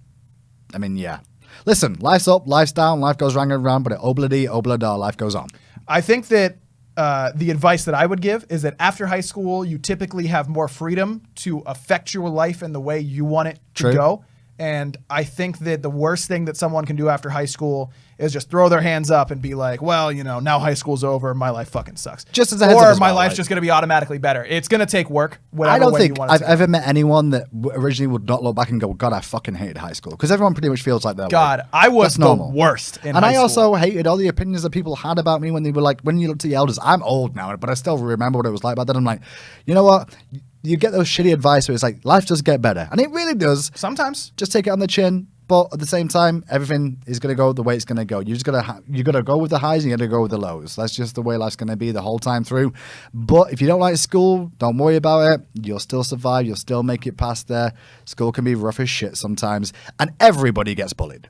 S1: I mean, yeah. Listen, life's up, life's down, life goes round and round, but obla-dee, obla-da, life goes on.
S2: I think that the advice that I would give is that after high school, you typically have more freedom to affect your life in the way you want it to go. And I think that the worst thing that someone can do after high school is just throw their hands up and be like, well, you know, now high school's over, my life fucking sucks.
S1: Just as a heads up as
S2: my
S1: well,
S2: life's just going to be automatically better. It's going to take work.
S1: I don't think I've ever met anyone that originally would not look back and go, God, I fucking hated high school. Because everyone pretty much feels like that.
S2: God, I was the worst in high school.
S1: And I also hated all the opinions that people had about me when they were like, when you look to the elders. I'm old now, but I still remember what it was like back then. I'm like, you know what? You get those shitty advice where it's like, life does get better. And it really does.
S2: Sometimes.
S1: Just take it on the chin, But at the same time, everything is going to go the way it's going to go. You got to go with the highs and you got to go with the lows. That's just the way life's going to be the whole time through. But if you don't like school, don't worry about it. You'll still survive. You'll still make it past there. School can be rough as shit sometimes, and everybody gets bullied.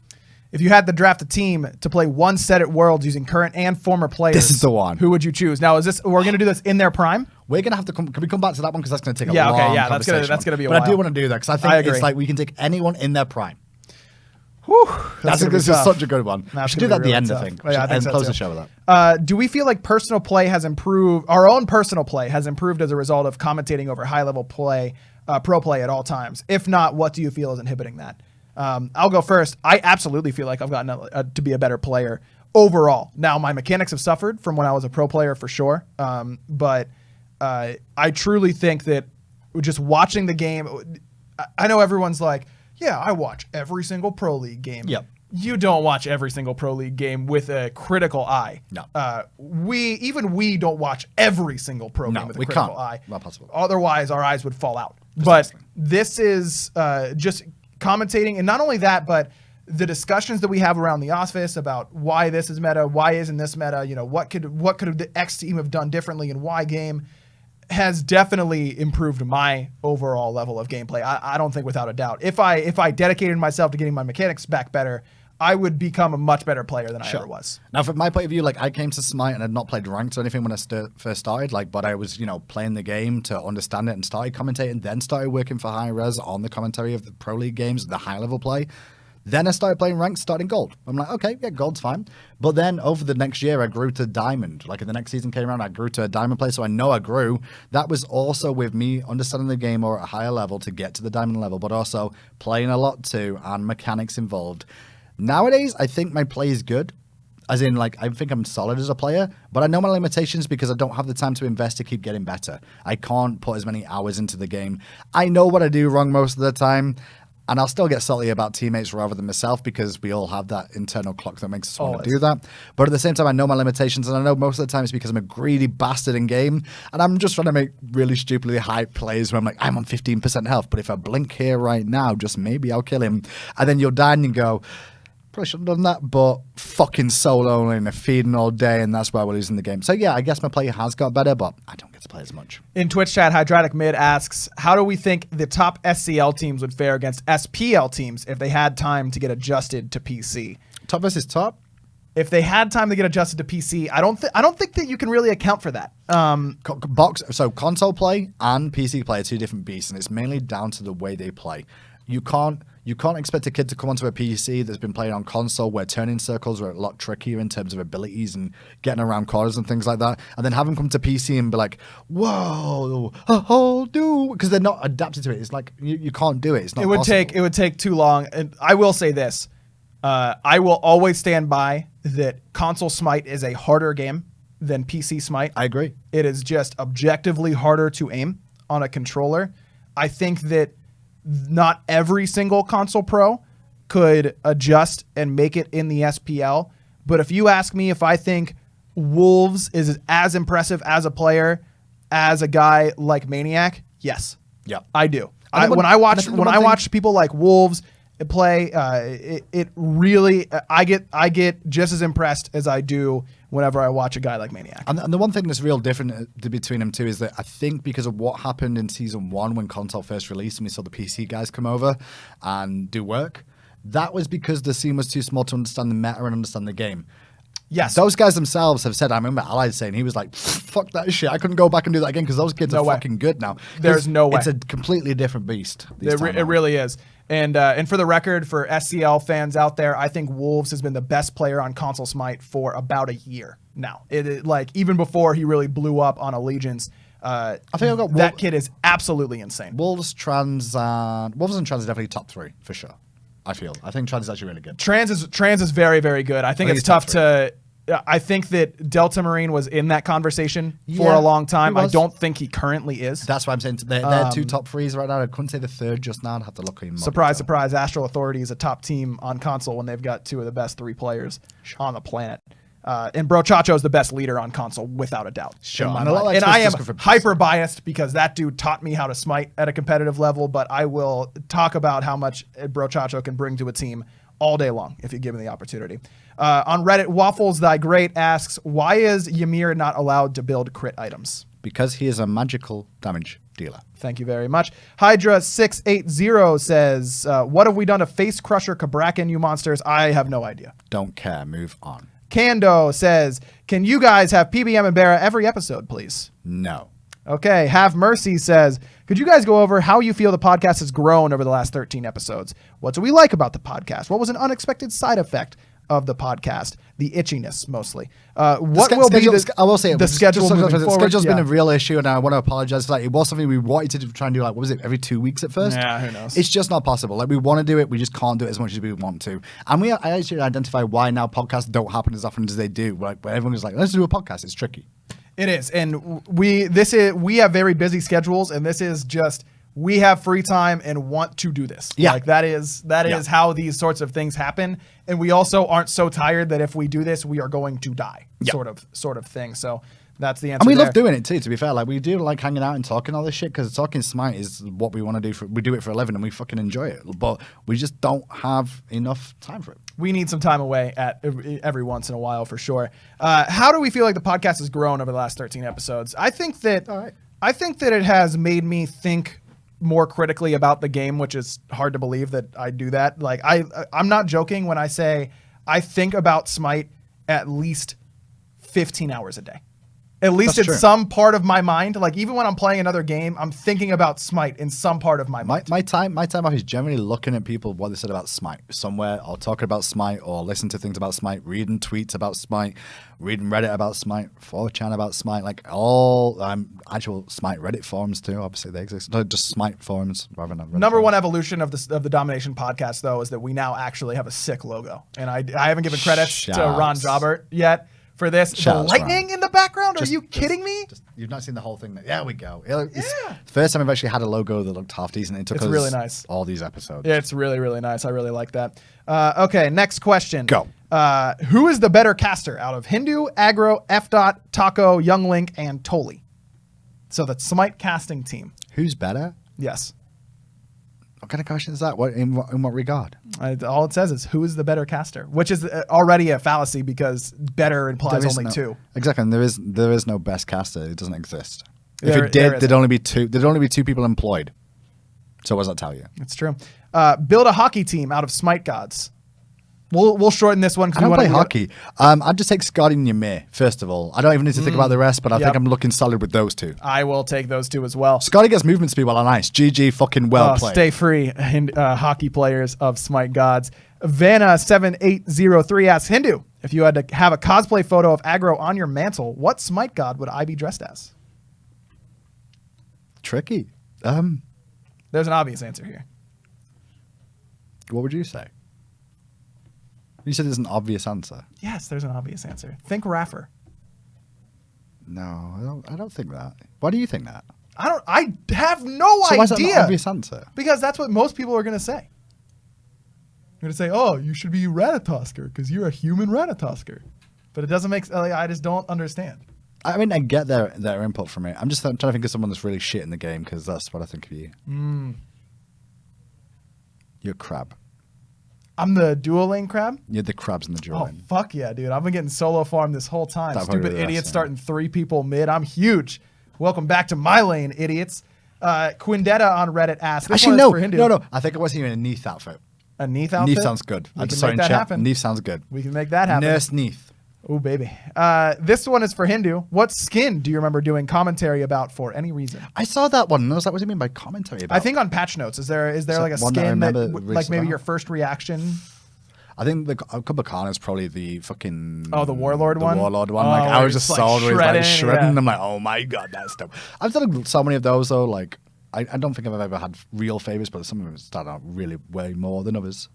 S2: If you had to draft a team to play one set at Worlds using current and former players,
S1: This is the one.
S2: Who would you choose? Now, we're going to do this in their prime?
S1: We're gonna have to can we come back to that one because that's gonna take a
S2: Yeah,
S1: long
S2: okay, yeah,
S1: conversation.
S2: that's gonna be a
S1: But I do
S2: while.
S1: want to do that because I
S2: I
S1: think
S2: agree.
S1: it's like we can take anyone in their prime.
S2: Whew,
S1: This
S2: gonna be
S1: is
S2: tough.
S1: such a good one.
S2: That's
S1: We should do
S2: gonna
S1: that
S2: be
S1: at the
S2: really
S1: end, I
S2: tough.
S1: think.
S2: Oh, yeah, I think
S1: And
S2: so
S1: close
S2: too.
S1: the show with that.
S2: Do we feel like personal play has improved? Our own personal play has improved as a result of commentating over high-level play, pro play at all times. If not, what do you feel is inhibiting that? I'll go first. I absolutely feel like I've gotten to be a better player overall. Now, my mechanics have suffered from when I was a pro player for sure, but I truly think that just watching the game, I know everyone's like, yeah, I watch every single Pro League game.
S1: Yep.
S2: You don't watch every single Pro League game with a critical eye.
S1: No.
S2: We don't watch every single pro game with a
S1: we
S2: critical
S1: can't.
S2: eye.
S1: Not possible.
S2: Otherwise, our eyes would fall out.
S1: Precisely.
S2: But this is just commentating, and not only that, but the discussions that we have around the office about why this is meta, why isn't this meta, what could the X team have done differently in Y game, has definitely improved my overall level of gameplay. I don't think without a doubt. If I dedicated myself to getting my mechanics back better, I would become a much better player than I ever was.
S1: Now, from my point of view, like I came to Smite and had not played ranked or anything when I first started, but I was, playing the game to understand it and started commentating, then started working for Hi-Rez on the commentary of the Pro League games, the high level play. Then I started playing ranked, starting gold. I'm like, okay, yeah, gold's fine. But then over the next year, I grew to diamond. Like in the next season came around, I grew to a diamond player, so I know I grew. That was also with me understanding the game or at a higher level to get to the diamond level, but also playing a lot too and mechanics involved. Nowadays, I think my play is good. As in, I think I'm solid as a player, but I know my limitations because I don't have the time to invest to keep getting better. I can't put as many hours into the game. I know what I do wrong most of the time, and I'll still get salty about teammates rather than myself because we all have that internal clock that makes us want to do that. But at the same time, I know my limitations, and I know most of the time it's because I'm a greedy bastard in game, and I'm just trying to make really stupidly hype plays where I'm like, I'm on 15% health, but if I blink here right now, just maybe I'll kill him. And then you'll die and you go, probably shouldn't have done that, but fucking solo and feeding all day, and that's why we're losing the game. So yeah, I guess my play has got better, but I don't get to play as much.
S2: In Twitch chat, Hydratic Mid asks, how do we think the top SCL teams would fare against SPL teams if they had time to get adjusted to PC?
S1: Top versus top?
S2: If they had time to get adjusted to PC, I don't think that you can really account for that.
S1: Console play and PC play are two different beasts, and it's mainly down to the way they play. You can't expect a kid to come onto a PC that's been playing on console where turning circles are a lot trickier in terms of abilities and getting around corners and things like that, and then have them come to PC and be like, whoa, dude, because they're not adapted to it. It's like you can't do it. It's not possible.
S2: It would take too long. And I will say this. I will always stand by that console Smite is a harder game than PC Smite.
S1: I agree.
S2: It is just objectively harder to aim on a controller. I think that not every single console pro could adjust and make it in the SPL. But if you ask me if I think Wolves is as impressive as a player as a guy like Maniac, yes.
S1: Yeah.
S2: I do. When I watch people like Wolves play, it really I get just as impressed as I do whenever I watch a guy like Maniac.
S1: And the one thing that's real different between them two is that I think because of what happened in Season 1 when console first released and we saw the PC guys come over and do work, that was because the scene was too small to understand the meta and understand the game.
S2: Yes.
S1: Those guys themselves have said, I remember Allied saying, he was like, fuck that shit. I couldn't go back and do that again because those kids are fucking good now.
S2: There's no way.
S1: It's a completely different beast.
S2: It really is. And for the record, for SCL fans out there, I think Wolves has been the best player on console Smite for about a year now. Even before he really blew up on Allegiance. I think I've got that kid is absolutely insane.
S1: Wolves and Trans are definitely top 3 for sure. I think Trans is actually really good.
S2: Trans is very, very good. I think it's tough to. I think that Delta Marine was in that conversation for a long time. I don't think he currently is.
S1: That's why I'm saying they're two top 3s right now. I couldn't say the third just now. I'd have to look in.
S2: Surprise, surprise. Astral Authority is a top team on console when they've got 2 of the best 3 players on the planet. And Brochacho is the best leader on console without a doubt.
S1: Sure.
S2: in my
S1: And a lot
S2: mind.
S1: like
S2: And I am
S1: Twisted Scuff-
S2: hyper biased because that dude taught me how to smite at a competitive level, but I will talk about how much Brochacho can bring to a team all day long if you give him the opportunity. On Reddit, Waffles Thy Great asks, why is Ymir not allowed to build crit items?
S1: Because he is a magical damage dealer.
S2: Thank you very much. Hydra680 says, what have we done to Face Crusher, Kabrakan, you monsters? I have no idea.
S1: Don't care. Move on.
S2: Kando says, can you guys have PBM and Barra every episode, please?
S1: No.
S2: Okay. Have Mercy says, could you guys go over how you feel the podcast has grown over the last 13 episodes? What do we like about the podcast? What was an unexpected side effect of the podcast? The itchiness, mostly. What will be the,
S1: I will say
S2: the schedule moving
S1: the
S2: forward?
S1: schedule's been
S2: Yeah.
S1: a real issue, and I want to apologize for that. It was something we wanted to try and do, like, what was it, every 2 weeks at first?
S2: Yeah, who knows?
S1: It's just not possible. Like, we want to do it, we just can't do it as much as we want to. And I actually identify why now podcasts don't happen as often as they do. Like, where everyone's like, let's do a podcast. It's tricky.
S2: It is, and we have very busy schedules, and this is just we have free time and want to do this.
S1: Yeah.
S2: Like that is how these sorts of things happen, and we also aren't so tired that if we do this, we are going to die.
S1: Yeah.
S2: Sort of thing. So that's the answer.
S1: And we
S2: there.
S1: love doing it too, to be fair. Like, we do like hanging out and talking all this shit, because talking Smite is what we want to do. We do it for a living, and we fucking enjoy it. But we just don't have enough time for it.
S2: We need some time away at every once in a while for sure. How do we feel like the podcast has grown over the last 13 episodes? I think that it has made me think more critically about the game, which is hard to believe that I do that. Like I'm not joking when I say I think about Smite at least 15 hours a day. At least
S1: That's
S2: it's
S1: true.
S2: some part of my mind. Like even when I'm playing another game, I'm thinking about Smite in some part of my mind.
S1: My time off is generally looking at people, what they said about Smite somewhere, or talking about Smite, or listening to things about Smite, reading tweets about Smite, reading Reddit about Smite, 4chan about Smite, like all actual Smite Reddit forums too. Obviously they exist. No, just Smite forums rather than Reddit
S2: Number
S1: forums.
S2: one evolution of the Domination podcast, though, is that we now actually have a sick logo, and I haven't given credits to Ron
S1: Shouts.
S2: Jobert yet for this.
S1: Shouts,
S2: the lightning
S1: Ron.
S2: in the background?
S1: Just-
S2: Are you kidding me?
S1: You've not seen the whole thing. There we go. It's the first time I've actually had a logo that looked half decent. It took
S2: It's
S1: us
S2: really nice.
S1: all these episodes.
S2: Yeah, it's really, really nice. I really like that. Okay, next question.
S1: Go.
S2: Who is the better caster out of Hindu, Aggro, F-Dot, Taco, Young Link, and Toli? So the Smite casting team.
S1: Who's better?
S2: Yes.
S1: What kind of question is that? In what regard?
S2: All it says is who is the better caster, which is already a fallacy because better implies
S1: There is
S2: only
S1: no-
S2: two.
S1: Exactly, and there is no best caster. It doesn't exist. If
S2: There
S1: it did,
S2: isn't.
S1: there'd only be two. There'd only be two people employed. So what does that tell you?
S2: It's true. Build a hockey team out of Smite gods. We'll shorten this one
S1: I
S2: because
S1: don't
S2: we
S1: play
S2: want to.
S1: hockey. I'd just take Scotty and Ymir, first of all. I don't even need to think about the rest, but I
S2: Yep.
S1: think I'm looking solid with those two.
S2: I will take those two as well.
S1: Scotty gets movement speed while on ice. GG fucking well played.
S2: Stay free, hockey players of Smite gods. Vanna7803 asks Hindu, if you had to have a cosplay photo of Aggro on your mantle, what Smite god would I be dressed as?
S1: Tricky.
S2: There's an obvious answer here.
S1: What would you say? You said there's an obvious answer.
S2: Yes, there's an obvious answer. Think Raffer.
S1: No, I don't think that. Why do you think that?
S2: I have no
S1: So why is that an
S2: idea.
S1: obvious answer?
S2: Because that's what most people are going to say. They're going to say, oh, you should be Ratatosker because you're a human Ratatosker. But it doesn't make I just don't understand.
S1: I mean, I get their input from it. I'm just trying to think of someone that's really shit in the game, because that's what I think of you. You're a crab.
S2: I'm the dual lane crab?
S1: You're the crabs in the duel
S2: Oh,
S1: lane.
S2: fuck yeah, dude. I've been getting solo farm this whole time.
S1: That'd probably
S2: Stupid
S1: be the
S2: idiots
S1: best, yeah.
S2: starting 3 people mid. I'm huge. Welcome back to my lane, idiots. Quindetta on Reddit asked. This
S1: Actually,
S2: one is
S1: no,
S2: for Hindu.
S1: no. I think I was hearing a Neath outfit.
S2: A Neath outfit?
S1: Neath sounds good.
S2: We
S1: I
S2: can
S1: just saw
S2: make
S1: in
S2: that
S1: chat.
S2: happen.
S1: Neath sounds good.
S2: We can make that happen.
S1: Nurse Neath.
S2: Oh, baby. This one is for Hindu. What skin do you remember doing commentary about for any reason?
S1: I saw that one, and I was like, what do you mean by commentary about?
S2: I think on patch notes, is there
S1: So
S2: like a
S1: one that I
S2: skin that,
S1: remember
S2: like maybe
S1: recently.
S2: your first reaction?
S1: I think a couple of Kana is probably the fucking...
S2: Oh, the Warlord one?
S1: The Warlord one.
S2: Oh,
S1: like, I
S2: where
S1: was
S2: it's,
S1: just
S2: like,
S1: sold with like shredding.
S2: yeah.
S1: I'm like, oh my god, that's dope. I've done so many of those, though. Like, I don't think I've ever had real favorites, but some of them start out really way more than others.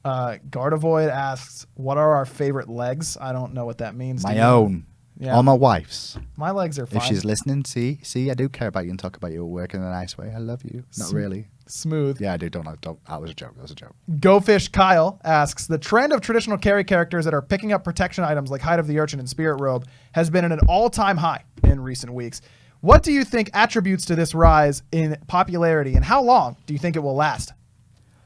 S2: Gardevoid asks, what are our favorite legs? I don't know what that means. Do
S1: My
S2: you?
S1: own.
S2: Yeah.
S1: Or my wife's.
S2: My legs are fine.
S1: If she's listening, see, I do care about you and talk about your work in a nice way. I love you. Not really.
S2: Smooth.
S1: Yeah, I do. Don't. That was a joke.
S2: Go Fish Kyle asks, the trend of traditional carry characters that are picking up protection items like Hide of the Urchin and Spirit Robe has been at an all-time high in recent weeks. What do you think attributes to this rise in popularity, and how long do you think it will last?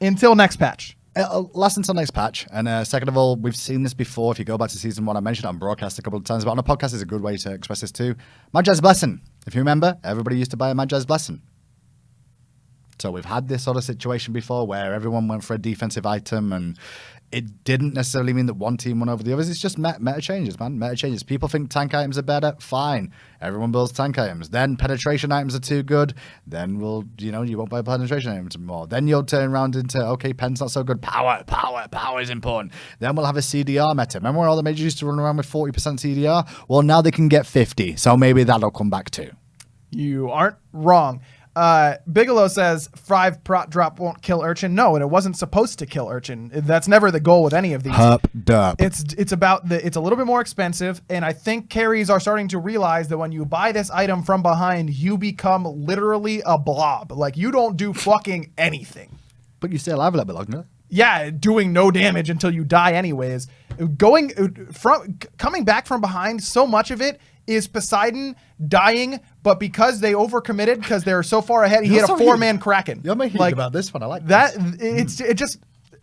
S2: Until next patch.
S1: It'll last until next patch. And second of all, we've seen this before. If you go back to season 1, I mentioned it on broadcast a couple of times, but on a podcast is a good way to express this too. Magi's Blessing. If you remember, everybody used to buy a Magi's Blessing. So we've had this sort of situation before where everyone went for a defensive item, and it didn't necessarily mean that one team won over the others. It's just meta changes, man. Meta changes. People think tank items are better. Fine. Everyone builds tank items. Then penetration items are too good. Then you won't buy penetration items more. Then you'll turn around into, okay, pen's not so good. Power is important. Then we'll have a CDR meta. Remember when all the majors used to run around with 40% CDR? Well, now they can get 50. So maybe that'll come back too.
S2: You aren't wrong. Bigelow says 5 prot drop won't kill Urchin. No, and it wasn't supposed to kill Urchin. That's never the goal with any of these. It's about it's a little bit more expensive, and I think carries are starting to realize that when you buy this item from behind, you become literally a blob. Like, you don't do fucking anything.
S1: But you still have a little bit longer.
S2: Yeah, doing no damage until you die anyways. Coming back from behind, so much of it is Poseidon dying, but because they overcommitted, because they're so far ahead, he hit a 4-man Kraken.
S1: You're making about this one. I like
S2: that.
S1: This.
S2: It just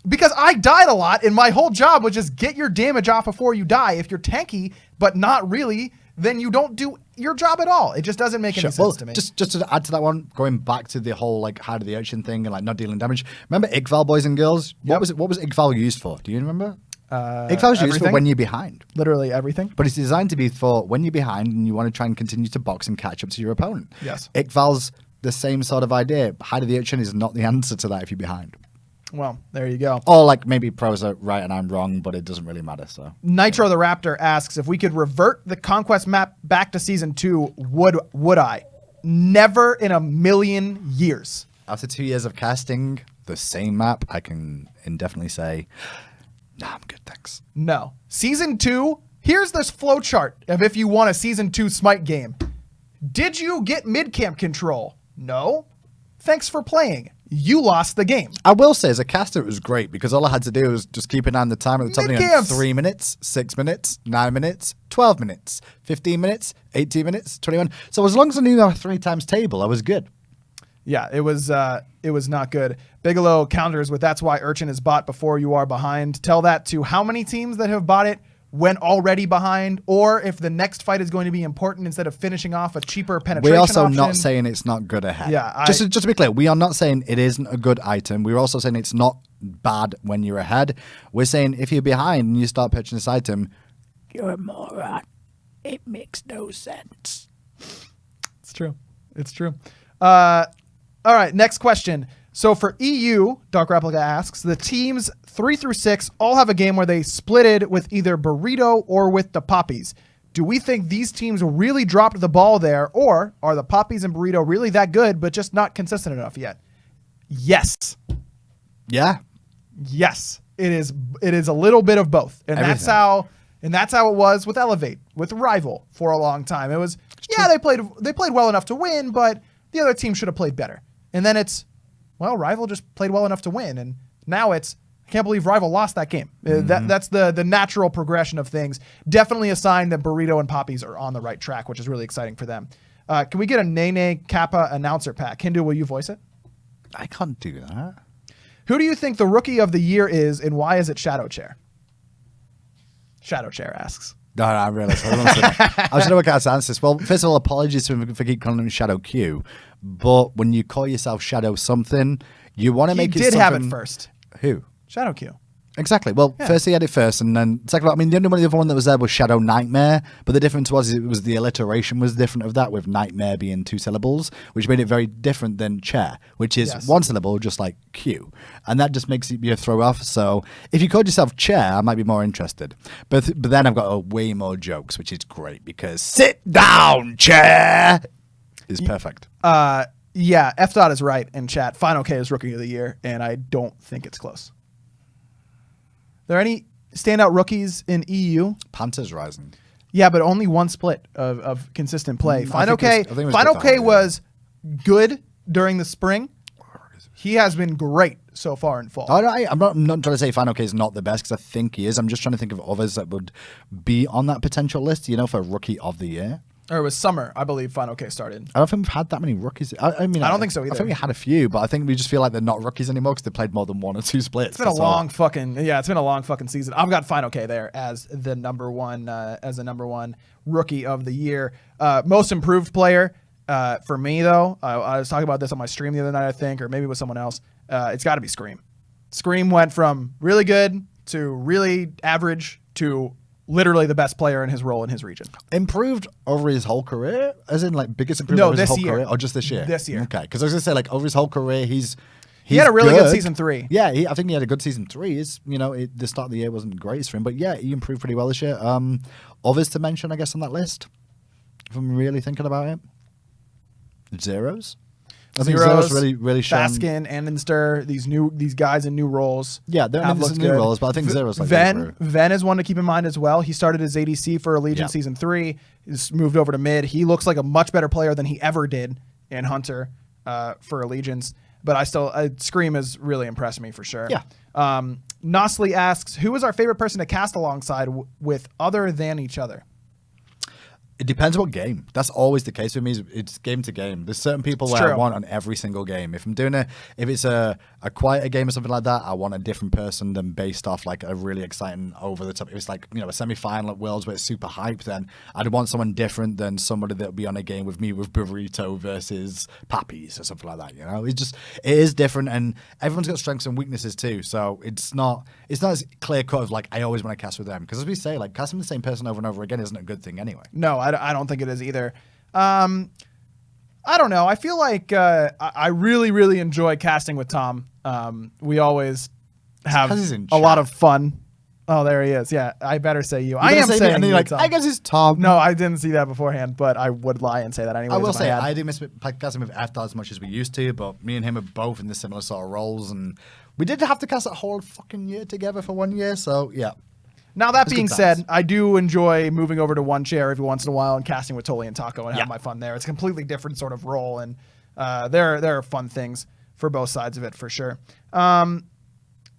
S2: because I died a lot, and my whole job was just get your damage off before you die. If you're tanky, but not really, then you don't do your job at all. It just doesn't make any sense to me.
S1: Just to add to that one, going back to the whole like Hide of the Urchin thing and like not dealing damage. Remember Igval, boys and girls? What was Igval used for? Do you remember? Igval's used for when you're behind.
S2: Literally everything.
S1: But it's designed to be for when you're behind and you want to try and continue to box and catch up to your opponent.
S2: Yes.
S1: Igval's the same sort of idea. Hide of the Urchin is not the answer to that if you're behind.
S2: Well, there you go.
S1: Or like maybe pros are right and I'm wrong, but it doesn't really matter. So
S2: Nitro the Raptor asks, if we could revert the Conquest map back to Season 2, would I? Never in a million years.
S1: After 2 years of casting the same map, I can indefinitely say, nah, I'm good, thanks.
S2: No. Season 2, here's this flow chart of if you want a Season 2 Smite game. Did you get mid-camp control? No. Thanks for playing. You lost the game.
S1: I will say, as a caster, it was great because all I had to do was just keep an eye on the time at the top of 3 minutes, 6 minutes, 9 minutes, 12 minutes, 15 minutes, 18 minutes, 21. So as long as I knew our 3 times table, I was good.
S2: Yeah, it was not good. Bigelow counters with that's why Urchin is bought before you are behind. Tell that to how many teams that have bought it when already behind, or if the next fight is going to be important instead of finishing off a cheaper penetration
S1: We're also
S2: option.
S1: not saying it's not good ahead.
S2: Yeah,
S1: just to be clear, we are not saying it isn't a good item. We're also saying it's not bad when you're ahead. We're saying if you're behind and you start pitching this item, you're a moron. It makes no sense.
S2: It's true. It's true. All right, next question. So for EU, Dark Replica asks, the teams 3 through 6 all have a game where they splitted with either Burrito or with the Poppies. Do we think these teams really dropped the ball there, or are the Poppies and Burrito really that good but just not consistent enough yet? Yes.
S1: Yeah.
S2: Yes. It is a little bit of both. And that's how it was with Elevate, with Rival for a long time. It was they played well enough to win, but the other team should have played better. And then it's, well, Rival just played well enough to win. And now it's, I can't believe Rival lost that game. That's the natural progression of things. Definitely a sign that Burrito and Poppies are on the right track, which is really exciting for them. Can we get a Nene Kappa announcer pack? Hindu, will you voice it?
S1: I can't do that.
S2: Who do you think the Rookie of the Year is, and why is it Shadow Chair? Shadow Chair asks.
S1: No, I realised. I was trying to work out how to answer this. Well, first of all, apologies for keep calling him Shadow Q. But when you call yourself Shadow something, you want to make it something.
S2: He did have it first.
S1: Who?
S2: Shadow Q.
S1: Exactly. Well, first he had it first, and then second, I mean, the only other one that was there was Shadow Nightmare, but the difference was it was the alliteration was different of that, with Nightmare being 2 syllables, which made it very different than Chair, which is 1 syllable, just like Q, and that just makes you throw off. So if you called yourself Chair, I might be more interested. But then I've got way more jokes, which is great because sit down, Chair is perfect.
S2: Yeah, F. Dot is right in chat. Final K is Rookie of the Year, and I don't think it's close. There any standout rookies in EU?
S1: Panthers Rising.
S2: Yeah, but only one split of consistent play.
S1: I
S2: Final
S1: think
S2: K,
S1: it was
S2: Final
S1: good
S2: K
S1: for
S2: was good during the spring. He has been great so far in fall.
S1: I'm not trying to say Final K is not the best, because I think he is. I'm just trying to think of others that would be on that potential list, for Rookie of the Year.
S2: Or it was summer, I believe Final K started.
S1: I don't think we've had that many rookies. I mean,
S2: I don't think so either.
S1: I think we had a few, but I think we just feel like they're not rookies anymore because they played more than 1 or 2 splits.
S2: It's been a long fucking season. I've got Final K there as the number one rookie of the year. Most improved player for me though. I was talking about this on my stream the other night, I think, or maybe with someone else. It's got to be Scream. Scream went from really good to really average to literally the best player in his role in his region.
S1: Improved over his whole career? As in, biggest improvement over his whole
S2: year.
S1: career? Or just this year?
S2: This year.
S1: Okay, because I was going to say, over his whole career, he
S2: had a really good season 3.
S1: Yeah, I think he had a good season 3. The start of the year wasn't the greatest for him, but yeah, he improved pretty well this year. Others to mention, I guess, on that list, if I'm really thinking about it. Zeros? I think Zeros really shown.
S2: Baskin, Andenster, these guys in new roles.
S1: Yeah, they're in new roles, but I think Zeros
S2: Ven is one to keep in mind as well. He started as ADC for Legion season 3. He's moved over to mid. He looks like a much better player than he ever did in Hunter for Allegiance. But Scream has really impressed me for sure.
S1: Yeah.
S2: Nosley asks, who is our favorite person to cast alongside with other than each other?
S1: It depends what game. That's always the case with me. It's game to game. There's certain people I want on every single game. If I'm doing if it's a quieter game or something like that, I want a different person than based off a really exciting over the top. If it's a semi-final at Worlds where it's super hyped, then I'd want someone different than somebody that'll be on a game with me with Burrito versus Pappies or something like that. It is different, and everyone's got strengths and weaknesses too. So it's not as clear cut of I always want to cast with them, because as we say, casting the same person over and over again isn't a good thing anyway.
S2: No, I don't think it is either. I don't know. I feel like I really, really enjoy casting with Tom. We always have a lot of fun. Oh, there he is. Yeah, I better say you. I am saying you, Tom.
S1: I guess it's Tom.
S2: No, I didn't see that beforehand, but I would lie and say that anyway.
S1: I will say I didn't miss casting with F as much as we used to, but me and him are both in the similar sort of roles, and we did have to cast that whole fucking year together for 1 year, so yeah.
S2: Now, that being said, I do enjoy moving over to one chair every once in a while and casting with Toli and Taco and have my fun there. It's a completely different sort of role, and there are fun things for both sides of it for sure. All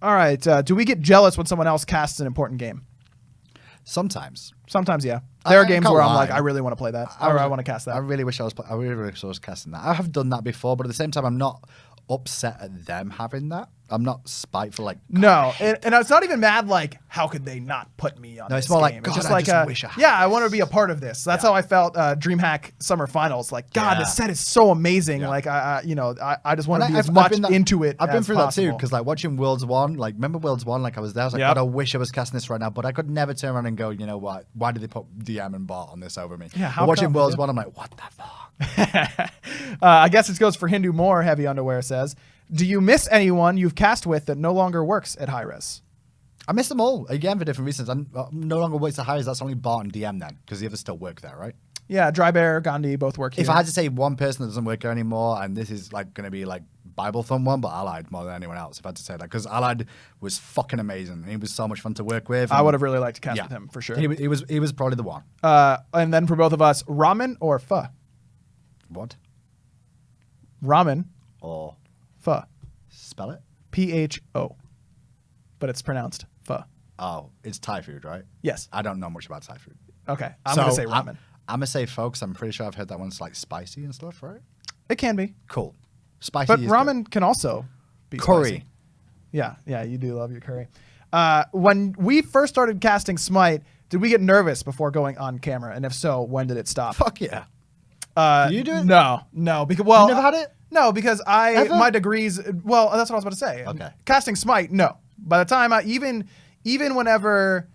S2: right. Do we get jealous when someone else casts an important game?
S1: Sometimes,
S2: yeah. There are games where I'm like, I really want to play that, or I want to cast that.
S1: I really wish I was casting that. I have done that before, but at the same time, I'm not upset at them having that. I'm not spiteful.
S2: No, and it's not even mad. How could they not put me on? No,
S1: it's more
S2: game?
S1: God,
S2: it's just
S1: I just wish I had
S2: I want to be a part of this. That's how I felt. DreamHack Summer Finals. God, this set is so amazing. I just want to be as much into it.
S1: I've been through
S2: possible.
S1: that too, because watching Worlds 1, remember Worlds 1? I was there. I was like, God, I wish I was casting this right now, but I could never turn around and go, you know what? Why did they put DM and bot on this over me?
S2: Yeah,
S1: watching Worlds 1, I'm like, what the fuck?
S2: I guess it goes for Hindu Moore. Heavy Underwear says, do you miss anyone you've cast with that no longer works at Hi-Rez?
S1: I miss them all, again, for different reasons. I'm no longer works at Hi-Rez. That's only bot and DM then, because the others still work there, right?
S2: Yeah, Dry Bear, Gandhi both work here.
S1: If I had to say one person that doesn't work there anymore, and this is going to be Bible Thumb one, but Allied more than anyone else, if I had to say that, because Allied was fucking amazing. He was so much fun to work with.
S2: I would have really liked to cast with him, for sure.
S1: He was probably the one.
S2: And then for both of us, ramen or pho?
S1: What?
S2: Ramen
S1: or
S2: pho.
S1: Spell it?
S2: PHO. But it's pronounced pho.
S1: Oh, it's Thai food, right?
S2: Yes.
S1: I don't know much about Thai food.
S2: Okay. I'm going to say ramen.
S1: I'm going to say folks, I'm pretty sure I've heard that one's spicy and stuff, right?
S2: It can be.
S1: Cool. Spicy
S2: but
S1: is
S2: ramen
S1: good.
S2: Can also be
S1: curry.
S2: Spicy. Yeah, you do love your curry. When we first started casting Smite, did we get nervous before going on camera? And if so, when did it stop?
S1: Fuck yeah.
S2: Do
S1: you do it?
S2: No. Because
S1: you never had it?
S2: No, because my degrees. Well, that's what I was about to say.
S1: Okay.
S2: Casting Smite, no. By the time even whenever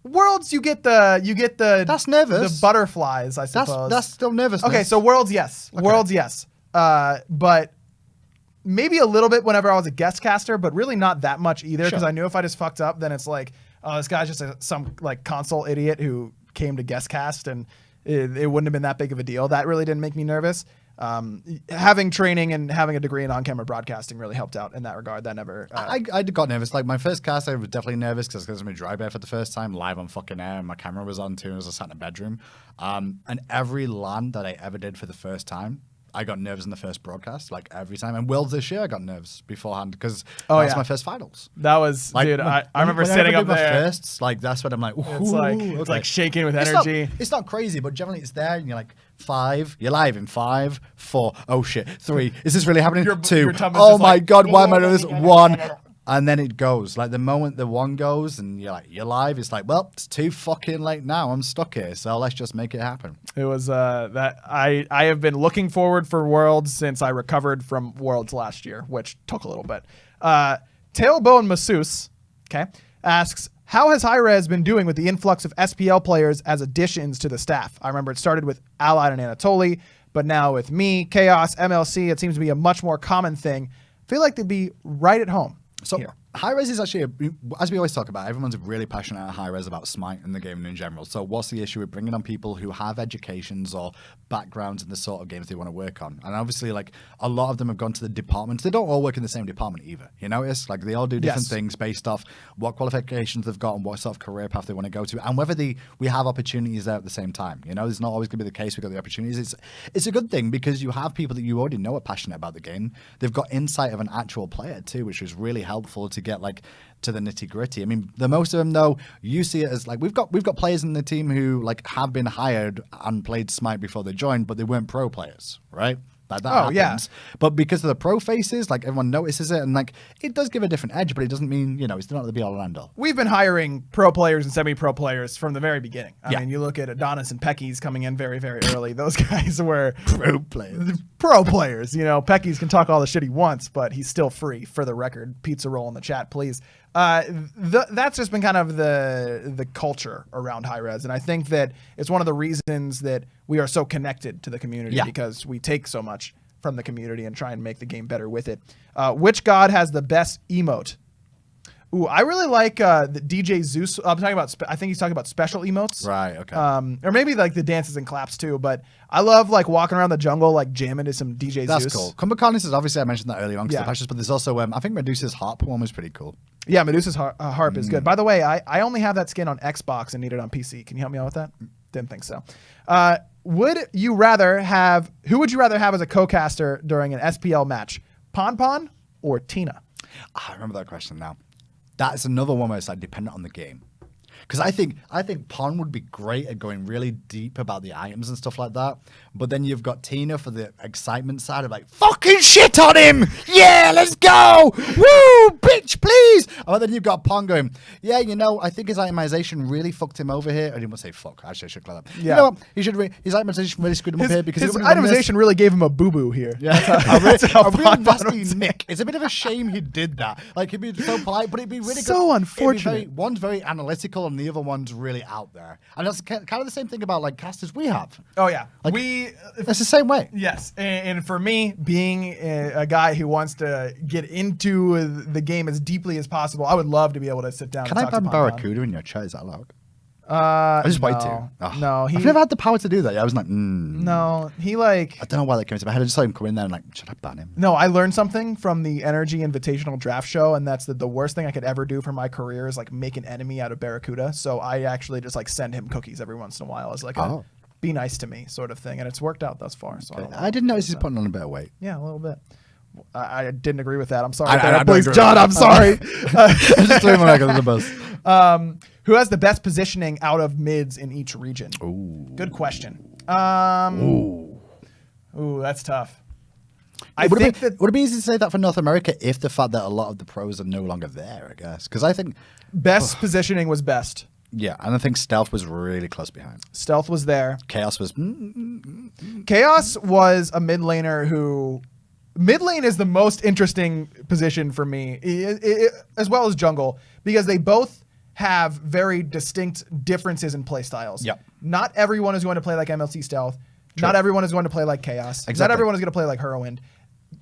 S1: Worlds,
S2: you get the
S1: that's nervous.
S2: The butterflies, I suppose.
S1: That's still nervousness.
S2: Okay, so Worlds, yes. Okay. Worlds, yes. But maybe a little bit whenever I was a guest caster, but really not that much either, because I knew if I just fucked up, then it's oh, this guy's just some console idiot who came to guest cast, and it wouldn't have been that big of a deal. That really didn't make me nervous. Having training and having a degree in on-camera broadcasting really helped out in that regard. That never.
S1: I got nervous. Like my first cast, I was definitely nervous because I was going to be dry bear for the first time, live on fucking air, and my camera was on too, as I sat in a bedroom. And every LAN that I ever did for the first time, I got nervous in the first broadcast, like every time. And Worlds this year, I got nervous beforehand because that's my first finals.
S2: That was,
S1: like,
S2: dude. I remember sitting up there.
S1: Firsts, like that's when I'm like,
S2: it's like shaking with energy.
S1: It's not crazy, but generally it's there, and you're like 5. You're live in 5, 4. Oh shit, 3. Is this really happening? 2. Oh my god, why am I doing this? 1. And then it goes. Like the moment the 1 goes and you're like, you're live, it's like, well, it's too fucking late now. I'm stuck here. So let's just make it happen.
S2: It was that I have been looking forward for Worlds since I recovered from Worlds last year, which took a little bit. Tailbone Masseuse, asks, how has Hi-Rez been doing with the influx of SPL players as additions to the staff? I remember it started with Allied and Anatoly, but now with me, Chaos, MLC, it seems to be a much more common thing. I feel like they'd be right at home.
S1: So Hi-Rez is actually, as we always talk about, everyone's really passionate at Hi-Rez about Smite and the game in general. So what's the issue with bringing on people who have educations or backgrounds in the sort of games they want to work on? And obviously, like, a lot of them have gone to the departments. They don't all work in the same department either. You notice? Like, they all do different things based off what qualifications they've got and what sort of career path they want to go to, and whether we have opportunities there at the same time. You know, it's not always going to be the case. We've got the opportunities. It's a good thing because you have people that you already know are passionate about the game. They've got insight of an actual player too, which is really helpful to get, like, to the nitty gritty. I mean, the most of them though, you see it as like we've got players in the team who like have been hired and played Smite before they joined, but they weren't pro players, right? Like that happens.
S2: Yeah.
S1: But because of the pro faces, like everyone notices it, and like it does give a different edge, but it doesn't mean, you know, it's not the be all and end all.
S2: We've been hiring pro players and semi-pro players from the very beginning. I mean, you look at Adonis and Pecky's coming in very, very early. Those guys were
S1: pro players.
S2: Pro players. You know, Pecky's can talk all the shit he wants, but he's still free. For the record, pizza roll in the chat, please. That's just been kind of the culture around Hi-Rez, and I think that it's one of the reasons that we are so connected to the community because we take so much from the community and try and make the game better with it. Which god has the best emote? Ooh, I really like the DJ Zeus. I'm talking about. I think he's talking about special emotes,
S1: right? Okay.
S2: Or maybe like the dances and claps too. But I love like walking around the jungle, like jamming to some DJ Zeus.
S1: That's cool. Kumbakarnis is obviously, I mentioned that earlier on because the patches, but there's also I think Medusa's harp one was pretty cool.
S2: Yeah, Medusa's harp is good. By the way, I only have that skin on Xbox and need it on PC. Can you help me out with that? Didn't think so. Who would you rather have as a co-caster during an SPL match? Pon or Tina?
S1: I remember that question now. That's another one where it's like dependent on the game. Because I think Pon would be great at going really deep about the items and stuff like that. But then you've got Tina for the excitement side of like, fucking shit on him! Yeah, let's go! Woo! Bitch, please! And then you've got Pon going, yeah, you know, I think his itemization really fucked him over here. I didn't want to say fuck. Actually, I should call that. Yeah. You know what? His itemization really screwed him up here because
S2: his itemization really gave him a boo-boo here.
S1: Yeah. a real nasty nick. It's a bit of a shame he did that. Like, he'd be so polite, but it'd be really
S2: so unfortunate.
S1: One's very analytical and the other one's really out there. And that's kind of the same thing about like casters we have.
S2: Oh yeah,
S1: like, it's the same way.
S2: Yes, and for me, being a guy who wants to get into the game as deeply as possible, I would love to be able to sit down.
S1: Can
S2: and
S1: I
S2: talk
S1: ban
S2: to
S1: Barracuda in your chat? Is that allowed?
S2: I
S1: just wait to.
S2: No,
S1: I've never had the power to do that. I was like,
S2: No, he like.
S1: I don't know why that came to my head. I just saw him come in there and like, should I ban him?
S2: No, I learned something from the Energy Invitational Draft Show, and that's that the worst thing I could ever do for my career is like make an enemy out of Barracuda. So I actually just like send him cookies every once in a while as like a be nice to me sort of thing, and it's worked out thus far. So
S1: okay. I didn't notice he's putting on a bit of weight.
S2: Yeah, a little bit. I didn't agree with that. I'm sorry.
S1: John,
S2: I'm sorry.
S1: I just threw him back under the bus.
S2: Who has the best positioning out of mids in each region?
S1: Ooh.
S2: Good question.
S1: Ooh,
S2: that's tough.
S1: Would it be easy to say that for North America if the fact that a lot of the pros are no longer there, I guess? Because I think...
S2: Best positioning was best.
S1: Yeah, and I think Stealth was really close behind.
S2: Stealth was there.
S1: Chaos was...
S2: Chaos was a mid laner who... Mid lane is the most interesting position for me, as well as jungle, because they both have very distinct differences in play styles.
S1: Yep.
S2: Not everyone is going to play like MLC Stealth. True. Not everyone is going to play like Chaos.
S1: Exactly.
S2: Not everyone is going to play like Whirlwind.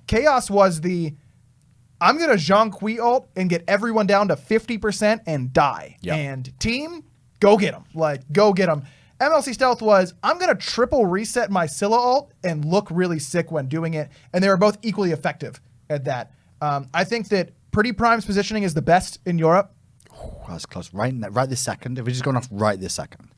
S2: Chaos was I'm going to Jean Kui ult and get everyone down to 50% and die.
S1: Yep.
S2: And team, go get them. Like, go get them. MLC Stealth was, I'm going to triple reset my Scylla ult and look really sick when doing it. And they were both equally effective at that. I think that Pretty Prime's positioning is the best in Europe.
S1: That's close. Right this second. If we're just going off right this second.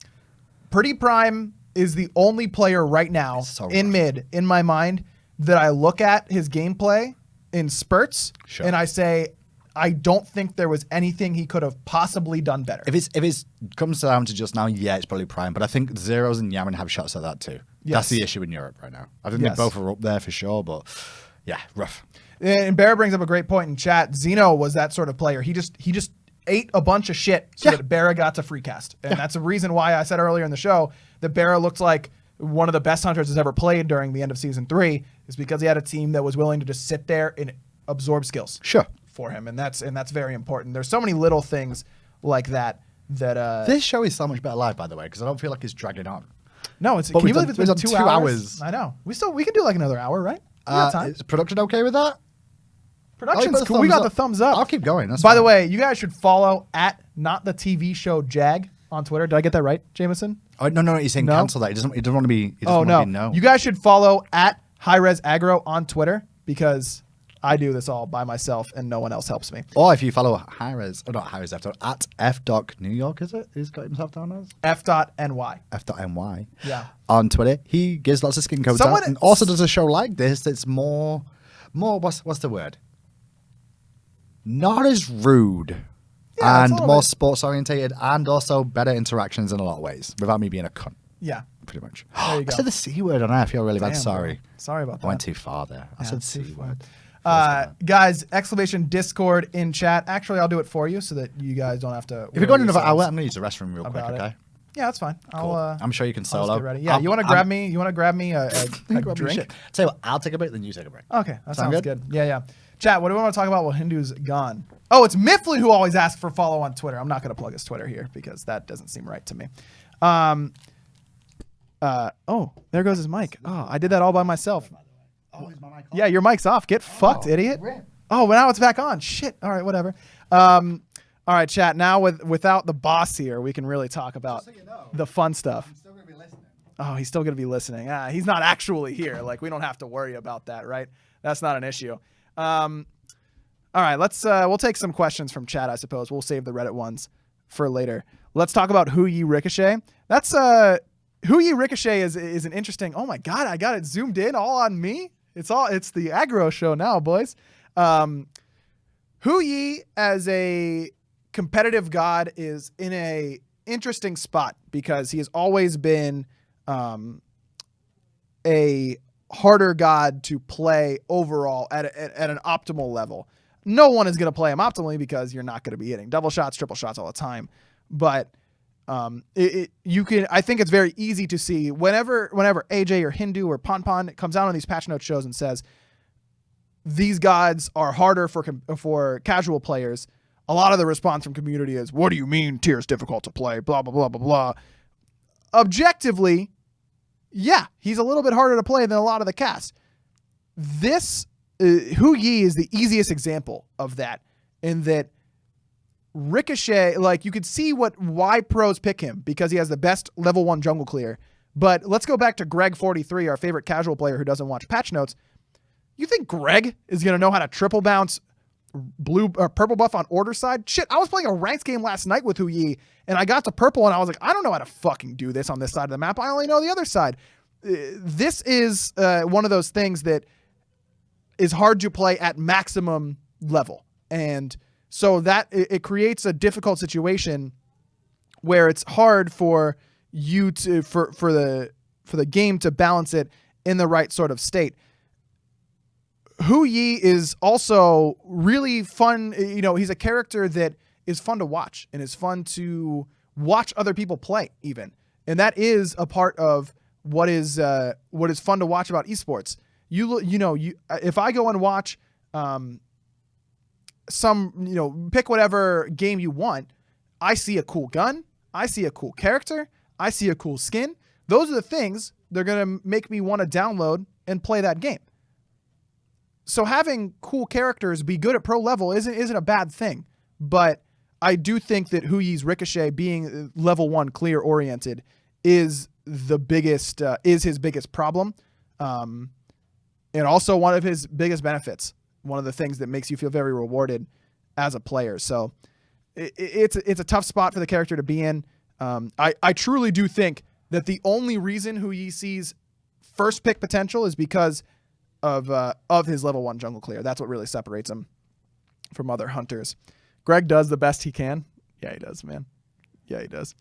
S2: Pretty Prime is the only player right now in mid, in my mind, that I look at his gameplay in spurts and I say, I don't think there was anything he could have possibly done better.
S1: If it comes down to just now, yeah, it's probably Prime. But I think Zeros and Yamin have shots at that too.
S2: Yes.
S1: That's the issue in Europe right now. I think they both are up there for sure, but yeah, rough.
S2: And Bear brings up a great point in chat. Xeno was that sort of player. He just ate a bunch of shit so that Barra got to free cast. And that's a reason why I said earlier in the show that Barra looked like one of the best hunters has ever played during the end of season 3 is because he had a team that was willing to just sit there and absorb skills for him. And that's very important. There's so many little things like that
S1: this show is so much better live, by the way, because I don't feel like it's dragging on.
S2: No, can you believe it's been 2
S1: hours?
S2: I know. We can do like another hour, right? We got time.
S1: Is production okay with that?
S2: Production's cool. We got the thumbs up.
S1: I'll keep going.
S2: By the way, you guys should follow at not the TV show Jag on Twitter. Did I get that right, Jameson?
S1: Oh, no, he's saying cancel that. He doesn't want to be.
S2: No. You guys should follow at Hi-Rez Aggro on Twitter because I do this all by myself and no one else helps me.
S1: Or if you follow Hi-Rez, or not Hi-Rez, at F.New York, is it? He's got himself down as
S2: F.NY.
S1: F.NY.
S2: Yeah.
S1: On Twitter, he gives lots of skin codes out and also does a show like this that's more. What's the word? Not as rude and more sports orientated and also better interactions in a lot of ways without me being a cunt.
S2: Yeah.
S1: Pretty much.
S2: There you go.
S1: I said the C word on air. I feel really bad. Sorry.
S2: Bro. Sorry about that.
S1: I went too far there. I said C word.
S2: Guys, exclamation Discord in chat. Actually, I'll do it for you so that you guys don't have to.
S1: If you're going another hour, I'm going to use the restroom real quick, okay?
S2: Yeah, that's fine.
S1: Cool. I'm sure you can solo.
S2: I'll get ready. Yeah, you want to grab me? You want to grab me a drink?
S1: Tell you what, I'll take a break, then you take a break.
S2: Okay, that sounds good. Yeah. Chat, what do we want to talk about while Hindu's gone? Oh, it's Mifflin who always asks for follow on Twitter. I'm not going to plug his Twitter here because that doesn't seem right to me. Oh, there goes his mic. Oh, I did that all by myself.
S1: Oh, is my mic on?
S2: Yeah, your mic's off. Get fucked, idiot. Oh, well, now it's back on. Shit. All right, whatever. All right, chat. Now without the boss here, we can really talk about the fun stuff.
S1: I'm still going to be listening.
S2: Oh, he's still going to be listening. He's not actually here. Like, we don't have to worry about that, right? That's not an issue. All right, we'll take some questions from chat, I suppose. We'll save the Reddit ones for later. Let's talk about Hu Yi Ricochet. That's Hu Yi Ricochet is an interesting. Oh my god, I got it zoomed in all on me. It's the aggro show now, boys. Hu Yi as a competitive god is in a interesting spot because he has always been a harder god to play overall at an optimal level. No one is going to play him optimally because you're not going to be hitting double shots, triple shots all the time. But you can. I think it's very easy to see whenever AJ or Hindu or Pon comes out on these patch note shows and says these gods are harder for casual players. A lot of the response from community is, "What do you mean tier's difficult to play?" Blah blah blah blah blah. Objectively, yeah, he's a little bit harder to play than a lot of the cast. This Hu Yi is the easiest example of that, in that Ricochet, like you could see why pros pick him because he has the best level 1 jungle clear. But let's go back to Greg43, our favorite casual player who doesn't watch patch notes. You think Greg is going to know how to triple bounce blue or purple buff on order side? Shit, I was playing a ranked game last night with Hu Yi and I got to purple and I was like, I don't know how to fucking do this on this side of the map. I only know the other side. This is one of those things that is hard to play at maximum level. And so that it creates a difficult situation where it's hard for you to for the game to balance it in the right sort of state. Hu Yi is also really fun. You know, he's a character that is fun to watch and is fun to watch other people play even. And that is a part of what is fun to watch about esports. If I go and watch pick whatever game you want, I see a cool gun, I see a cool character, I see a cool skin. Those are the things they're going to make me want to download and play that game. So having cool characters be good at pro level isn't a bad thing, but I do think that Hu Yi's Ricochet being level 1 clear oriented is his biggest problem, and also one of his biggest benefits. One of the things that makes you feel very rewarded as a player. So it's a tough spot for the character to be in. I truly do think that the only reason who he sees first pick potential is because of his level 1 jungle clear. That's what really separates him from other hunters. Greg does the best he can. Yeah, he does, man. Yeah, he does.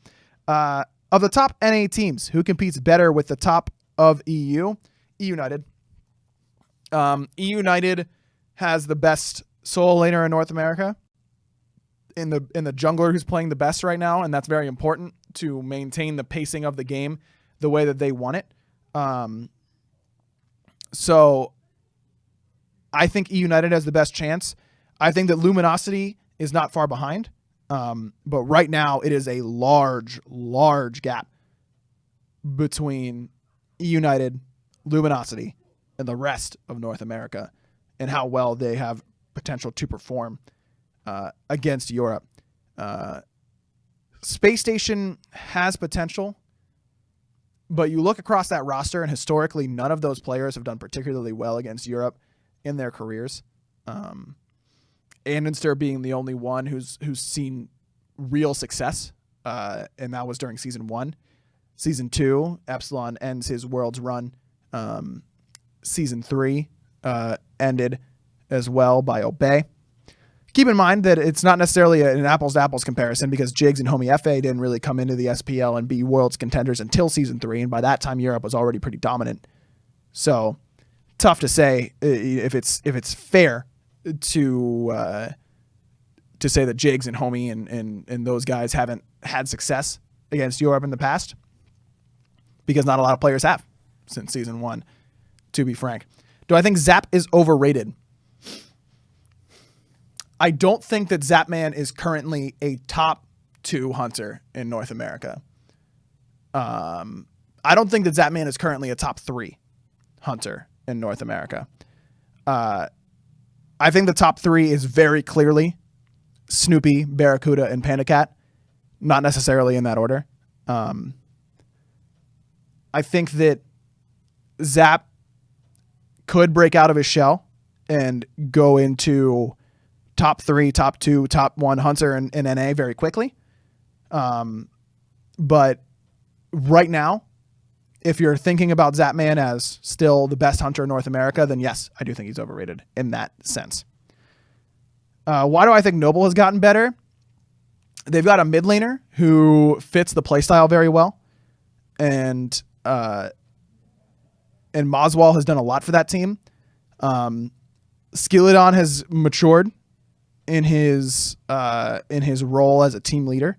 S2: Of the top NA teams, who competes better with the top of EU? United. United has the best solo laner in North America. In the jungler who's playing the best right now, and that's very important to maintain the pacing of the game the way that they want it. So I think United has the best chance. I think that Luminosity is not far behind. But right now it is a large gap between United, Luminosity, and the rest of North America and how well they have potential to perform against Europe. Space Station has potential, but you look across that roster, and historically, none of those players have done particularly well against Europe in their careers. Andenster being the only one who's seen real success, and that was during Season 1. Season 2, Epsilon ends his Worlds run. Season 3 ended as well by Obey. Keep in mind that it's not necessarily an apples-to-apples comparison because Jigs and Homie FA didn't really come into the SPL and be Worlds contenders until Season 3, and by that time Europe was already pretty dominant. So, tough to say if it's fair to say that Jigs and Homie and those guys haven't had success against Europe in the past, because not a lot of players have since Season 1, to be frank. Do I think Zap is overrated? I don't think that Zapman is currently a top 2 hunter in North America. I don't think that Zapman is currently a top 3 hunter in North America. I think the top 3 is very clearly Snoopy, Barracuda, and Panda Cat. Not necessarily in that order. I think that Zap could break out of his shell and go into top 3, top 2, top 1 hunter in NA very quickly. But right now, if you're thinking about Zapman as still the best hunter in North America, then yes, I do think he's overrated in that sense. Why do I think Noble has gotten better? They've got a mid laner who fits the playstyle very well. And Moswell has done a lot for that team. Skilladon has matured in his role as a team leader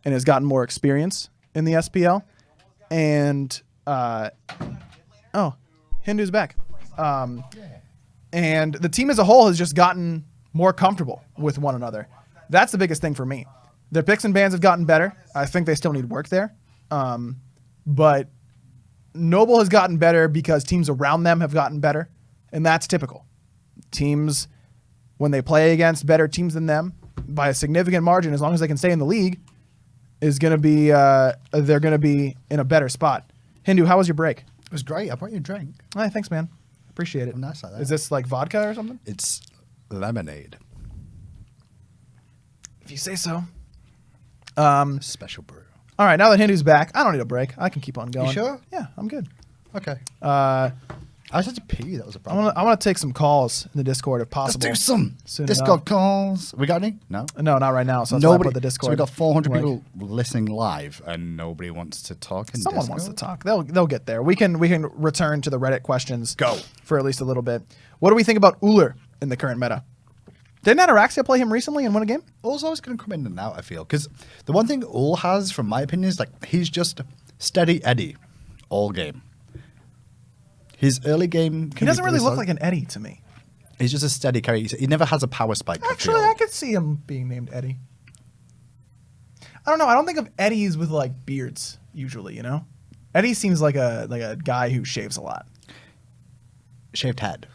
S2: and has gotten more experience in the SPL. And Hindu's back. And the team as a whole has just gotten more comfortable with one another. That's the biggest thing for me. Their picks and bans have gotten better. I think they still need work there. But Noble has gotten better because teams around them have gotten better, and that's typical. Teams, when they play against better teams than them by a significant margin, as long as they can stay in the league, is going to be they're going to be in a better spot. Hindu, how was your break?
S1: It was great. I brought you a drink.
S2: Hey, thanks, man. Appreciate it.
S1: Nice like that.
S2: Is this like vodka or something?
S1: It's lemonade.
S2: If you say so.
S1: Special brew.
S2: All right, now that Hindu's back, I don't need a break. I can keep on going.
S1: You sure?
S2: Yeah, I'm good.
S1: Okay. I just had to pee. That was a problem.
S2: I want to take some calls in the Discord if possible.
S1: Let's do some
S2: soon
S1: Discord
S2: enough.
S1: calls. We got any? No.
S2: No, not right now. So that's why I put the Discord.
S1: So we got 400
S2: link.
S1: people listening live, and nobody wants to talk. In
S2: Someone
S1: Discord?
S2: wants to talk. They'll get there. We can return to the Reddit questions.
S1: Go
S2: for at least a little bit. What do we think about Uller in the current meta? Didn't Ataraxia play him recently and win a game?
S1: Ull's always going to come in and out, I feel. Because the one thing Ull has, from my opinion, is like he's just steady Eddie all game. His early game...
S2: He doesn't really look like an Eddie to me.
S1: He's just a steady carry. He never has a power spike.
S2: Actually, I could see him being named Eddie. I don't know. I don't think of Eddies with like beards usually, you know? Eddie seems like a guy who shaves a lot.
S1: Shaved head.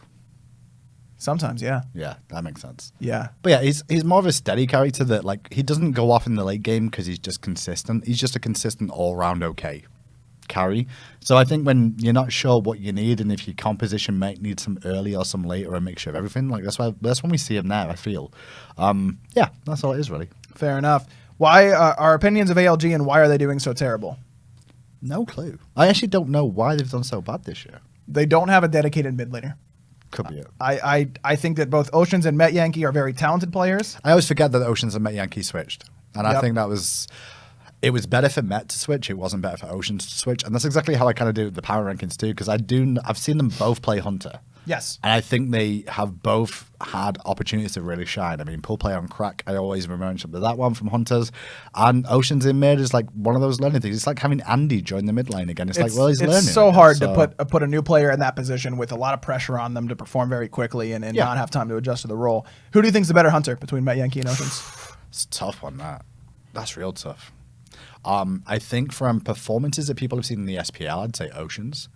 S2: Sometimes, yeah.
S1: Yeah, that makes sense.
S2: Yeah.
S1: But yeah, he's more of a steady character that like he doesn't go off in the late game because he's just consistent. He's just a consistent all round okay carry. So I think when you're not sure what you need and if your composition might need some early or some late or a mixture of everything, like that's when we see him there. I feel, yeah, that's all it is really.
S2: Fair enough. Why our opinions of ALG and why are they doing so terrible?
S1: No clue. I actually don't know why they've done so bad this year.
S2: They don't have a dedicated mid laner.
S1: Could be it.
S2: I think that both Oceans and Met Yankee are very talented players.
S1: I always forget that Oceans and Met Yankee switched, and I
S2: Yep.
S1: think it was better for Met to switch. It wasn't better for Oceans to switch, and that's exactly how I kind of do the power rankings too. Because I've seen them both play Hunter,
S2: Yes.
S1: and I think they have both had opportunities to really shine. I mean, pull play on crack. I always remember that one from Hunters, and Oceans in mid is like one of those learning things. It's like having Andy join the mid lane again. It's like, well, he's learning.
S2: It's so
S1: again,
S2: hard to put a new player in that position with a lot of pressure on them to perform very quickly and
S1: Yeah.
S2: not have time to adjust to the role. Who do you think's the better Hunter between Met Yankee and Oceans?
S1: It's a tough one. That's real tough. I think from performances that people have seen in the SPL, I'd say Oceans.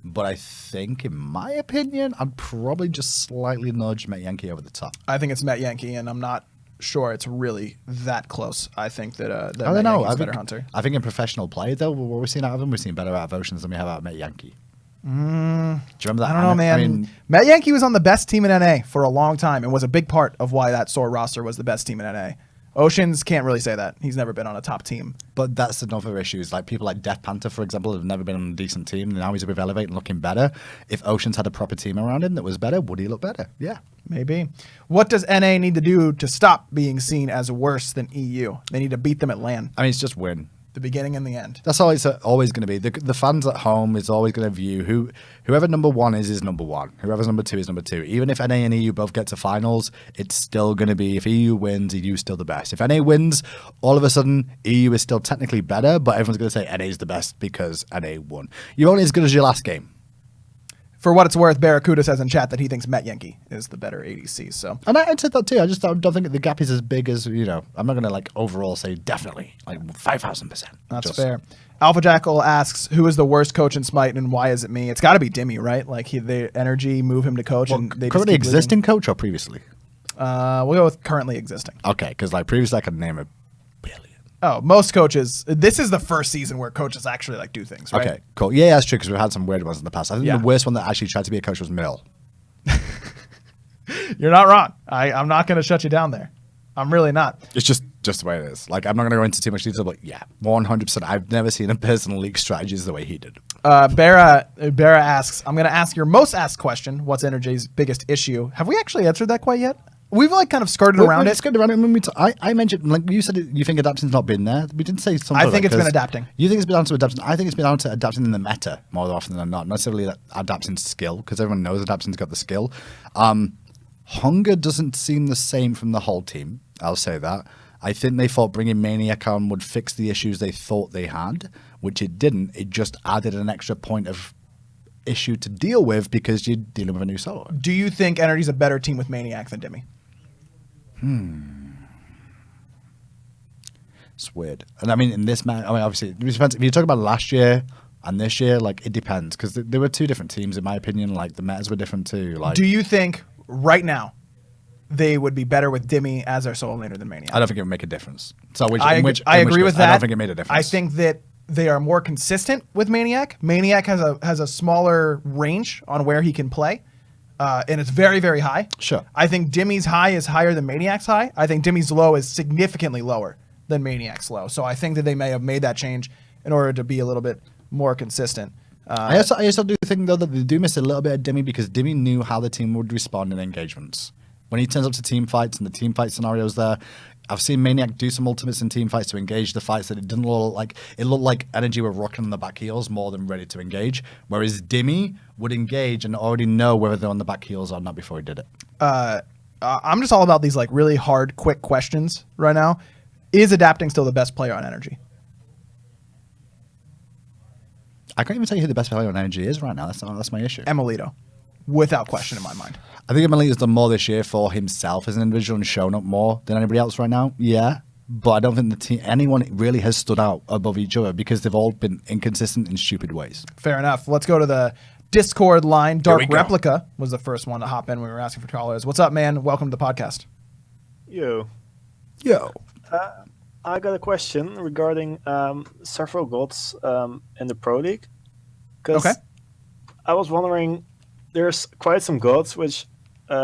S1: But I think, in my opinion, I'd probably just slightly nudge Met Yankee over the top.
S2: I think it's Met Yankee, and I'm not sure it's really that close. I think that that
S1: I
S2: Met
S1: don't know.
S2: Yankee's better Hunter.
S1: I think in professional play, though, what we've seen out of them, we've seen better out of Oceans than we have out of Met Yankee. Do you remember that?
S2: I don't know, man.
S1: I mean,
S2: Met Yankee was on the best team in NA for a long time and was a big part of why that SOAR roster was the best team in NA. Oceans can't really say that. He's never been on a top team.
S1: but that's another issue. Is like people like Death Panther, for example, have never been on a decent team. And now he's with Elevate and looking better. If Oceans had a proper team around him that was better, would he look better? Yeah.
S2: Maybe. What does NA need to do to stop being seen as worse than EU? They need to beat them at LAN.
S1: I mean, it's just win.
S2: The beginning and the end.
S1: That's always going to be. The fans at home is always going to view whoever number one is number one. Whoever's number two is number two. Even if NA and EU both get to finals, it's still going to be, if EU wins, EU's still the best. If NA wins, all of a sudden, EU is still technically better, but everyone's going to say NA is the best because NA won. You're only as good as your last game.
S2: For what it's worth, Barracuda says in chat that he thinks Met Yankee is the better ADC. So
S1: And I said that too. I just don't think the gap is as big as, I'm not going to like overall say definitely, like 5,000%.
S2: that's fair. Alpha Jackal asks, who is the worst coach in Smite and why is it me? It's got to be Dimmy, right? Like the energy move him to coach and they just
S1: Currently
S2: keep
S1: existing coach or previously?
S2: losing. We'll go with currently existing.
S1: Okay, because like previously I could name a billion.
S2: Oh, most coaches. This is the first season where coaches actually like do things, right?
S1: Okay, cool. Yeah, that's true because we've had some weird ones in the past. I think
S2: Yeah.
S1: the worst one that actually tried to be a coach was Mill.
S2: You're not wrong. I'm not going to shut you down there. I'm really not.
S1: It's just the way it is. Like, I'm not going to go into too much detail, but yeah, 100%. I've never seen a person leak strategies the way he did.
S2: Barra asks, I'm going to ask your most asked question. What's Energy's biggest issue? Have we actually answered that quite yet? We've like kind of skirted around it.
S1: Skirted around it. When I mentioned, like you said, you think adaptation's not been there. We didn't say something.
S2: I think
S1: like,
S2: it's been
S1: 'cause
S2: adapting.
S1: You think it's been down to adaptation. I think it's been down to adapting in the meta more often than not necessarily that adaptation's skill, because everyone knows adaptation's got the skill. Hunger doesn't seem the same from the whole team. I'll say that. I think they thought bringing Maniac on would fix the issues they thought they had, which it didn't. It just added an extra point of issue to deal with because you're dealing with a new solo.
S2: Do you think Energy's a better team with Maniac than Dimmy?
S1: It's weird. And I mean, in this match, I mean, obviously, it depends. If you talk about last year and this year, like, it depends. Because there were two different teams, in my opinion. Like, the metas were different too. Like,
S2: Do you think right now they would be better with Dimmy as their solo laner than Maniac?
S1: I don't think it would make a difference. So,
S2: I agree with that.
S1: I don't think it made a difference.
S2: I think that they are more consistent with Maniac. Maniac has a smaller range on where he can play. And it's very, very high.
S1: Sure.
S2: I think Dimmy's high is higher than Maniac's high. I think Dimmy's low is significantly lower than Maniac's low. So I think that they may have made that change in order to be a little bit more consistent.
S1: I also do think, though, that they do miss a little bit of Dimmy because Dimmy knew how the team would respond in engagements. When he turns up to team fights and the team fight scenarios there, I've seen Maniac do some ultimates in team fights to engage the fights that it didn't look like. It looked like Energy were rocking on the back heels more than ready to engage. Whereas Dimmy would engage and already know whether they're on the back heels or not before he did it.
S2: I'm just all about these like really hard, quick questions right now. Is Adapting still the best player on Energy?
S1: I can't even tell you who the best player on Energy is right now. That's my issue.
S2: Emilito, without question in my mind.
S1: I think Emily has done more this year for himself as an individual and shown up more than anybody else right now. Yeah. But I don't think the team, anyone really has stood out above each other because they've all been inconsistent in stupid ways.
S2: Fair enough. Let's go to the Discord line. Dark
S1: we go.
S2: Replica was the first one to hop in when we were asking for callers. What's up, man? Welcome to the podcast.
S11: Yo, I got a question regarding several gods in the Pro League. 'Cause
S2: Okay.
S11: I was wondering, there's quite some gods which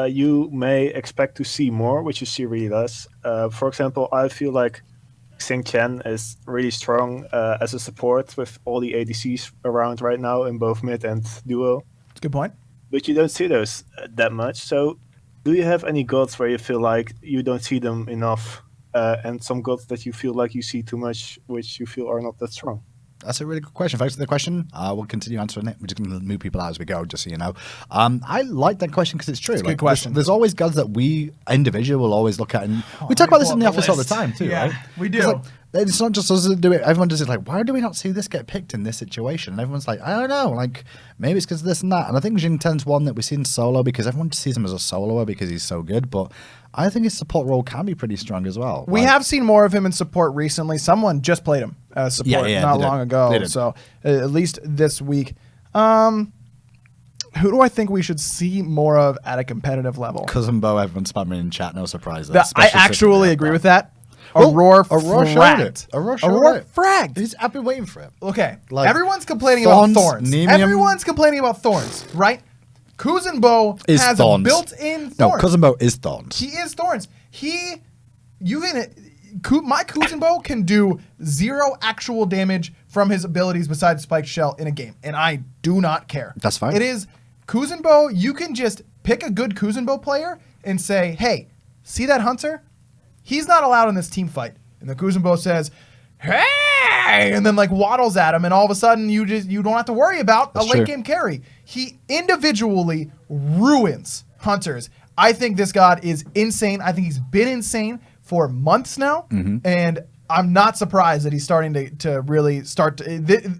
S11: you may expect to see more, which you see really less. For example, I feel like Xing Chen is really strong as a support with all the ADCs around right now in both mid and duo.
S2: That's a good point.
S11: But you don't see those that much. So do you have any gods where you feel like you don't see them enough, and some gods that you feel like you see too much, which you feel are not that strong?
S1: That's a really good question. Thanks for the question. We'll continue answering it. We're just going to move people out as we go, just so you know. I like that question because it's true.
S2: It's a good question.
S1: There's always gods that we individually will always look at, and we talk about this in the office all the
S2: list.
S1: time too,
S2: Yeah,
S1: right?
S2: we
S1: 'Cause,
S2: do.
S1: like, it's not just us that do it. Everyone does it. Like, why do we not see this get picked in this situation? And everyone's like, I don't know. Like, maybe it's because of this and that. And I think Jing Ten's one that we've seen solo because everyone sees him as a soloer because he's so good. But I think his support role can be pretty strong as well.
S2: We have seen more of him in support recently. Someone just played him as support
S1: Yeah,
S2: not
S1: they did.
S2: long ago.
S1: They did.
S2: So at least this week. Who do I think we should see more of at a competitive level?
S1: Cousin Bo, everyone's spamming in chat. No surprise. there,
S2: I
S1: especially
S2: actually
S1: since-
S2: agree with that.
S1: Well,
S2: Aurora
S1: Aurora showed
S2: fragged.
S1: it. Aurora showed
S2: Aurora
S1: it.
S2: fragged.
S1: I've been waiting for it.
S2: Okay,
S1: Like,
S2: everyone's complaining
S1: Thorns,
S2: about thorns.
S1: Neemium-
S2: Everyone's complaining about thorns, right? Kuzenbo
S1: Is
S2: has
S1: thorns.
S2: a built-in
S1: No,
S2: thorn.
S1: Cousin Bo is Thorns.
S2: He is thorns. My Kuzenbo can do 0 actual damage from his abilities besides Spike Shell in a game, and I do not care.
S1: That's fine.
S2: It is Kuzenbo. You can just pick a good Kuzenbo player and say, hey, see that Hunter? He's not allowed in this team fight. And the Kuzenbo says, hey, and then like waddles at him, and all of a sudden you don't have to worry about
S1: That's
S2: a late
S1: true.
S2: game carry. He individually ruins Hunters. I think this god is insane. I think he's been insane for months now, and I'm not surprised that he's starting to really start to.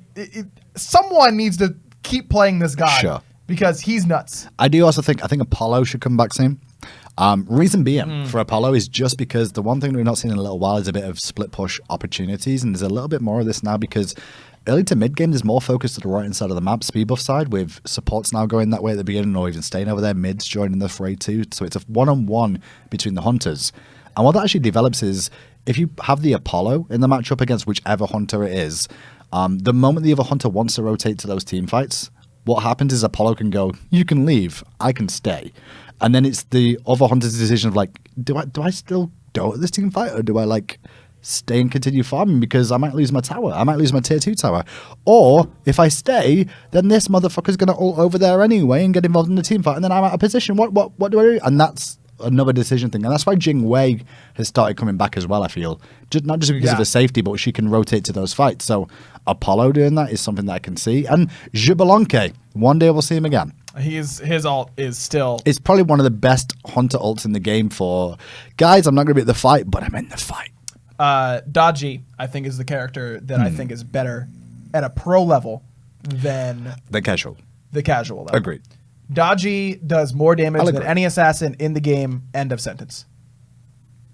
S2: Someone needs to keep playing this god
S1: Sure.
S2: because he's nuts.
S1: I do also think Apollo should come back soon. Reason being for Apollo is just because the one thing we've not seen in a little while is a bit of split push opportunities, and there's a little bit more of this now because early to mid game there's more focus to the right hand side of the map, speed buff side, with supports now going that way at the beginning or even staying over there, mids joining the fray too. So it's a one-on-one between the hunters. And what that actually develops is if you have the Apollo in the matchup against whichever hunter it is, the moment the other hunter wants to rotate to those team fights, what happens is Apollo can go, you can leave, I can stay. And then it's the other hunter's decision of like, do I still go at this team fight or do I like stay and continue farming because I might lose my tower, I might lose my tier 2 tower, or if I stay, then this motherfucker's gonna ult over there anyway and get involved in the team fight, and then I'm out of position. What do I do? And that's another decision thing, and that's why Jing Wei has started coming back as well. I feel not just because of her safety, but she can rotate to those fights. So Apollo doing that is something that I can see, and Jibelonke, one day we'll see him again.
S2: His ult is still.
S1: It's probably one of the best hunter ults in the game for guys. I'm not going to be at the fight, but I'm in the fight.
S2: Dodgy, I think, is the character that I think is better at a pro level than
S1: The casual.
S2: the casual level.
S1: Agreed.
S2: Dodgy does more damage
S1: I'll
S2: than
S1: agree.
S2: any assassin in the game. End of sentence.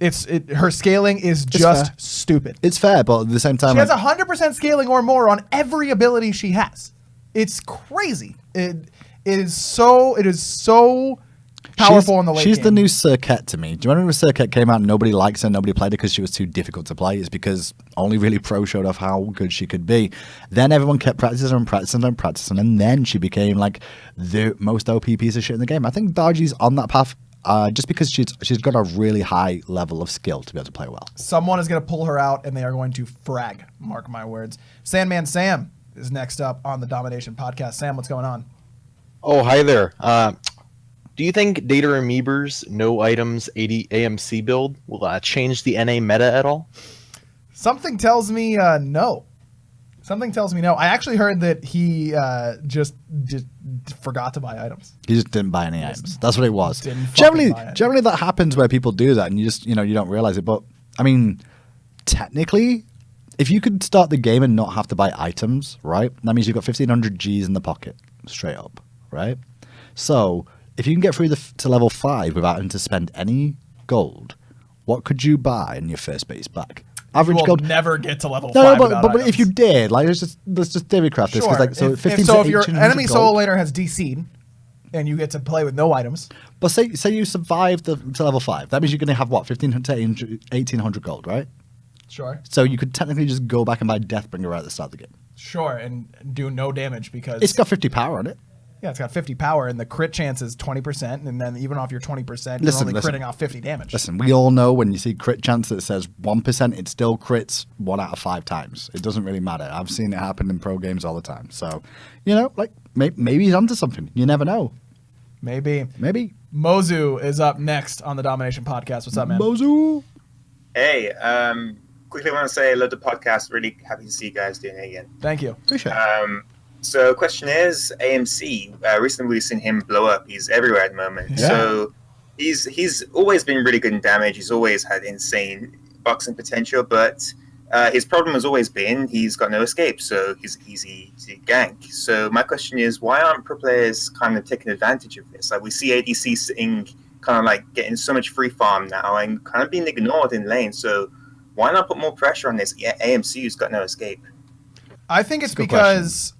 S2: Her scaling is just
S1: fair.
S2: stupid.
S1: It's fair, but at the same time,
S2: She has
S1: like,
S2: 100% scaling or more on every ability she has. It's crazy. It is so powerful in the late
S1: she's
S2: game.
S1: the new Circuit to me. Do you remember when Circuit came out and nobody likes her, nobody played her because she was too difficult to play? It's because only really pro showed off how good she could be. Then everyone kept practicing and then she became like the most OP piece of shit in the game. I think Dodgy's on that path just because she's got a really high level of skill to be able to play well.
S2: Someone is going to pull her out, and they are going to frag. Mark my words. Sandman Sam is next up on the Domination podcast. Sam, what's going on?
S12: Oh, hi there. Do you think Data Amoeba's no items 80 AMC build will change the NA meta at all?
S2: Something tells me no. Something tells me no. I actually heard that he just forgot to buy items.
S1: He just didn't buy any items. That's what it was.
S2: Didn't fucking
S1: Generally,
S2: buy it.
S1: generally that happens where people do that and you just, you don't realize it. But I mean, technically, if you could start the game and not have to buy items, right? That means you've got 1,500 Gs in the pocket, straight up, right? So if you can get through to level 5 without having to spend any gold, what could you buy in your first base back? Average
S2: you will
S1: gold.
S2: never get to level
S1: No,
S2: 5
S1: but,
S2: without
S1: but
S2: items.
S1: if you did, like, let's just theory craft this. 'Cause, like, so 15
S2: if
S1: to
S2: your
S1: 1800
S2: enemy
S1: gold.
S2: solo laner has DC'd and you get to play with no items,
S1: But say you survive to level 5. That means you're going to have what, 1500 to 1800 gold, right?
S2: sure,
S1: So you could technically just go back and buy Deathbringer right at the start of the game.
S2: sure, and do no damage because
S1: It's got 50 power on it.
S2: yeah, it's got 50 power and the crit chance is 20%, and then even off your 20%,
S1: Listen,
S2: you're only
S1: listen.
S2: critting off 50 damage.
S1: Listen, we all know when you see crit chance that says 1%, it still crits 1 out of 5 times. It doesn't really matter. I've seen it happen in pro games all the time. So, like, maybe he's onto something. You never know.
S2: Maybe.
S1: Maybe.
S2: Mozu is up next on the Domination podcast. What's up, man?
S1: Mozu.
S13: Hey, quickly want to say I love the podcast. Really happy to see you guys doing it again.
S2: Thank you.
S1: Appreciate it.
S13: So question is, AMC, recently we've seen him blow up. He's everywhere at the moment.
S1: Yeah.
S13: So he's always been really good in damage. He's always had insane boxing potential, but his problem has always been he's got no escape, so he's easy to gank. So my question is, why aren't pro players kind of taking advantage of this? Like, we see ADC sitting kind of like getting so much free farm now and kind of being ignored in lane. So why not put more pressure on this AMC who's got no escape?
S2: I think it's because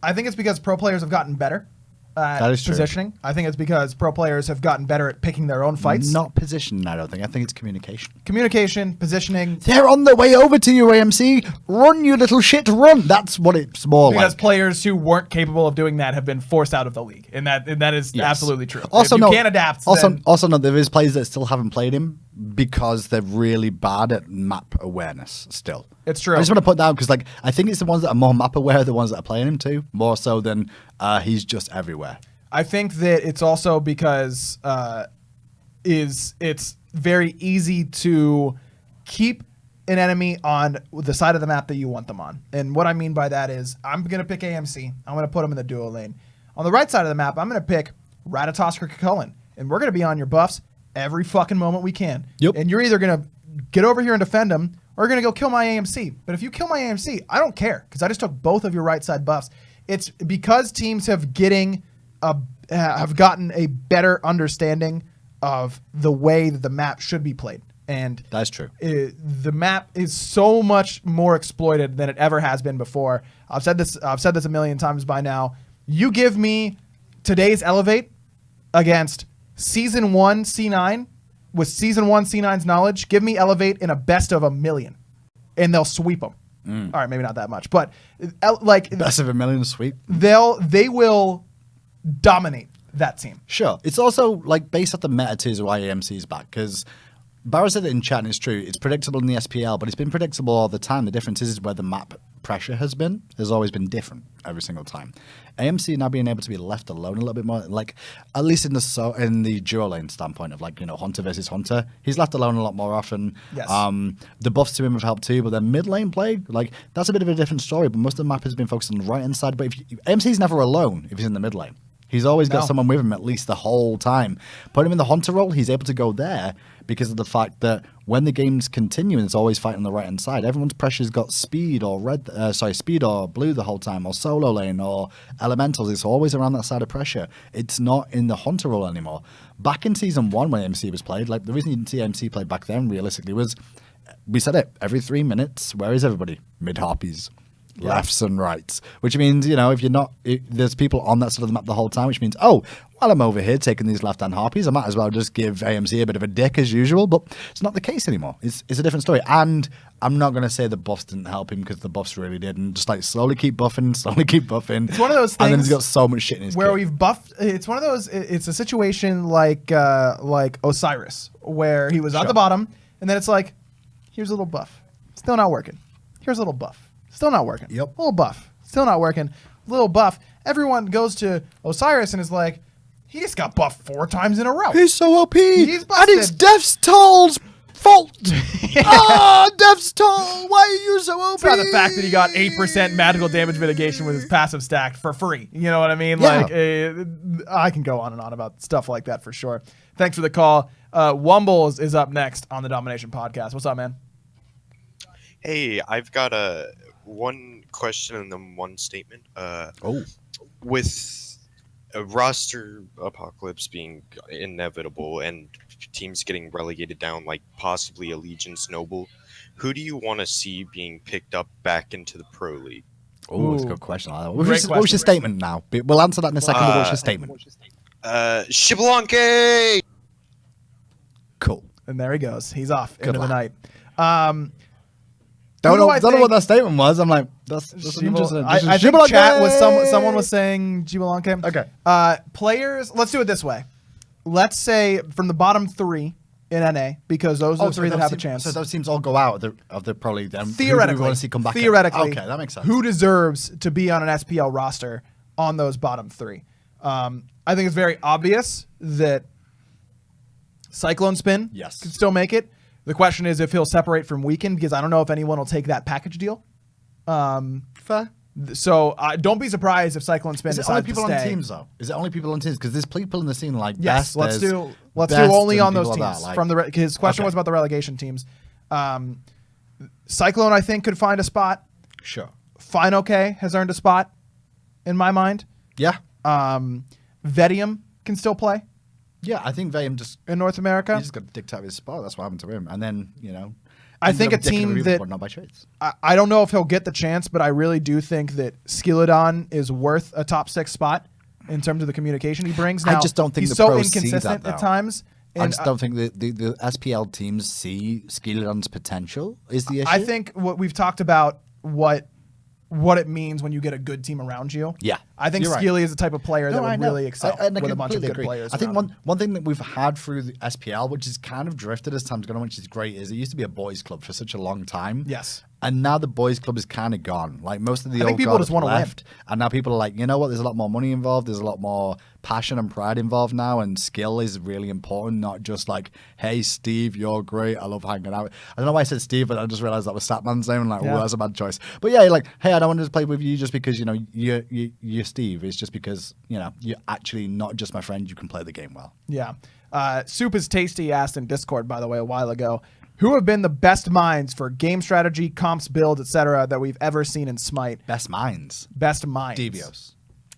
S2: pro players have gotten better at
S1: That is true.
S2: positioning. I think it's because pro players have gotten better at picking their own fights.
S1: Not position, I don't think. I think it's communication.
S2: Communication, positioning.
S1: They're on their way over to you, AMC. Run, you little shit, run. That's what it's more
S2: Because
S1: like.
S2: players who weren't capable of doing that have been forced out of the league, and that is
S1: Yes.
S2: absolutely true.
S1: Also,
S2: if you
S1: no,
S2: can't adapt, then
S1: Also, no, there is players that still haven't played him because they're really bad at map awareness still.
S2: it's true.
S1: I just want to put that out because, like, I think it's the ones that are more map aware, the ones that are playing him too, more so than he's just everywhere.
S2: I think that it's also because it's very easy to keep an enemy on the side of the map that you want them on. And what I mean by that is I'm going to pick AMC. I'm going to put him in the duo lane. On the right side of the map, I'm going to pick Ratatosk or Cullen. And we're going to be on your buffs every fucking moment we can.
S1: Yep.
S2: And you're either going to get over here and defend him or you're going to go kill my AMC. But if you kill my AMC, I don't care because I just took both of your right side buffs. It's because teams have gotten a better understanding of the way that the map should be played. And
S1: That's true.
S2: The map is so much more exploited than it ever has been before. I've said this a million times by now. You give me today's Elevate against Season 1 C9 with Season 1 C9's knowledge. Give me Elevate in a best of 1,000,000, and they'll sweep them. All right, maybe not that much, but like
S1: Best of 1,000,000 sweep.
S2: they will dominate that team.
S1: Sure. It's also like based off the meta too is why AMC is back because Barra said it in chat and it's true. It's predictable in the SPL, but it's been predictable all the time. The difference is where the map pressure has always been different every single time. AMC now being able to be left alone a little bit more, like at least in the duo lane standpoint of Hunter versus Hunter, he's left alone a lot more often.
S2: Yes.
S1: The buffs to him have helped too, but then mid lane play, that's a bit of a different story. But most of the map has been focused on the right hand side. But AMC's never alone if he's in the mid lane. He's always got someone with him at least the whole time. Put him in the Hunter role, he's able to go there because of the fact that when the game's continuing, it's always fighting on the right hand side. Everyone's pressure's got speed or speed or blue the whole time, or solo lane or elementals. It's always around that side of pressure. It's not in the Hunter role anymore. Back in Season 1 when AMC was played, the reason you didn't see AMC play back then realistically was, we said it, every 3 minutes, where is everybody? Mid harpies. Lefts and rights, which means, there's people on that side of the map the whole time, which means, while I'm over here taking these left-hand harpies, I might as well just give AMC a bit of a dick as usual, but it's not the case anymore. It's a different story, and I'm not going to say the buffs didn't help him because the buffs really did, and just slowly keep buffing.
S2: It's one of those things
S1: and then he's got so much shit in his
S2: where
S1: kit.
S2: we've buffed. It's one of those. It's a situation like Osiris, where he was at the bottom, and then it's like, here's a little buff, still not working. Here's a little buff. Still not working.
S1: Yep.
S2: Little buff. Still not working. Little buff. Everyone goes to Osiris and is like, he just got buffed 4 times in a row.
S1: He's so OP,
S2: He's
S1: and
S2: busted.
S1: it's Death's Toll's fault. Death's Toll, why are you so OP?
S2: It's not the fact that he got 8% magical damage mitigation with his passive stacked for free. You know what I mean?
S1: Yeah.
S2: I can go on and on about stuff like that for sure. Thanks for the call. Wumbles is up next on the Domination podcast. What's up, man?
S14: Hey, I've got one question and then one statement. With a roster apocalypse being inevitable and teams getting relegated down, like possibly Allegiance Noble, who do you want to see being picked up back into the pro league?
S1: Oh, that's a good question. What
S2: Great
S1: was your
S2: question.
S1: statement now? We'll answer that in a second. But what's your statement?
S14: Xbalanque!
S1: Cool.
S2: And there he goes. He's off
S1: Good
S2: into the
S1: lad.
S2: night.
S1: Don't know
S2: think-
S1: what that statement was. I'm like, that's interesting.
S2: I think chat was someone was saying Gibalanque.
S1: Okay.
S2: Players. Let's do it this way. Let's say from the bottom 3 in NA, because those are the 3 that have a chance.
S1: So those teams all go out of the probably them.
S2: Theoretically,
S1: who do we want to see come back?
S2: theoretically,
S1: Okay, that makes sense.
S2: Who deserves to be on an SPL roster on those bottom 3? I think it's very obvious that Cyclone Spin
S1: Yes.
S2: can still make it. The question is if he'll separate from Weekend, because I don't know if anyone will take that package deal.
S1: Fair.
S2: So don't be surprised if Cyclone Spin
S1: Is it only
S2: decides
S1: people
S2: to
S1: on
S2: stay.
S1: teams though? Is it only people on teams? Because there's people in the scene like
S2: Yes,
S1: Best,
S2: let's
S1: there's
S2: do
S1: Best
S2: only
S1: and
S2: on those
S1: people like
S2: teams.
S1: that, like-
S2: From the his question
S1: Okay.
S2: was about the relegation teams. Cyclone, I think, could find a spot.
S1: Sure.
S2: Fine, okay, has earned a spot in my mind.
S1: Yeah.
S2: Vedium can still play
S1: Yeah, I think Vayam just
S2: in North America.
S1: he just got kicked out of his spot. That's what happened to him. And then
S2: I
S1: he's
S2: think
S1: got
S2: a
S1: dick in
S2: team
S1: the
S2: that
S1: but not by trades.
S2: I don't know if he'll get the chance, but I really do think that Skilladon is worth a top 6 spot in terms of the communication he brings. Now,
S1: I just don't think
S2: he's
S1: the
S2: so
S1: pros see
S2: inconsistent
S1: that,
S2: at
S1: though.
S2: times.
S1: I
S2: And
S1: just don't think that the SPL teams see Skilladon's potential is the issue.
S2: I think what we've talked about what it means when you get a good team around you.
S1: Yeah.
S2: I think
S1: You're right.
S2: Skilly is the type of player that
S1: No, I
S2: would
S1: know.
S2: really excel
S1: I
S2: with a bunch of
S1: completely
S2: good
S1: agree.
S2: players.
S1: I think
S2: around him.
S1: one thing that we've had through the SPL, which is kind of drifted as time's gone on, which is great, is it used to be a boys' club for such a long time.
S2: Yes.
S1: And now the boys' club is kind of gone. Like most of the
S2: I think
S1: old
S2: people
S1: guard
S2: just
S1: have
S2: wanna win.
S1: left, and now people are like, you know what? There's a lot more money involved. There's a lot more passion and pride involved now, and skill is really important. Not just like, hey, Steve, you're great. I love hanging out. I don't know why I said Steve, but I just realized that was Satman's name. And like,
S2: Yeah.
S1: oh, that's a bad choice. But yeah, like, hey, I don't want to play with you just because you're Steve. It's just because you're actually not just my friend. You can play the game well.
S2: Yeah. Soup is Tasty asked in Discord, by the way, a while ago, who have been the best minds for game strategy, comps, builds, etc. that we've ever seen in Smite?
S1: Best minds.
S2: Best minds.
S1: Devios.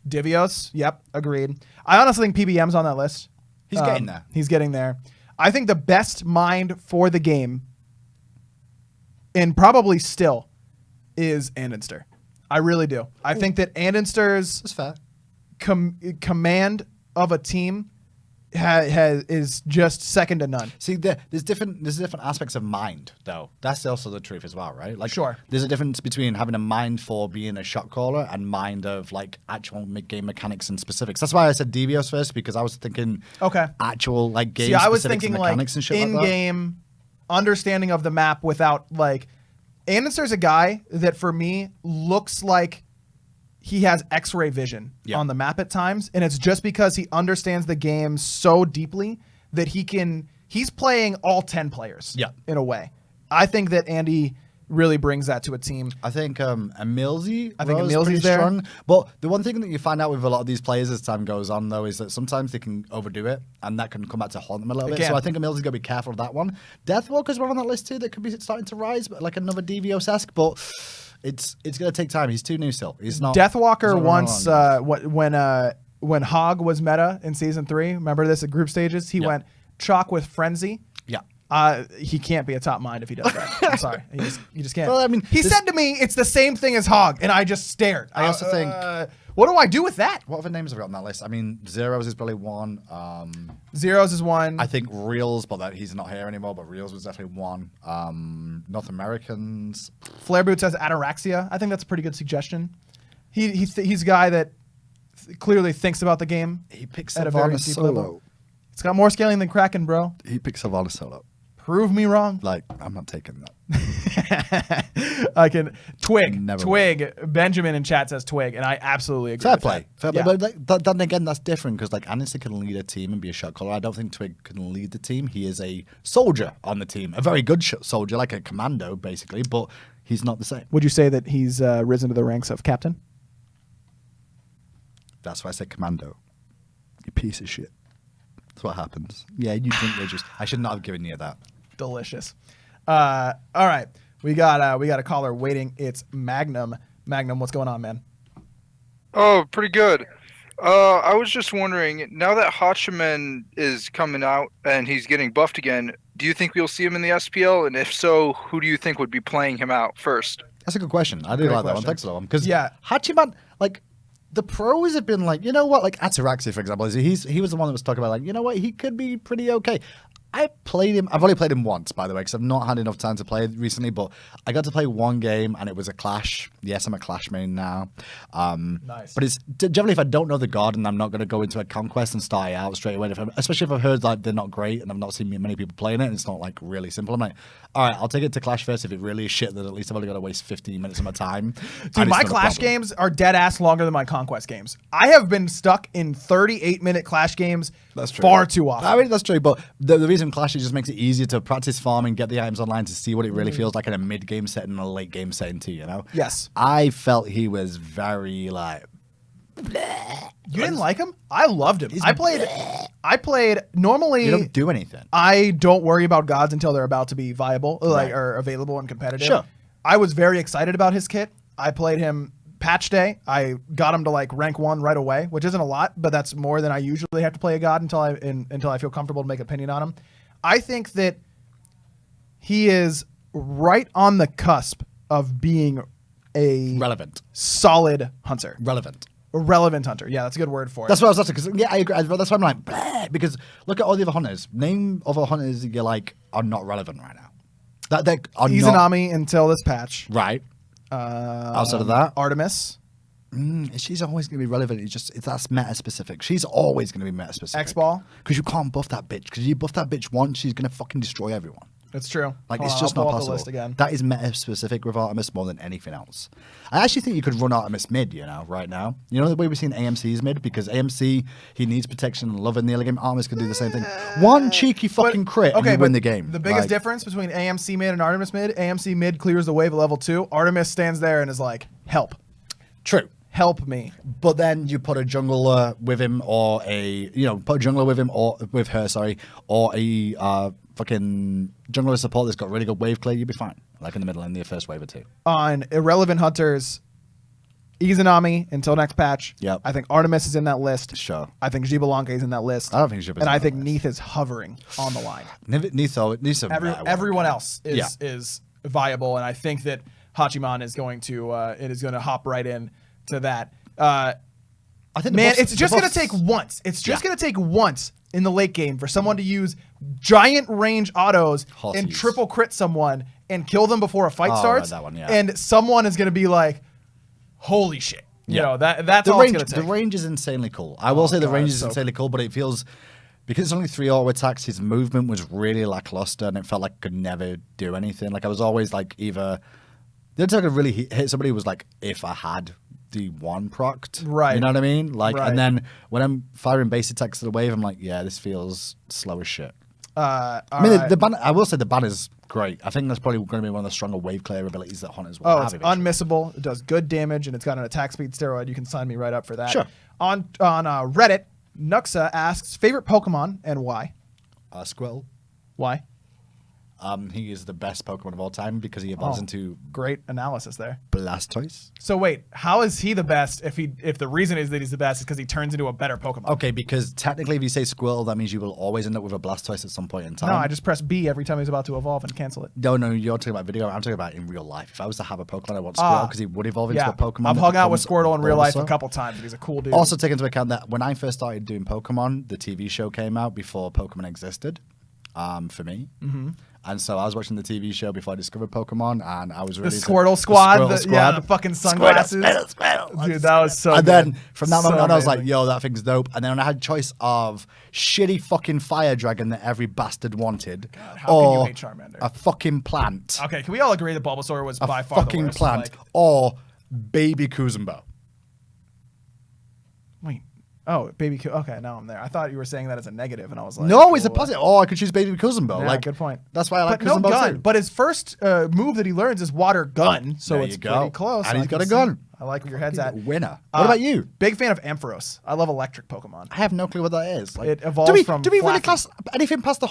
S2: Divios. Yep, agreed. I honestly think PBM's on that list.
S1: He's getting there.
S2: He's getting there. I think the best mind for the game, and probably still, is Andinster. I really do. I think that Andinster's
S1: That's fair.
S2: command of a team is just second to none.
S1: See, there's different aspects of mind, though. That's also the truth as well, right? Like,
S2: Sure.
S1: There's a difference between having a mind for being a shot caller and mind of like actual game mechanics and specifics. That's why I said Devios first, because I was thinking actual like game
S2: See, I was
S1: specifics
S2: thinking
S1: and
S2: like
S1: mechanics and shit like that.
S2: in-game understanding of the map without like. Andinster's a guy that for me looks like he has X-ray vision on the map at times, and it's just because he understands the game so deeply that he's playing all 10 players in a way. I think that Andy really brings that to a team.
S1: I think Emilzy.
S2: I think
S1: Ro's
S2: Emilzy's
S1: pretty
S2: there.
S1: strong. But the one thing that you find out with a lot of these players as time goes on, though, is that sometimes they can overdo it, and that can come back to haunt them a little
S2: It
S1: bit.
S2: can.
S1: So I think Emilzy's got to be careful of that one. Deathwalker's one on that list too that could be starting to rise, but like another Devios-esque, but it's going to take time. He's too new still. He's not.
S2: Deathwalker
S1: he's not
S2: once
S1: running
S2: when Hog was meta in season 3. Remember this at group stages? He went chalk with frenzy.
S1: Yeah.
S2: He can't be a top mind if he does that. I'm sorry. You just can't.
S1: Well, I mean,
S2: he said to me, it's the same thing as Hog, and I just stared.
S1: I also think.
S2: What do I do with that?
S1: What other names have I got on that list? I mean, Zeros is probably one.
S2: Zeros is one.
S1: I think Reels, but that he's not here anymore. But Reels was definitely one. North Americans.
S2: Flare Boots has Ataraxia. I think that's a pretty good suggestion. He's a guy that clearly thinks about the game.
S1: He picks
S2: at a very
S1: Sylvanas
S2: deep
S1: solo.
S2: level. It's got more scaling than Kraken, bro.
S1: He picks Sylvanas solo.
S2: Prove me wrong.
S1: Like, I'm not taking that.
S2: I can Twig.
S1: Never
S2: Twig. Benjamin in chat says Twig, and I absolutely agree.
S1: Fair
S2: with
S1: play.
S2: that.
S1: Fair play.
S2: Yeah.
S1: But like, then again, that's different because like Anderson can lead a team and be a shot caller. I don't think Twig can lead the team. He is a soldier on the team, a very good soldier, like a commando basically, but he's not the same.
S2: Would you say that he's risen to the ranks of captain?
S1: That's why I said commando. You piece of shit. That's what happens. Yeah, you think they're just. I should not have given you that.
S2: Delicious. All right, we got a caller waiting. It's Magnum. Magnum, what's going on, man?
S15: Oh, pretty good. I was just wondering, now that Hachiman is coming out and he's getting buffed again, do you think we'll see him in the SPL? And if so, who do you think would be playing him out first?
S1: That's a good question. I do like that one. Thanks for that one. Because
S2: Yeah.
S1: Hachiman, like, the pros have been like, you know what? Like, Ataraxi, for example, he was the one that was talking about, like, you know what? He could be pretty okay. I played him. I've only played him once, by the way, because I've not had enough time to play it recently. But I got to play one game, and it was a Clash. Yes, I'm a Clash main now.
S2: Nice.
S1: But it's generally, if I don't know the god, and I'm not going to go into a conquest and start it out straight away. Especially if I've heard like they're not great, and I've not seen many people playing it, and it's not like really simple. I'm like, all right, I'll take it to Clash first. If it really is shit, then at least I've only got to waste 15 minutes of my time.
S2: Dude, my Clash games are dead ass longer than my Conquest games. I have been stuck in 38-minute Clash games far too often.
S1: I mean, that's true, but the reason Clash just makes it easier to practice farming, get the items online to see what it really feels like in a mid-game setting and a late-game setting too, you know?
S2: Yes.
S1: I felt he was very, like...
S2: You didn't like him? I loved him. I played normally.
S1: You don't do anything.
S2: I don't worry about gods until they're about to be viable, like or available and competitive.
S1: Sure.
S2: I was very excited about his kit. I played him patch day. I got him to like rank 1 right away, which isn't a lot, but that's more than I usually have to play a god until I feel comfortable to make an opinion on him. I think that he is right on the cusp of being a
S1: relevant,
S2: solid hunter.
S1: Relevant
S2: hunter. Yeah, that's a good word for it.
S1: That's what I was asking, because I agree. That's why I'm like, bleh, because look at all the other hunters. Name other hunters that you're like are not relevant right now. That they are
S2: Izanami until this patch.
S1: Right. Outside of that,
S2: Artemis.
S1: She's always going to be relevant. That's meta specific. She's always going to be meta specific.
S2: X-Ball.
S1: Because you can't buff that bitch. Because you buff that bitch once, she's going to fucking destroy everyone.
S2: That's true.
S1: Like,
S2: Hold
S1: it's
S2: on,
S1: just
S2: I'll
S1: not
S2: pull up the
S1: possible.
S2: list again.
S1: That is meta specific with Artemis more than anything else. I actually think you could run Artemis mid, you know, right now. You know the way we're seeing AMC's mid? Because AMC, he needs protection and love in the early game. Artemis can do the same thing. One cheeky fucking crit and you win the game.
S2: The biggest difference between AMC mid and Artemis mid, AMC mid clears the wave at level 2. Artemis stands there and is like, help.
S1: True.
S2: Help me.
S1: But then you put a jungler with him or put a jungler with him or with her, or a fucking jungler support that's got really good wave clear, you'd be fine. Like in the middle in the first wave or two.
S2: On irrelevant hunters, Izanami until next patch.
S1: Yep.
S2: I think Artemis is in that list.
S1: Sure.
S2: I think Xibalanka is in that list.
S1: I don't think Xibalanka.
S2: And I think Neith is hovering on the line.
S1: Everyone
S2: else is viable, and I think that Hachiman is going to hop right in to that. I think it's just going to take once. It's just going to take once in the late game for someone to use giant range autos and triple crit someone and kill them before a fight starts.
S1: That one, yeah.
S2: And someone is going to be like, holy shit. You know, that's all it's going to take.
S1: The range is insanely cool. I will say the range is insanely cool, but it feels... Because it's only 3 auto attacks, his movement was really lackluster, and it felt like I could never do anything. Like, I was always like either... The only time I could really hit somebody was like if I had the one procced.
S2: Right.
S1: You know what I mean? Like,
S2: Right.
S1: and then when I'm firing base attacks to the wave, I'm like, yeah, this feels slow as shit. I will say the banner's great. I think that's probably going to be one of the stronger wave clear abilities that hunters will have.
S2: It's unmissable. It does good damage, and it's got an attack speed steroid. You can sign me right up for that.
S1: Sure.
S2: On Reddit, Nuxa asks, favorite Pokemon and why?
S1: Squirtle.
S2: Why?
S1: He is the best Pokemon of all time because he evolves into
S2: great analysis there.
S1: Blastoise.
S2: So wait, how is he the best if the reason is that he's the best is because he turns into a better Pokemon?
S1: Okay, because technically if you say Squirtle, that means you will always end up with a Blastoise at some point in time.
S2: No, I just press B every time he's about to evolve and cancel it.
S1: No, you're talking about video. I'm talking about in real life. If I was to have a Pokemon, I want Squirtle because he would evolve into a Pokemon.
S2: I've hung out with Squirtle in real life a couple times, but he's a cool dude.
S1: Also take into account that when I first started doing Pokemon, the TV show came out before Pokemon existed for me.
S2: Mm-hmm.
S1: And so I was watching the TV show before I discovered Pokemon, and I was really...
S2: The Squirtle Squad? The fucking sunglasses.
S1: Squirtle.
S2: Dude, that was so
S1: And
S2: good.
S1: then from that moment on, I was like,
S2: amazing.
S1: yo, that thing's dope. And then when I had a choice of shitty fucking fire dragon that every bastard wanted,
S2: how can you hate Charmander?
S1: a fucking plant,
S2: Okay, can we all agree that Bulbasaur was
S1: a
S2: by far the
S1: fucking
S2: worst?
S1: plant, or baby Kuzumbo.
S2: Wait. Oh, baby. Okay, now I'm there. I thought you were saying that as a negative, and I was like,
S1: No, it's a positive. Oh, I could choose baby Kuzumbo.
S2: Yeah,
S1: like,
S2: good point.
S1: That's why I like
S2: But no
S1: Kuzumbo
S2: gun.
S1: too.
S2: But his first move that he learns is water gun, so
S1: There
S2: it's
S1: you go.
S2: pretty close.
S1: And
S2: I
S1: he's got
S2: can
S1: a gun.
S2: see. I like where your head's at.
S1: Winner. What about you?
S2: Big fan of Ampharos. I love electric Pokemon.
S1: I have no clue what that is. Like,
S2: It evolves from
S1: Do we really
S2: Flaffy.
S1: class anything past the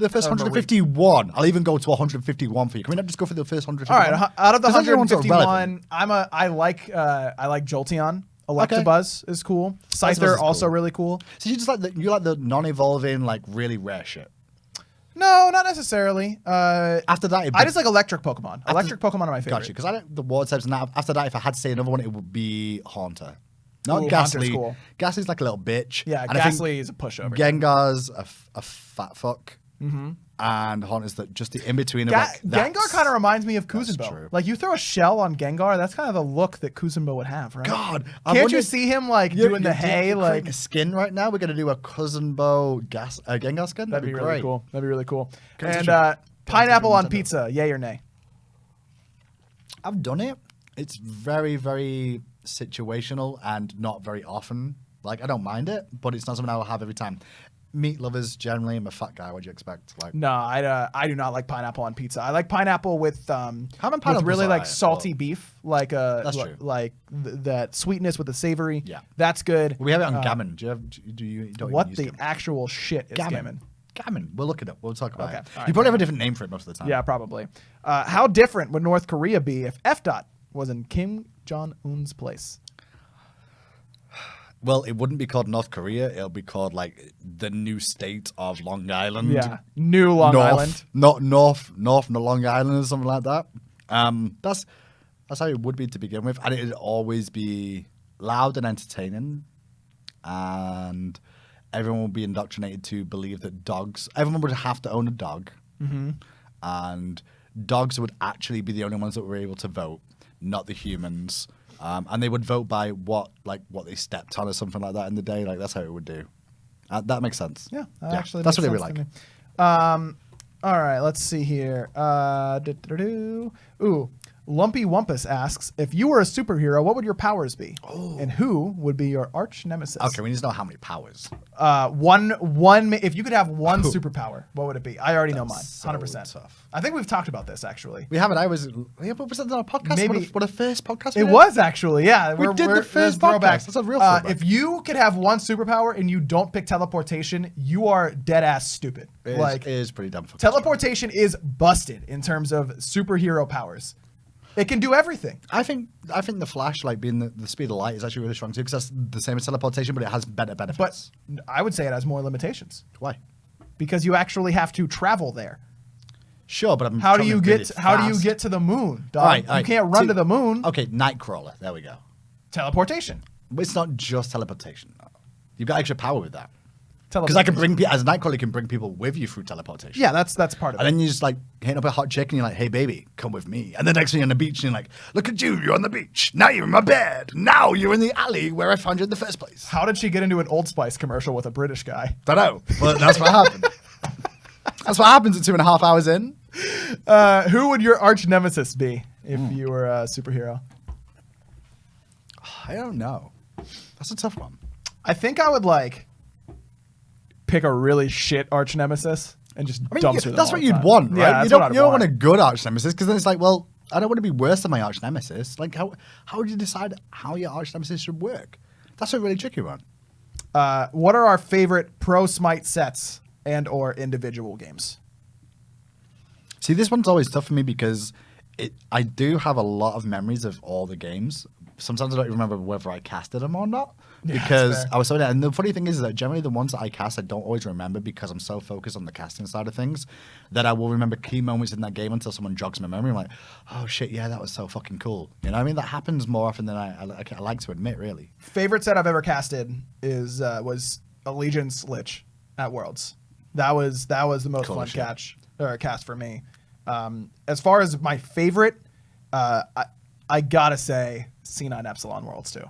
S1: first 151? I'll even go to 151 for you. Can we not just go for the first 151?
S2: All right, out of the
S1: 'Cause 151's
S2: 151,
S1: irrelevant.
S2: I like Jolteon Electabuzz is cool.
S1: Electabuzz
S2: Scyther
S1: is
S2: also
S1: cool.
S2: really cool.
S1: So you just like the non-evolving, like really rare shit.
S2: No, not necessarily.
S1: After that,
S2: I just like electric Pokemon. Electric Pokemon are my favorite.
S1: Gotcha, because I like the water types. And after that, if I had to say another one, it would be Haunter. Not
S2: Ooh,
S1: Ghastly.
S2: Haunter's cool.
S1: Ghastly's like a little bitch.
S2: Yeah,
S1: And I think
S2: Ghastly is a pushover.
S1: Gengar's a fat fuck.
S2: Mm-hmm.
S1: And Haunter's just the in-between of
S2: Gengar kind of reminds me of
S1: true.
S2: Kuzenbo. Like, you throw a shell on Gengar, that's kind of the look that Kuzenbo would have, right?
S1: God,
S2: Can't you see him, like, doing the hay?
S1: You're
S2: Like,
S1: creating a skin right now. We're going to do a Kuzenbo Gengar skin?
S2: that'd be really
S1: great.
S2: cool. That'd be really cool.
S1: Can't
S2: And pineapple on
S1: Nintendo.
S2: pizza, yay or nay?
S1: I've done it. It's very, very situational and not very often. Like, I don't mind it, but it's not something I will have every time. Meat lovers, generally, I'm a fat guy. What do you expect? Like,
S2: No, I do not like pineapple on pizza. I like pineapple with
S1: pineapple's
S2: really like
S1: alright,
S2: salty beef, like
S1: That's true.
S2: that sweetness with the savory.
S1: Yeah.
S2: That's good.
S1: we have it on gammon. Do you don't
S2: What
S1: even use
S2: the
S1: gammon?
S2: actual shit is gammon?
S1: Gammon. We'll look it up. We'll talk about
S2: Okay.
S1: it.
S2: All right,
S1: You probably have a different name for it most of the time.
S2: Yeah, probably. How different would North Korea be if F. was in Kim Jong Un's place?
S1: Well, it wouldn't be called North Korea. It'll be called like the new state of Long Island.
S2: Yeah, New Long Island.
S1: Not North Long Island or something like that. That's how it would be to begin with, and it'd always be loud and entertaining, and everyone would be indoctrinated to believe that everyone would have to own a dog, and dogs would actually be the only ones that were able to vote, not the humans. And they would vote by what they stepped on or something like that in the day. Like, that's how it would do. That makes sense.
S2: Yeah, actually,
S1: that's
S2: makes
S1: what it would
S2: sense
S1: like.
S2: to me. All right, let's see here. Ooh, Lumpy Wumpus asks, if you were a superhero, what would your powers be? And who would be your arch nemesis?
S1: Okay, we need to know how many powers.
S2: One. If you could have one superpower, what would it be? I already know mine. 100%.
S1: Tough.
S2: I think we've talked about this actually.
S1: We haven't. Was that on a podcast?
S2: Maybe
S1: what a first podcast.
S2: It was actually, yeah.
S1: We did the first podcast. That's a real throwback.
S2: If you could have one superpower and you don't pick teleportation, you are dead ass stupid.
S1: It is pretty dumb.
S2: Teleportation is busted in terms of superhero powers. It can do everything.
S1: I think the Flash, like being the speed of light, is actually really strong too, because that's the same as teleportation, but it has better benefits.
S2: But I would say it has more limitations.
S1: Why?
S2: Because you actually have to travel there.
S1: Sure, but
S2: how do you get to the moon, dog?
S1: All right,
S2: you can't run to the moon.
S1: Okay, Nightcrawler. There we go.
S2: Teleportation.
S1: But it's not just teleportation. You've got extra power with that.
S2: Because
S1: Because I can bring as a Nightcrawler, you can bring people with you through teleportation.
S2: Yeah, that's part of it.
S1: And then you just like hitting up a hot chick and you're like, hey baby, come with me. And the next thing you're on the beach and you're like, look at you're on the beach. Now you're in my bed. Now you're in the alley where I found you in the first place.
S2: How did she get into an Old Spice commercial with a British guy?
S1: Don't know. Well, that's what happened. That's what happens at 2.5 hours in.
S2: Who would your arch nemesis be if you were a superhero?
S1: I don't know. That's a tough one.
S2: I think I would pick a really shit arch nemesis and just dumpster them
S1: that's
S2: all
S1: what
S2: the
S1: you'd
S2: time.
S1: want, right?
S2: Yeah,
S1: you don't want a good arch nemesis, because then it's like, well, I don't want to be worse than my arch nemesis. Like, how would you decide how your arch nemesis should work? That's a really tricky one.
S2: What are our favorite pro Smite sets and or individual games?
S1: See, this one's always tough for me because I do have a lot of memories of all the games. Sometimes I don't even remember whether I casted them or not, because I was so down. And the funny thing is that generally the ones that I cast, I don't always remember, because I'm so focused on the casting side of things that I will remember key moments in that game until someone jogs my memory. I'm like, oh shit, yeah, that was so fucking cool. You know what I mean? That happens more often than I like to admit, really.
S2: Favorite set I've ever casted was Allegiance Lich at Worlds. That was the most fun cast for me. As far as my favorite, I gotta say C9 Epsilon Worlds 2.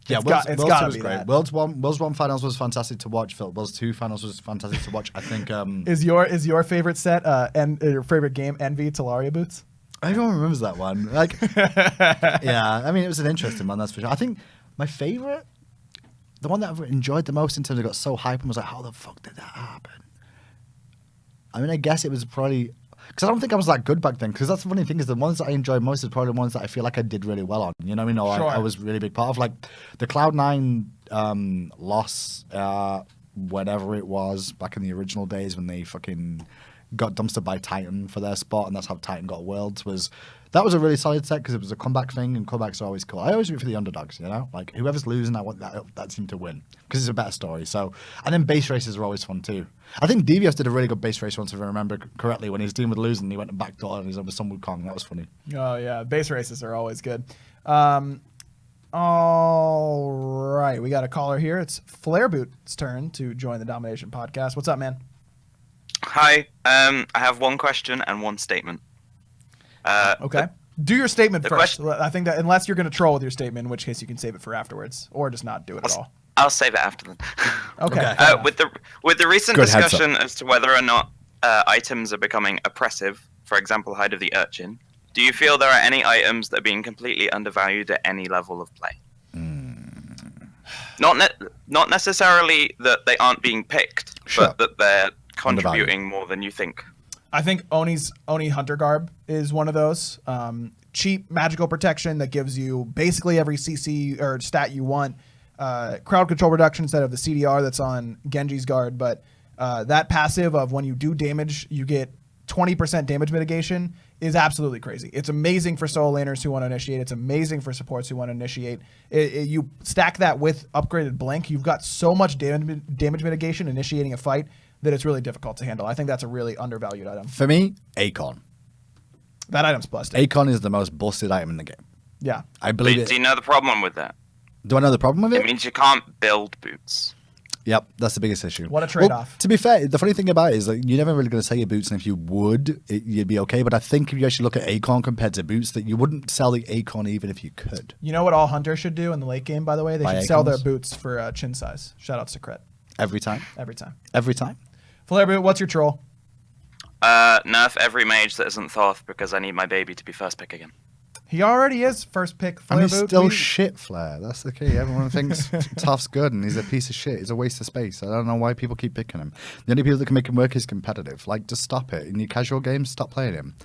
S1: Yeah,
S2: it's gotta be
S1: great.
S2: that.
S1: Worlds 1 finals was fantastic to watch. Worlds 2 finals was fantastic to watch. I think
S2: is your favorite set and your favorite game Envy Talaria Boots?
S1: Everyone remembers that one. Like, yeah, I mean, it was an interesting one, that's for sure. I think my favorite, the one that I've enjoyed the most in terms of got so hype and was like, how the fuck did that happen? I mean, I guess it was probably because I don't think I was that good back then. Because that's the funny thing, is the ones that I enjoyed most is probably the ones that I feel like I did really well on. You know what I mean? Or
S2: Sure.
S1: I was really big part of, like the Cloud9 loss, whatever it was back in the original days when they fucking got dumpstered by Titan for their spot, and that's how Titan got Worlds. That was a really solid set because it was a comeback thing, and comebacks are always cool. I always root for the underdogs, you know? Like, whoever's losing, I want that team to win because it's a better story. So, and then base races are always fun too. I think Devious did a really good base race once, if I remember correctly, when he was dealing with losing. He went to backdoor and he's over Sun Wukong. That was funny.
S2: Oh, yeah. Base races are always good. All right. We got a caller here. It's Flareboot's turn to join the Domination podcast. What's up, man?
S16: Hi. I have one question and one statement.
S2: Okay. Do your statement
S16: the
S2: first.
S16: question-
S2: I think that unless you're going to troll with your statement, in which case you can save it for afterwards, or just not do it at all.
S16: I'll save it after then.
S2: Okay.
S16: With the recent
S1: Good heads up.
S16: discussion as to whether or not items are becoming oppressive, for example, Hide of the Urchin, do you feel there are any items that are being completely undervalued at any level of play? Not necessarily that they aren't being picked,
S1: Sure.
S16: but that they're contributing more than you think.
S2: I think Oni Hunter Garb is one of those. Cheap magical protection that gives you basically every CC or stat you want. Crowd control reduction instead of the CDR that's on Genji's guard. But that passive of when you do damage, you get 20% damage mitigation is absolutely crazy. It's amazing for solo laners who want to initiate. It's amazing for supports who want to initiate. You stack that with upgraded Blink, you've got so much damage mitigation initiating a fight that it's really difficult to handle. I think that's a really undervalued item.
S1: For me, Akon.
S2: That item's busted.
S1: Akon is the most busted item in the game.
S2: Yeah.
S1: I believe
S16: Do
S1: it.
S16: you know the problem with that?
S1: Do I know the problem with
S16: It
S1: it?
S16: means you can't build boots.
S1: Yep, that's the biggest issue.
S2: What a trade-off.
S1: Well, to be fair, the funny thing about it is like you're never really going to sell your boots, and if you would, you'd be okay. But I think if you actually look at Akon compared to boots, that you wouldn't sell the Akon even if you could.
S2: You know what all hunters should do in the late game, by the way? They
S1: Buy
S2: should sell their
S1: Akons?
S2: boots for chin size. Shout out Secret.
S1: Every time.
S2: Every time.
S1: Every time.
S2: Flare Boot, what's your troll?
S16: Nerf every mage that isn't Thoth because I need my baby to be first pick again.
S2: He already is first pick.
S1: I
S2: Flare
S1: mean,
S2: Boot.
S1: still shit, Flair. That's the key. Everyone thinks Tough's good, and he's a piece of shit. He's a waste of space. I don't know why people keep picking him. The only people that can make him work is competitive. Like, just stop it. In your casual games, stop playing him.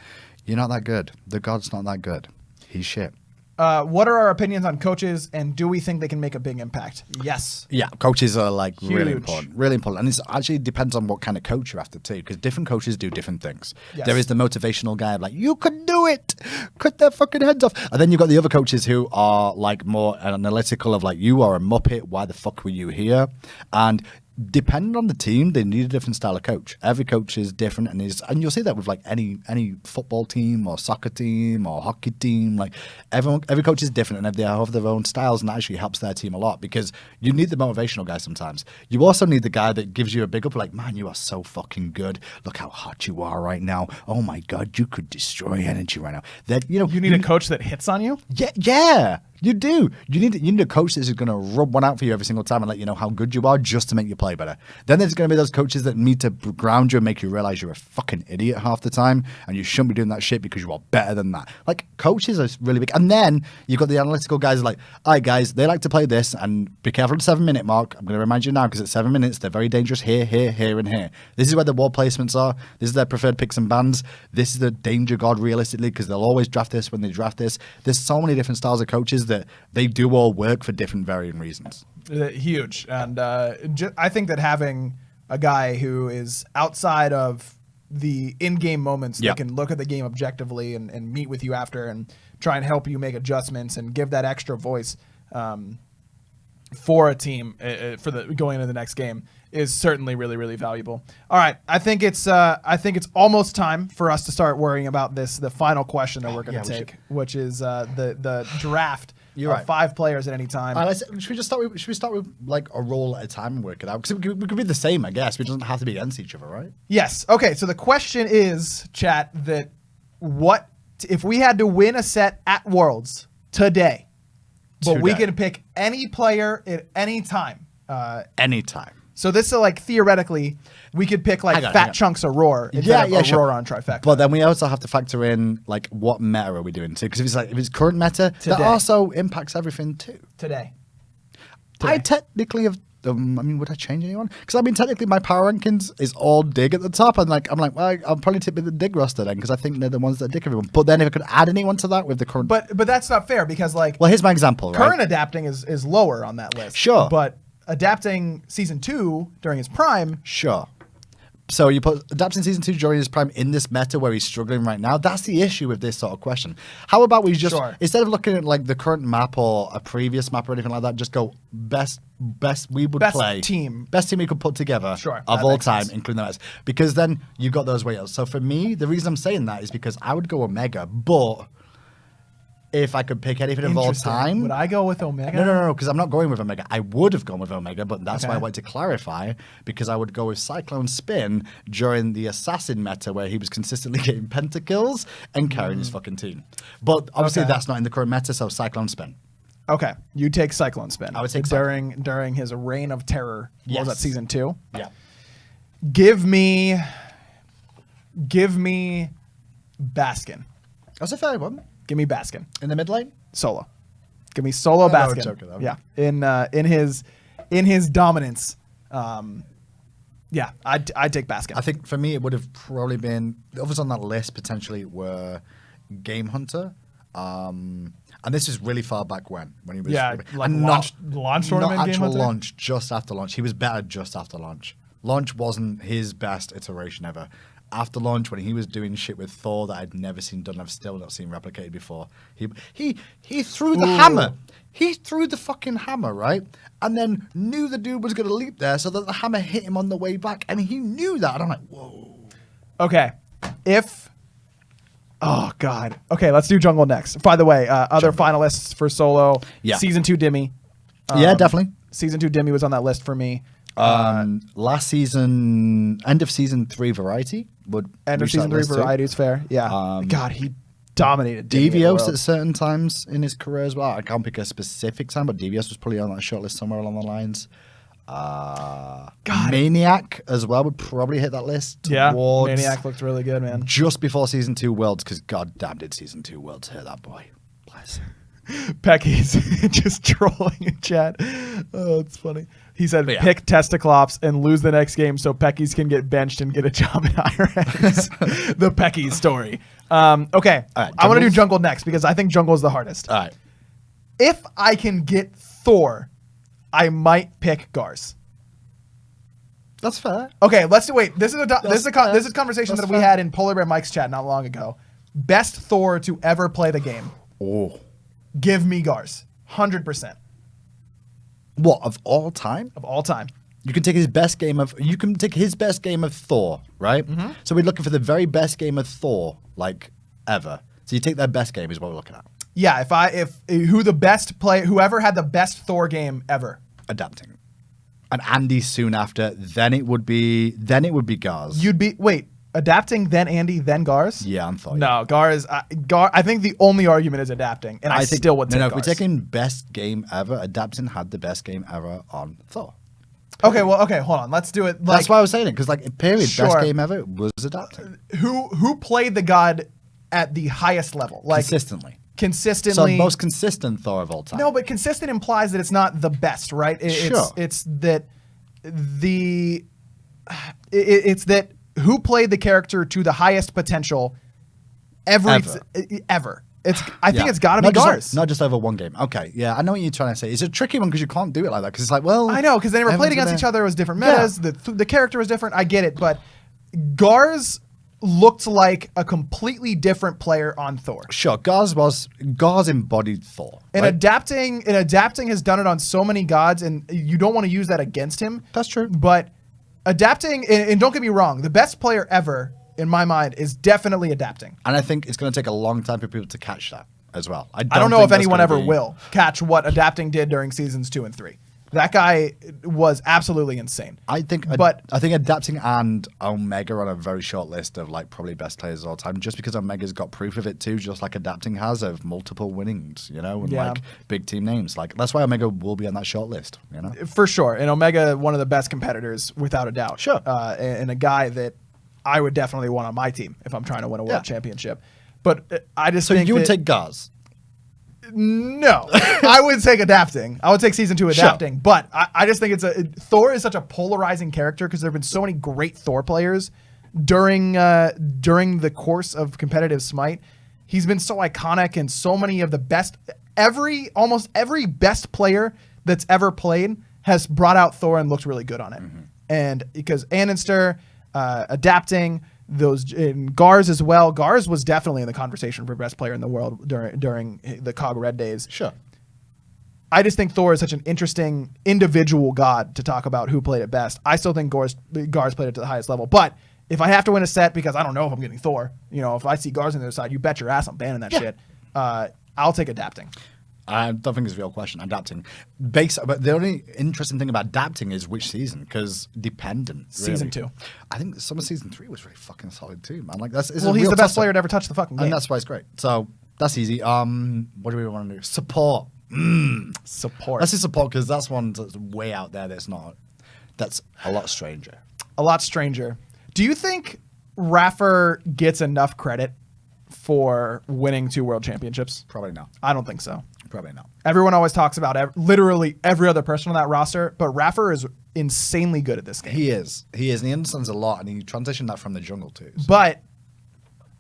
S1: You're not that good. The god's not that good. He's shit.
S2: What are our opinions on coaches, and do we think they can make a big impact? Yes.
S1: Yeah, coaches are like really
S2: Huge.
S1: important, really important, and it actually depends on what kind of coach you're after too, because different coaches do different things.
S2: Yes.
S1: There is the motivational guy like you can do it, cut their fucking heads off, and then you've got the other coaches who are like more analytical of like you are a muppet, why the fuck were you here, and depending on the team, they need a different style of coach. Every coach is different, and you'll see that with like any football team or soccer team or hockey team. Like every coach is different, and they have their own styles, and that actually helps their team a lot because you need the motivational guy sometimes. You also need the guy that gives you a big up, like, man, you are so fucking good. Look how hot you are right now. Oh my god, you could destroy energy right now. That you
S2: need a coach that hits on you.
S1: Yeah. You do. You need a coach that's going to rub one out for you every single time and let you know how good you are just to make you play better. Then there's going to be those coaches that need to ground you and make you realize you're a fucking idiot half the time and you shouldn't be doing that shit because you are better than that. Like, coaches are really big. And then you've got the analytical guys who are like, all right, guys, they like to play this and be careful at the 7-minute mark. I'm going to remind you now because at 7 minutes, they're very dangerous here, here, here, and here. This is where the wall placements are. This is their preferred picks and bans. This is the danger god realistically because they'll always draft this when they draft this. There's so many different styles of coaches that they do all work for different varying reasons.
S2: Huge. And I think that having a guy who is outside of the in-game moments that can look at the game objectively and meet with you after and try and help you make adjustments and give that extra voice for a team for the going into the next game is certainly really, really valuable. All right, I think it's almost time for us to start worrying about the final question that we're going to take, which is the draft.
S1: You're right.
S2: 5 players at any time.
S1: Should we start with like a role at a time and work it out? Because we could be the same, I guess. We doesn't have to be against each other, right?
S2: Yes. Okay. So the question is, chat, that what if we had to win a set at Worlds today, but we can pick any player at any time.
S1: Anytime.
S2: So this is like theoretically, we could pick like Fat Chunks Aurora instead of Aurora on Trifecta.
S1: But then we also have to factor in like what meta are we doing too? Because if it's current meta, that also impacts everything too.
S2: Today.
S1: I technically have. I mean, would I change anyone? Because I mean, technically, my power rankings is all dig at the top, and I'm like, well, I'll probably tip the dig roster then, because I think they're the ones that dig everyone. But then if I could add anyone to that with the current,
S2: but that's not fair because like,
S1: well, here's my example.
S2: Current adapting is lower on that list.
S1: Sure,
S2: but adapting season 2 during his prime,
S1: sure. So you put adapting season 2 during his prime in this meta where he's struggling right now. That's the issue with this sort of question. How about we just instead of looking at like the current map or a previous map or anything like that, just go best we would play best team we could put together of all time, including the Mets. Because then you got those whales. So for me, the reason I'm saying that is because I would go Omega, but if I could pick anything of all time,
S2: would I go with Omega?
S1: No, because I'm not going with Omega. I would have gone with Omega, but that's why I wanted to clarify, because I would go with Cyclone Spin during the Assassin meta where he was consistently getting pentakills and carrying his fucking team. But obviously that's not in the current meta, so Cyclone Spin.
S2: Okay, you take Cyclone Spin.
S1: I would take
S2: during his reign of terror. What was that, season 2?
S1: Yeah.
S2: Give me Baskin.
S1: That's a fair one.
S2: Give me Baskin
S1: in the mid lane.
S2: Solo. Give me solo Baskin. Yeah, in his dominance. Yeah, I'd take Baskin.
S1: I think for me it would have probably been the others on that list potentially were Game Hunter. And this is really far back when he was
S2: like launch tournament,
S1: not actual
S2: Game Hunter?
S1: launch, just after launch. He was better just after launch. Launch wasn't his best iteration ever. After launch, when he was doing shit with Thor that I'd never seen done, I've still not seen replicated before. He threw the hammer. He threw the fucking hammer, right? And then knew the dude was going to leap there so that the hammer hit him on the way back. And he knew that. And I'm like, whoa.
S2: Okay. Oh, God. Okay, let's do Jungle next. By the way, other finalists for solo.
S1: Yeah.
S2: Season 2 Dimmy.
S1: Yeah, definitely.
S2: Season 2 Dimmy was on that list for me.
S1: Last season, end of season 3 Variety would
S2: end of season 3 Variety is fair. Yeah. God, he dominated
S1: Devios at certain times in his career as well. I can't pick a specific time, but Devios was probably on that shortlist somewhere along the lines. Maniac as well would probably hit that list.
S2: Yeah, Maniac looked really good, man.
S1: Just before season 2 Worlds, because goddamn did season 2 Worlds hurt that boy. Bless him.
S2: Pecky's just trolling in chat. Oh, it's funny. He said, pick Testiclops and lose the next game so Pecky's can get benched and get a job at Hi-Rez. The Pecky's story. Okay, right, I want to do Jungle next because I think Jungle is the hardest.
S1: All right.
S2: If I can get Thor, I might pick Garz.
S1: That's fair.
S2: Okay, let's do. Wait, this is a conversation that we had in Polar Bear Mike's chat not long ago. Best Thor to ever play the game.
S1: Oh.
S2: Give me Garz. 100%.
S1: What, of all time?
S2: Of all time.
S1: You can take his best game of Thor, right?
S2: Mm-hmm.
S1: So we're looking for the very best game of Thor, like ever. So you take their best game is what we're looking at.
S2: Yeah, whoever had the best Thor game ever.
S1: Adapting. And Andy soon after, then it would be Garz.
S2: Adapting, then Andy, then Garz?
S1: Yeah, I'm Thor.
S2: No, Garz. I think the only argument is adapting, and I still would take Garz.
S1: If we're taking best game ever, Adapting had the best game ever on Thor.
S2: Okay, hold on. Let's do it.
S1: That's why I was saying it, because best game ever was Adapting.
S2: Who played the god at the highest level? Consistently.
S1: So most consistent Thor of all time.
S2: No, but consistent implies that it's not the best, right? It's that it's that who played the character to the highest potential ever. I think it's got to be Garz.
S1: Not just over one game. Okay, yeah, I know what you're trying to say. It's a tricky one because you can't do it like that. Because it's like, well,
S2: I know because they never played against each other. It was different metas. Yeah. The character was different. I get it, but Garz looked like a completely different player on Thor.
S1: Sure, Garz embodied Thor.
S2: And adapting has done it on so many gods, and you don't want to use that against him.
S1: That's true.
S2: But adapting, and don't get me wrong, the best player ever, in my mind, is definitely adapting.
S1: And I think it's going to take a long time for people to catch that as well.
S2: I don't know if anyone ever will catch what adapting did during seasons 2 and 3. That guy was absolutely insane.
S1: I think Adapting and Omega are on a very short list of probably best players of all time, just because Omega's got proof of it too, just like Adapting has of multiple winnings, and big team names. That's why Omega will be on that short list,
S2: For sure. And Omega, one of the best competitors, without a doubt.
S1: Sure.
S2: And a guy that I would definitely want on my team if I'm trying to win a world championship. But I just think
S1: you would take Garz.
S2: No, I would take Adapting. I would take season 2 Adapting, but I just think Thor is such a polarizing character because there have been so many great Thor players during the course of competitive Smite. He's been so iconic, and so many of the best, almost every best player that's ever played has brought out Thor and looked really good on it. Mm-hmm. And because Annenster, adapting. Those in Gars as well. Gars was definitely in the conversation for best player in the world during the COG Red days.
S1: Sure.
S2: I just think Thor is such an interesting individual god to talk about who played it best. I still think Gars played it to the highest level. But if I have to win a set because I don't know if I'm getting Thor, if I see Gars on the other side, you bet your ass I'm banning that shit. I'll take adapting.
S1: I don't think it's a real question. Adapting. But the only interesting thing about adapting is which season, because dependent. Really.
S2: Season 2.
S1: I think some of season 3 was really fucking solid too, man. Like he's
S2: the best player to ever touch the fucking game.
S1: And that's why it's great. So that's easy. What do we want to do? Support.
S2: Support.
S1: Let's do support because that's one that's way out there. That's a lot stranger.
S2: A lot stranger. Do you think Raffer gets enough credit for winning 2 world championships?
S1: Probably not.
S2: I don't think so.
S1: Probably not.
S2: Everyone always talks about literally every other person on that roster, but Raffer is insanely good at this game.
S1: He is. And he understands a lot, and he transitioned that from the jungle too. So.
S2: But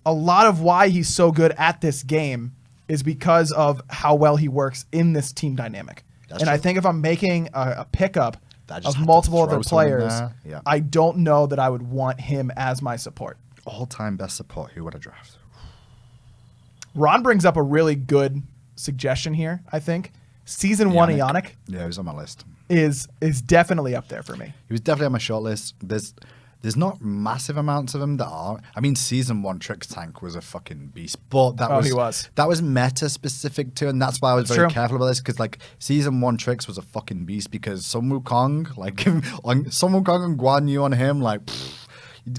S2: a lot of why he's so good at this game is because of how well he works in this team dynamic. That's true. I think if I'm making a pickup of multiple other players, I don't know that I would want him as my support.
S1: All-time best support. Who would I draft?
S2: Ron brings up a really good suggestion here, I think. Season 1 Ionic.
S1: Yeah, he was on my list.
S2: Is definitely up there for me.
S1: He was definitely on my short list. There's not massive amounts of them that are. I mean, Season 1 Tricks Tank was a fucking beast. But
S2: he was.
S1: That was meta specific too, and that's why I was very careful about this, because like Season 1 Tricks was a fucking beast because Sun Wukong, like Sun Wukong and Guan Yu on him, like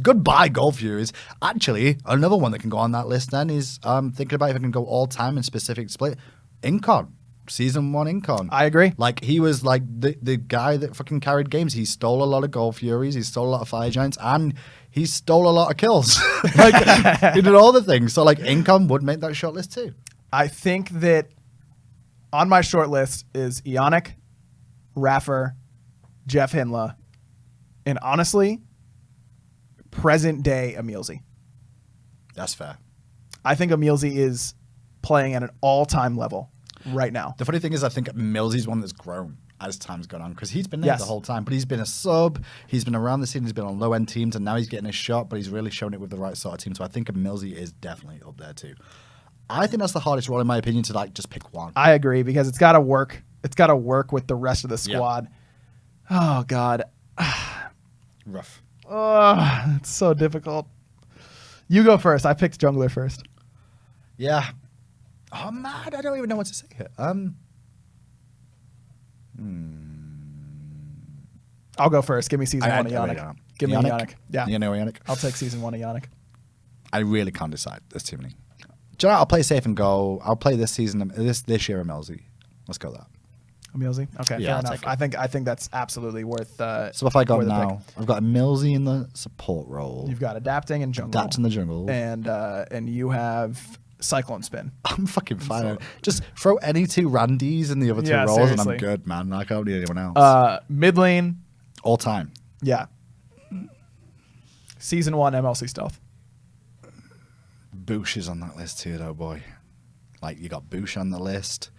S1: goodbye Gold Furies. Actually, another one that can go on that list then is thinking about if I can go all time in specific split. Incon. Season 1 Incon.
S2: I agree.
S1: Like he was like the guy that fucking carried games. He stole a lot of Gold Furies, he stole a lot of Fire Giants, and he stole a lot of kills. Like he did all the things. So like Incon would make that short list too.
S2: I think that on my short list is Ionic, Raffer, Jeff Hinla, and honestly, present day Emilzy.
S1: That's fair.
S2: I think Emilzy is playing at an all-time level right now.
S1: The funny thing is I think Millsy's one that's grown as time's gone on, because he's been there the whole time, but he's been a sub, he's been around the scene, he's been on low-end teams, and now he's getting his shot, but he's really shown it with the right sort of team. So I think Millsy is definitely up there too. I think that's the hardest role in my opinion to like just pick one.
S2: I agree, because it's got to work. It's got to work with the rest of the squad. Yeah. Oh God.
S1: Rough.
S2: Oh, it's so difficult. You go first. I picked jungler first.
S1: Yeah. Oh man, I don't even know what to say here.
S2: I'll go first. Give me season 1 of Ionic. Give me Ionic. Yeah.
S1: You know Ionic?
S2: I'll take season 1 of Ionic.
S1: I really can't decide. There's too many. Do you know what? I'll play safe and go. I'll play this season, this year Emilzy. Let's go that.
S2: Emilzy? Okay, fair enough. I think that's absolutely worth
S1: so if I go now, I've got Emilzy in the support role.
S2: You've got adapting and jungle.
S1: Adapt in the jungle.
S2: And you have Cyclone Spin.
S1: I'm fucking fine. Just throw any 2 Randys in the other 2 roles seriously. And I'm good, man. I don't need anyone else.
S2: Mid lane.
S1: All time.
S2: Yeah. Season 1 MLC Stealth.
S1: Boosh is on that list too, though, boy. Like, you got Boosh on the list.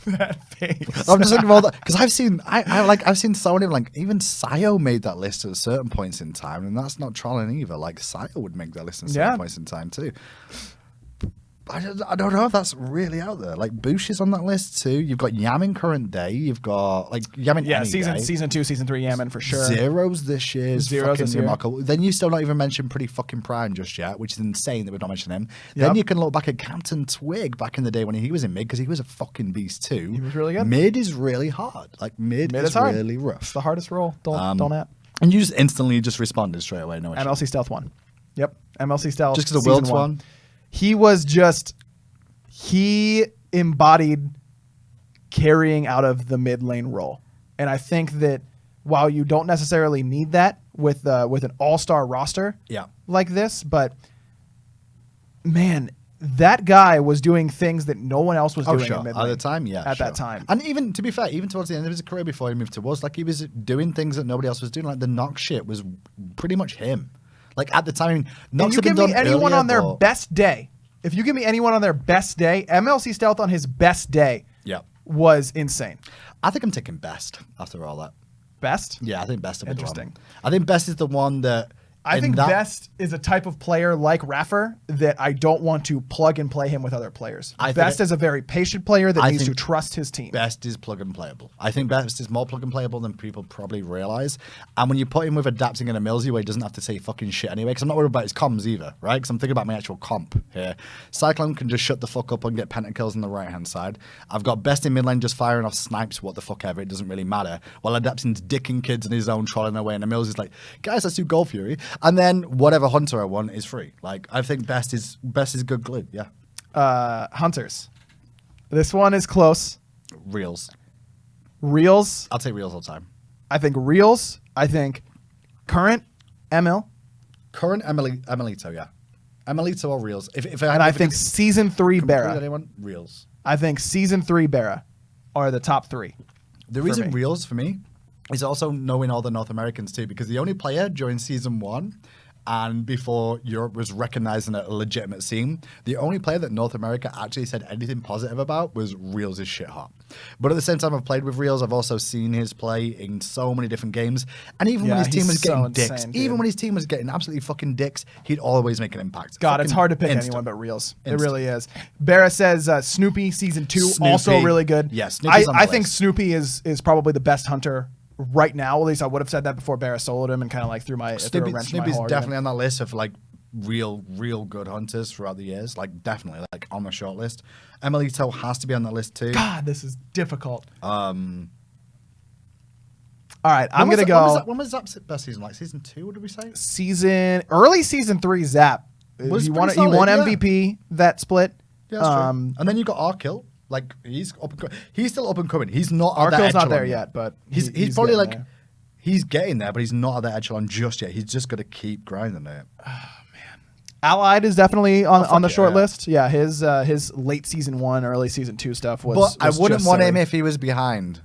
S2: That face.
S1: I'm just thinking about that because I've seen so many, like even Sayo made that list at certain points in time, and that's not trolling either. Like Sayo would make that list at certain points in time too. I don't know if that's really out there. Like Boosh is on that list too. You've got Yamin current day. You've got like Yamin.
S2: Yeah, season 2, season 3 Yamin for sure.
S1: Zeros this year.
S2: Zeros this year.
S1: Remarkable. Then you still not even mentioned Pretty Fucking Prime just yet, which is insane that we've not mentioned him. Yep. Then you can look back at Captain Twig back in the day when he was in mid, because he was a fucking beast too.
S2: He was really good.
S1: Mid is really hard. Like mid is
S2: hard.
S1: really rough.
S2: It's the hardest role. Don't at.
S1: And you just instantly just responded straight away. No issue.
S2: MLC Stealth 1. Yep. MLC Stealth.
S1: Just because the World's one.
S2: He embodied carrying out of the mid lane role. And I think that while you don't necessarily need that with an all-star roster like this, but man, that guy was doing things that no one else was doing in mid lane.
S1: At the time,
S2: At that time.
S1: And even, to be fair, even towards the end of his career before he moved to Woods, like he was doing things that nobody else was doing. Like the NALCS shit was pretty much him. Like at the time,
S2: and you give me anyone on their best day. If you give me anyone on their best day, MLC Stealth on his best day was insane.
S1: I think I'm taking best after all that.
S2: Best?
S1: Yeah, I think best will be the one.
S2: Interesting.
S1: I think best is the one that
S2: I think Best is a type of player like Raffer that I don't want to plug and play him with other players. Best is a very patient player that needs to trust his team.
S1: Best is plug and playable. I think Best is more plug and playable than people probably realize. And when you put him with adapting and a Millsy where he doesn't have to say fucking shit anyway, because I'm not worried about his comms either, right? Because I'm thinking about my actual comp here. Cyclone can just shut the fuck up and get pentakills on the right-hand side. I've got Best in mid lane just firing off snipes, what the fuck ever, it doesn't really matter. While Adapting's dicking kids in his own, trolling away, and the Millsy's like, guys, let's do Gold Fury. And then whatever hunter I want is free. Like, I think best is good glue. Yeah.
S2: Hunters. This one is close.
S1: Reels.
S2: Reels.
S1: I'll take Reels all the time.
S2: I think Reels. I think current Emil.
S1: Current Emilito, yeah. Emilito or Reels.
S2: I think season 3 Barra.
S1: Anyone? Reels.
S2: I think season 3 Barra are the top 3.
S1: The reason Reels for me is also knowing all the North Americans too, because the only player during season 1 and before Europe was recognizing a legitimate scene, the only player that North America actually said anything positive about was Reels is shit hot. But at the same time I've played with Reels, I've also seen his play in so many different games. And even when his team was getting dicks, even when his team was getting absolutely fucking dicks, he'd always make an impact.
S2: God, it's hard to pick anyone but Reels. It really is. Barra says Snoopy season 2, also really good.
S1: Yes,
S2: I think Snoopy is probably the best hunter right now. At least I would have said that before Barra soloed him and kind of like threw a wrench in my heart.
S1: Snoopy's definitely on that list of like real good hunters throughout the years. Like definitely like on the short list. Emilito has to be on that list too.
S2: God, this is difficult. All right, I'm gonna go.
S1: When was Zap's best season? Like season 2? What did we say?
S2: Early season 3. Zap. He won MVP that split.
S1: Yeah, that's true. And then you got Arkil. Like he's still up and coming. He's not.
S2: Arkill's not there yet, but
S1: he's probably like there. He's getting there, but he's not at that echelon just yet. He's just got to keep grinding it.
S2: Oh man, Allied is definitely on the short list. Yeah, his late season 1, early season 2 stuff was.
S1: But I wouldn't want him if he was behind.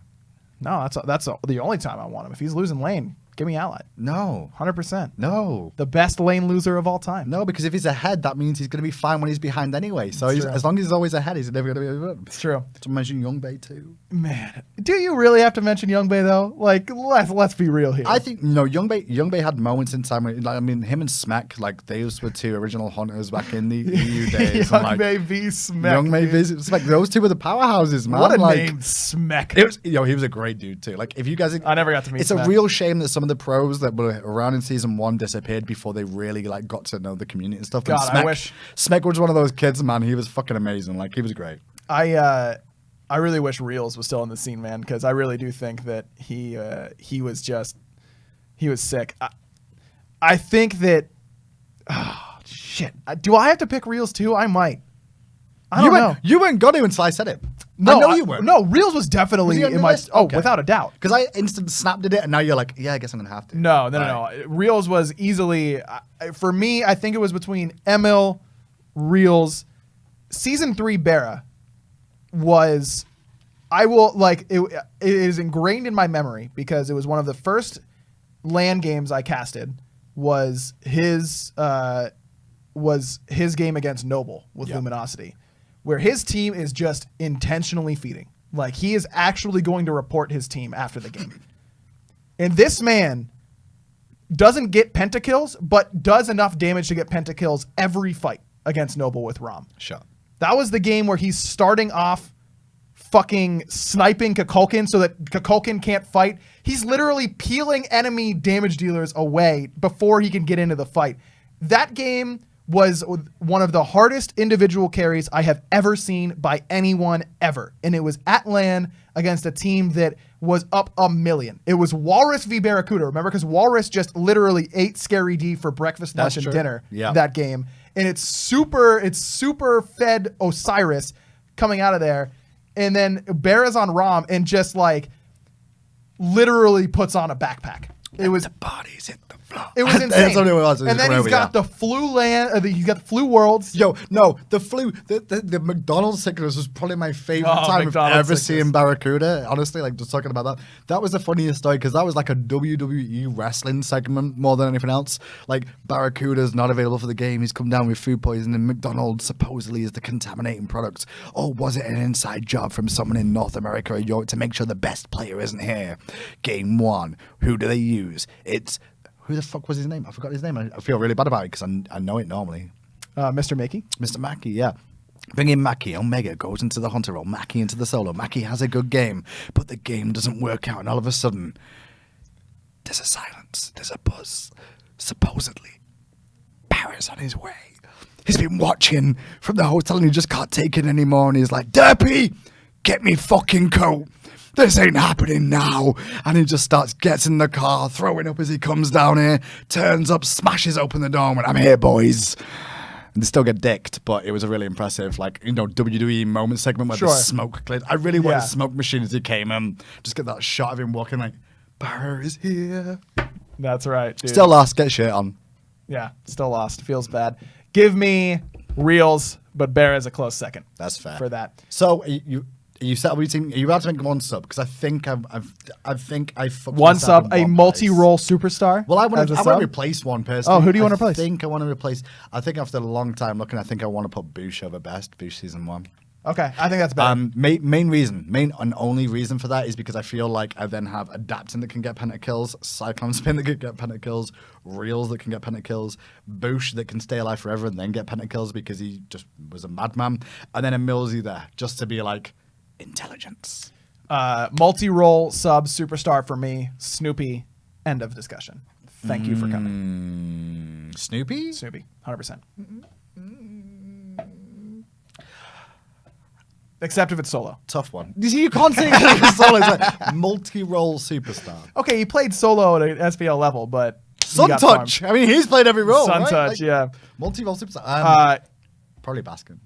S2: No, that's the only time I want him. If he's losing lane, give me Allied.
S1: No.
S2: 100%.
S1: No.
S2: The best lane loser of all time.
S1: No, because if he's ahead, that means he's going to be fine when he's behind anyway. So as long as he's always ahead, he's never going to be good.
S2: It's true.
S1: To mention Youngbei too.
S2: Man, do you really have to mention Youngbei though? Like, let's be real here.
S1: I think no. Youngbei had moments in time. Like, I mean, him and Smek, like those were 2 original hunters back in the EU days.
S2: Youngbei v Smek.
S1: Youngbei v Smek. Those 2 were the powerhouses, man.
S2: What a name, Smek.
S1: It was, he was a great dude too. Like, if you guys,
S2: I never got to meet.
S1: It's
S2: Smek.
S1: a real shame that some of the pros that were around in season 1 disappeared before they really like got to know the community and stuff.
S2: God,
S1: and
S2: I wish
S1: Smek was one of those kids, man. He was fucking amazing. Like, he was great.
S2: I really wish Reels was still in the scene, man, because I really do think that he was sick. I think that shit. Do I have to pick Reels too? I might. I don't know.
S1: You weren't going to until I said it.
S2: No,
S1: I know you weren't.
S2: No, Reels was definitely in my list? Without a doubt.
S1: Because I instant snapped at it, and now you're like, yeah, I guess I'm gonna have to.
S2: No. Reels was easily for me. I think it was between Emil, Reels, season 3 Barra was. I will like it. It is ingrained in my memory because it was one of the first LAN games I casted. Was his game against Noble with Luminosity, where his team is just intentionally feeding. Like, he is actually going to report his team after the game. And this man doesn't get pentakills, but does enough damage to get pentakills every fight against Noble with Rom.
S1: Sure.
S2: That was the game where he's starting off fucking sniping Kukulkan so that Kukulkan can't fight. He's literally peeling enemy damage dealers away before he can get into the fight. That game was one of the hardest individual carries I have ever seen by anyone ever. And it was at LAN against a team that was up 1,000,000. It was Walrus v Barracuda. Remember? Because Walrus just literally ate Scary D for breakfast, lunch, and dinner that game. And it's super fed Osiris coming out of there. And then Barra's on Rom and just like literally puts on a backpack. It was
S1: the bodies hit the
S2: It was insane.
S1: That's only what it was. It was
S2: And then
S1: coming
S2: he's
S1: over,
S2: got the flu land. He's got the flu worlds.
S1: Yo, no, the flu, the McDonald's sickness was probably my favorite time of
S2: McDonald's
S1: ever
S2: sickness.
S1: seeing Barracuda. Honestly, like just talking about that, that was the funniest story because that was like a WWE wrestling segment more than anything else. Like Barracuda's not available for the game. He's come down with food poisoning. McDonald's supposedly is the contaminating product. Oh, was it an inside job from someone in North America or Europe to make sure the best player isn't here? Game one, who do they use? It's who the fuck was his name? I forgot his name. I feel really bad about it because I know it normally.
S2: Mr. Mackey?
S1: Mr. Mackey, yeah. Bring in Mackey. Omega goes into the hunter role. Mackey into the solo. Mackey has a good game, but the game doesn't work out. And all of a sudden, there's a silence. There's a buzz. Supposedly, Barrett's on his way. He's been watching from the hotel and he just can't take it anymore. And he's like, Derpy, get me fucking coat. This ain't happening now. And he just gets in the car, throwing up as he comes down here, turns up, smashes open the door and went, I'm here, boys. And they still get dicked, but it was a really impressive, like, WWE moment segment where the smoke cleared. I really wanted a smoke machine as he came in. Just get that shot of him walking like, Barra is here.
S2: That's right, dude.
S1: Still lost, get shit on.
S2: Yeah, still lost. Feels bad. Give me Reels, but Bear is a close second.
S1: That's fair.
S2: For that.
S1: So, you set up your team. Are you about to make one sub? Because I think I fucked
S2: One
S1: this up
S2: sub,
S1: in
S2: a
S1: one
S2: multi-role superstar.
S1: Well, I want
S2: as a
S1: to
S2: sub?
S1: replace one personally.
S2: Oh, who do you want to replace?
S1: I think after a long time looking, I think I want to put Boosh over Best. Boosh season 1.
S2: Okay, I think that's better.
S1: Main and only reason for that is because I feel like I then have Adapting that can get pentakills, Cyclone Spin that can get pentakills, Reels that can get pentakills, Boosh that can stay alive forever and then get pentakills because he just was a madman, and then a Millsy there just to be like intelligence.
S2: Multi-role sub superstar for me, Snoopy. End of discussion. Thank you for coming.
S1: Snoopy?
S2: Snoopy, 100%. Except if it's solo.
S1: Tough one. You see, you can't say it's solo. It's like multi-role superstar.
S2: Okay, he played solo at an SPL level, but
S1: Sun Touch. I mean, he's played every role.
S2: Sun
S1: right?
S2: Touch,
S1: like,
S2: yeah.
S1: Multi-role superstar. Probably Baskin.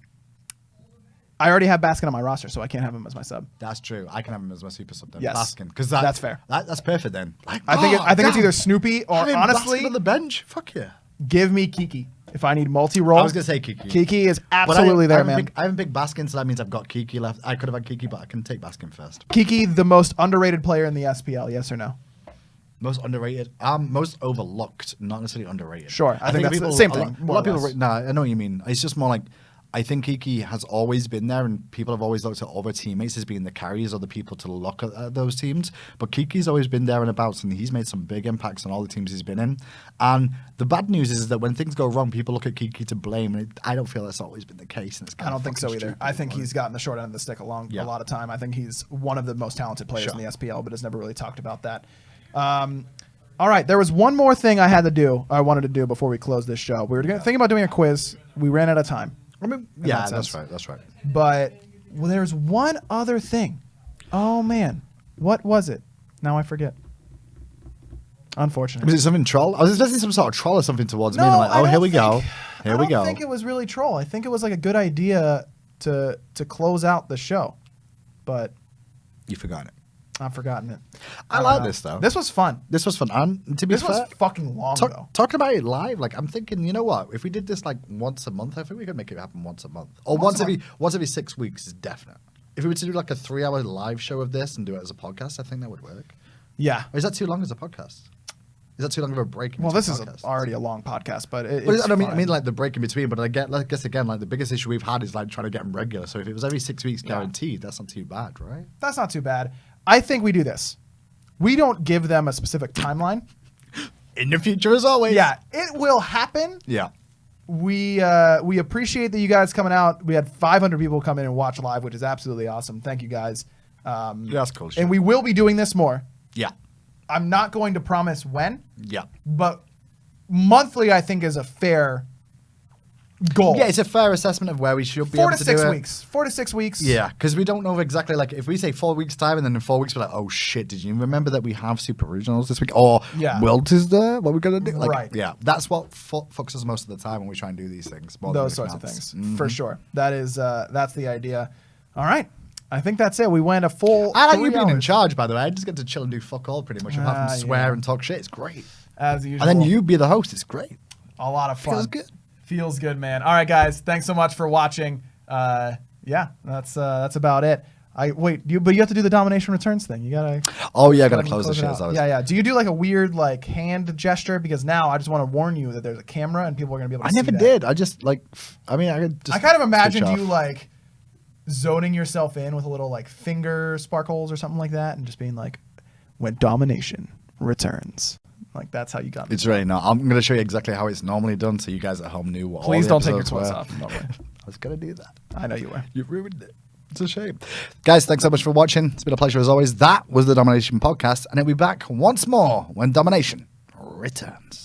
S2: I already have Baskin on my roster, so I can't have him as my sub.
S1: That's true. I can have him as my super sub then.
S2: Yes.
S1: Baskin, because
S2: that's fair.
S1: That's perfect then. Like,
S2: I think it's either Snoopy or honestly
S1: Baskin on the bench. Fuck yeah.
S2: Give me Kiki. If I need multi-role,
S1: I was gonna say Kiki.
S2: Kiki is absolutely there, man.
S1: I haven't picked Baskin, so that means I've got Kiki left. I could have had Kiki, but I can take Baskin first.
S2: Kiki, the most underrated player in the SPL, yes or no?
S1: Most underrated, most overlooked, not necessarily underrated.
S2: Sure, I think that's the same thing.
S1: A lot of people, no, I know what you mean. It's just more like, I think Kiki has always been there, and people have always looked at other teammates as being the carriers or the people to look at those teams. But Kiki's always been there and about, and he's made some big impacts on all the teams he's been in. And the bad news is that when things go wrong, people look at Kiki to blame, and I don't feel that's always been the case. And it's
S2: I don't think so either. I think he's gotten the short end of the stick a lot of time. I think he's one of the most talented players in the SPL, but has never really talked about that. All right, there was one more thing I wanted to do before we close this show. We were thinking about doing a quiz. We ran out of time.
S1: I mean, yeah, that's right.
S2: But there's one other thing. Oh man, what was it? Now I forget. Unfortunately,
S1: was it something troll? I was expecting some sort of troll or something towards me.
S2: No,
S1: And I'm like,
S2: I
S1: here
S2: don't
S1: we go.
S2: I don't think it was really troll. I think it was like a good idea to close out the show, but
S1: you forgot it.
S2: I've forgotten it.
S1: I like this though.
S2: This was fun.
S1: And to be
S2: this
S1: fair,
S2: was fucking long though.
S1: Talking about it live, like I'm thinking, you know what? If we did this like once a month, I think we could make it happen once a month, or once every 6 weeks is definite. If we were to do like a 3-hour live show of this and do it as a podcast, I think that would work.
S2: Yeah.
S1: Or is that too long as a podcast? Is that too long of a break?
S2: Well, this is already a long podcast, but
S1: I mean like the break in between. But I guess again, like the biggest issue we've had is like trying to get them regular. So if it was every 6 weeks guaranteed, that's not too bad, right?
S2: That's not too bad. I think we do this. We don't give them a specific timeline.
S1: In the future, as always.
S2: Yeah, it will happen.
S1: Yeah.
S2: We appreciate that you guys coming out. We had 500 people come in and watch live, which is absolutely awesome. Thank you guys.
S1: That's cool.
S2: And we will be doing this more.
S1: Yeah.
S2: I'm not going to promise when.
S1: Yeah.
S2: But monthly, I think, is a fair goal.
S1: Yeah, it's a fair assessment of where we should be. 4 to 6
S2: weeks. 4 to 6 weeks.
S1: Yeah, because we don't know exactly. Like, if we say 4 weeks time, and then in 4 weeks we're like, oh shit, did you remember that we have super regionals this week? Or World is there? What are we gonna do? Like,
S2: right.
S1: Yeah, that's what fucks us most of the time when we try and do these things.
S2: Those sorts of things, for sure. That is that's the idea. All right. I think that's it. We went a full.
S1: I like
S2: 3
S1: you being in
S2: hours.
S1: charge, by the way. I just get to chill and do fuck all pretty much, apart from swear and talk shit. It's great.
S2: as usual.
S1: And then you be the host. It's great.
S2: A lot of fun.
S1: Feels good.
S2: Feels good, man. All right, guys. Thanks so much for watching. Yeah, that's about it. But you have to do the domination returns thing. You gotta.
S1: Oh yeah, I gotta close the shit.
S2: Yeah. Do you do like a weird like hand gesture? Because now I just want to warn you that there's a camera and people are gonna be able to see
S1: I never
S2: that.
S1: did. I just like. I mean,
S2: I kind of imagined you like zoning yourself in with a little like finger sparkles or something like that, and just being like, when domination returns. Like that's how you got me.
S1: It's really not. I'm gonna show you exactly how it's normally done, so you guys at home knew what.
S2: Please
S1: all
S2: don't
S1: the
S2: take your
S1: episodes
S2: toys
S1: were.
S2: off. No way.
S1: I was gonna do that.
S2: I know you were.
S1: You ruined it. It's a shame. Guys, thanks so much for watching. It's been a pleasure as always. That was the Domination Podcast, and it'll be back once more when Domination returns.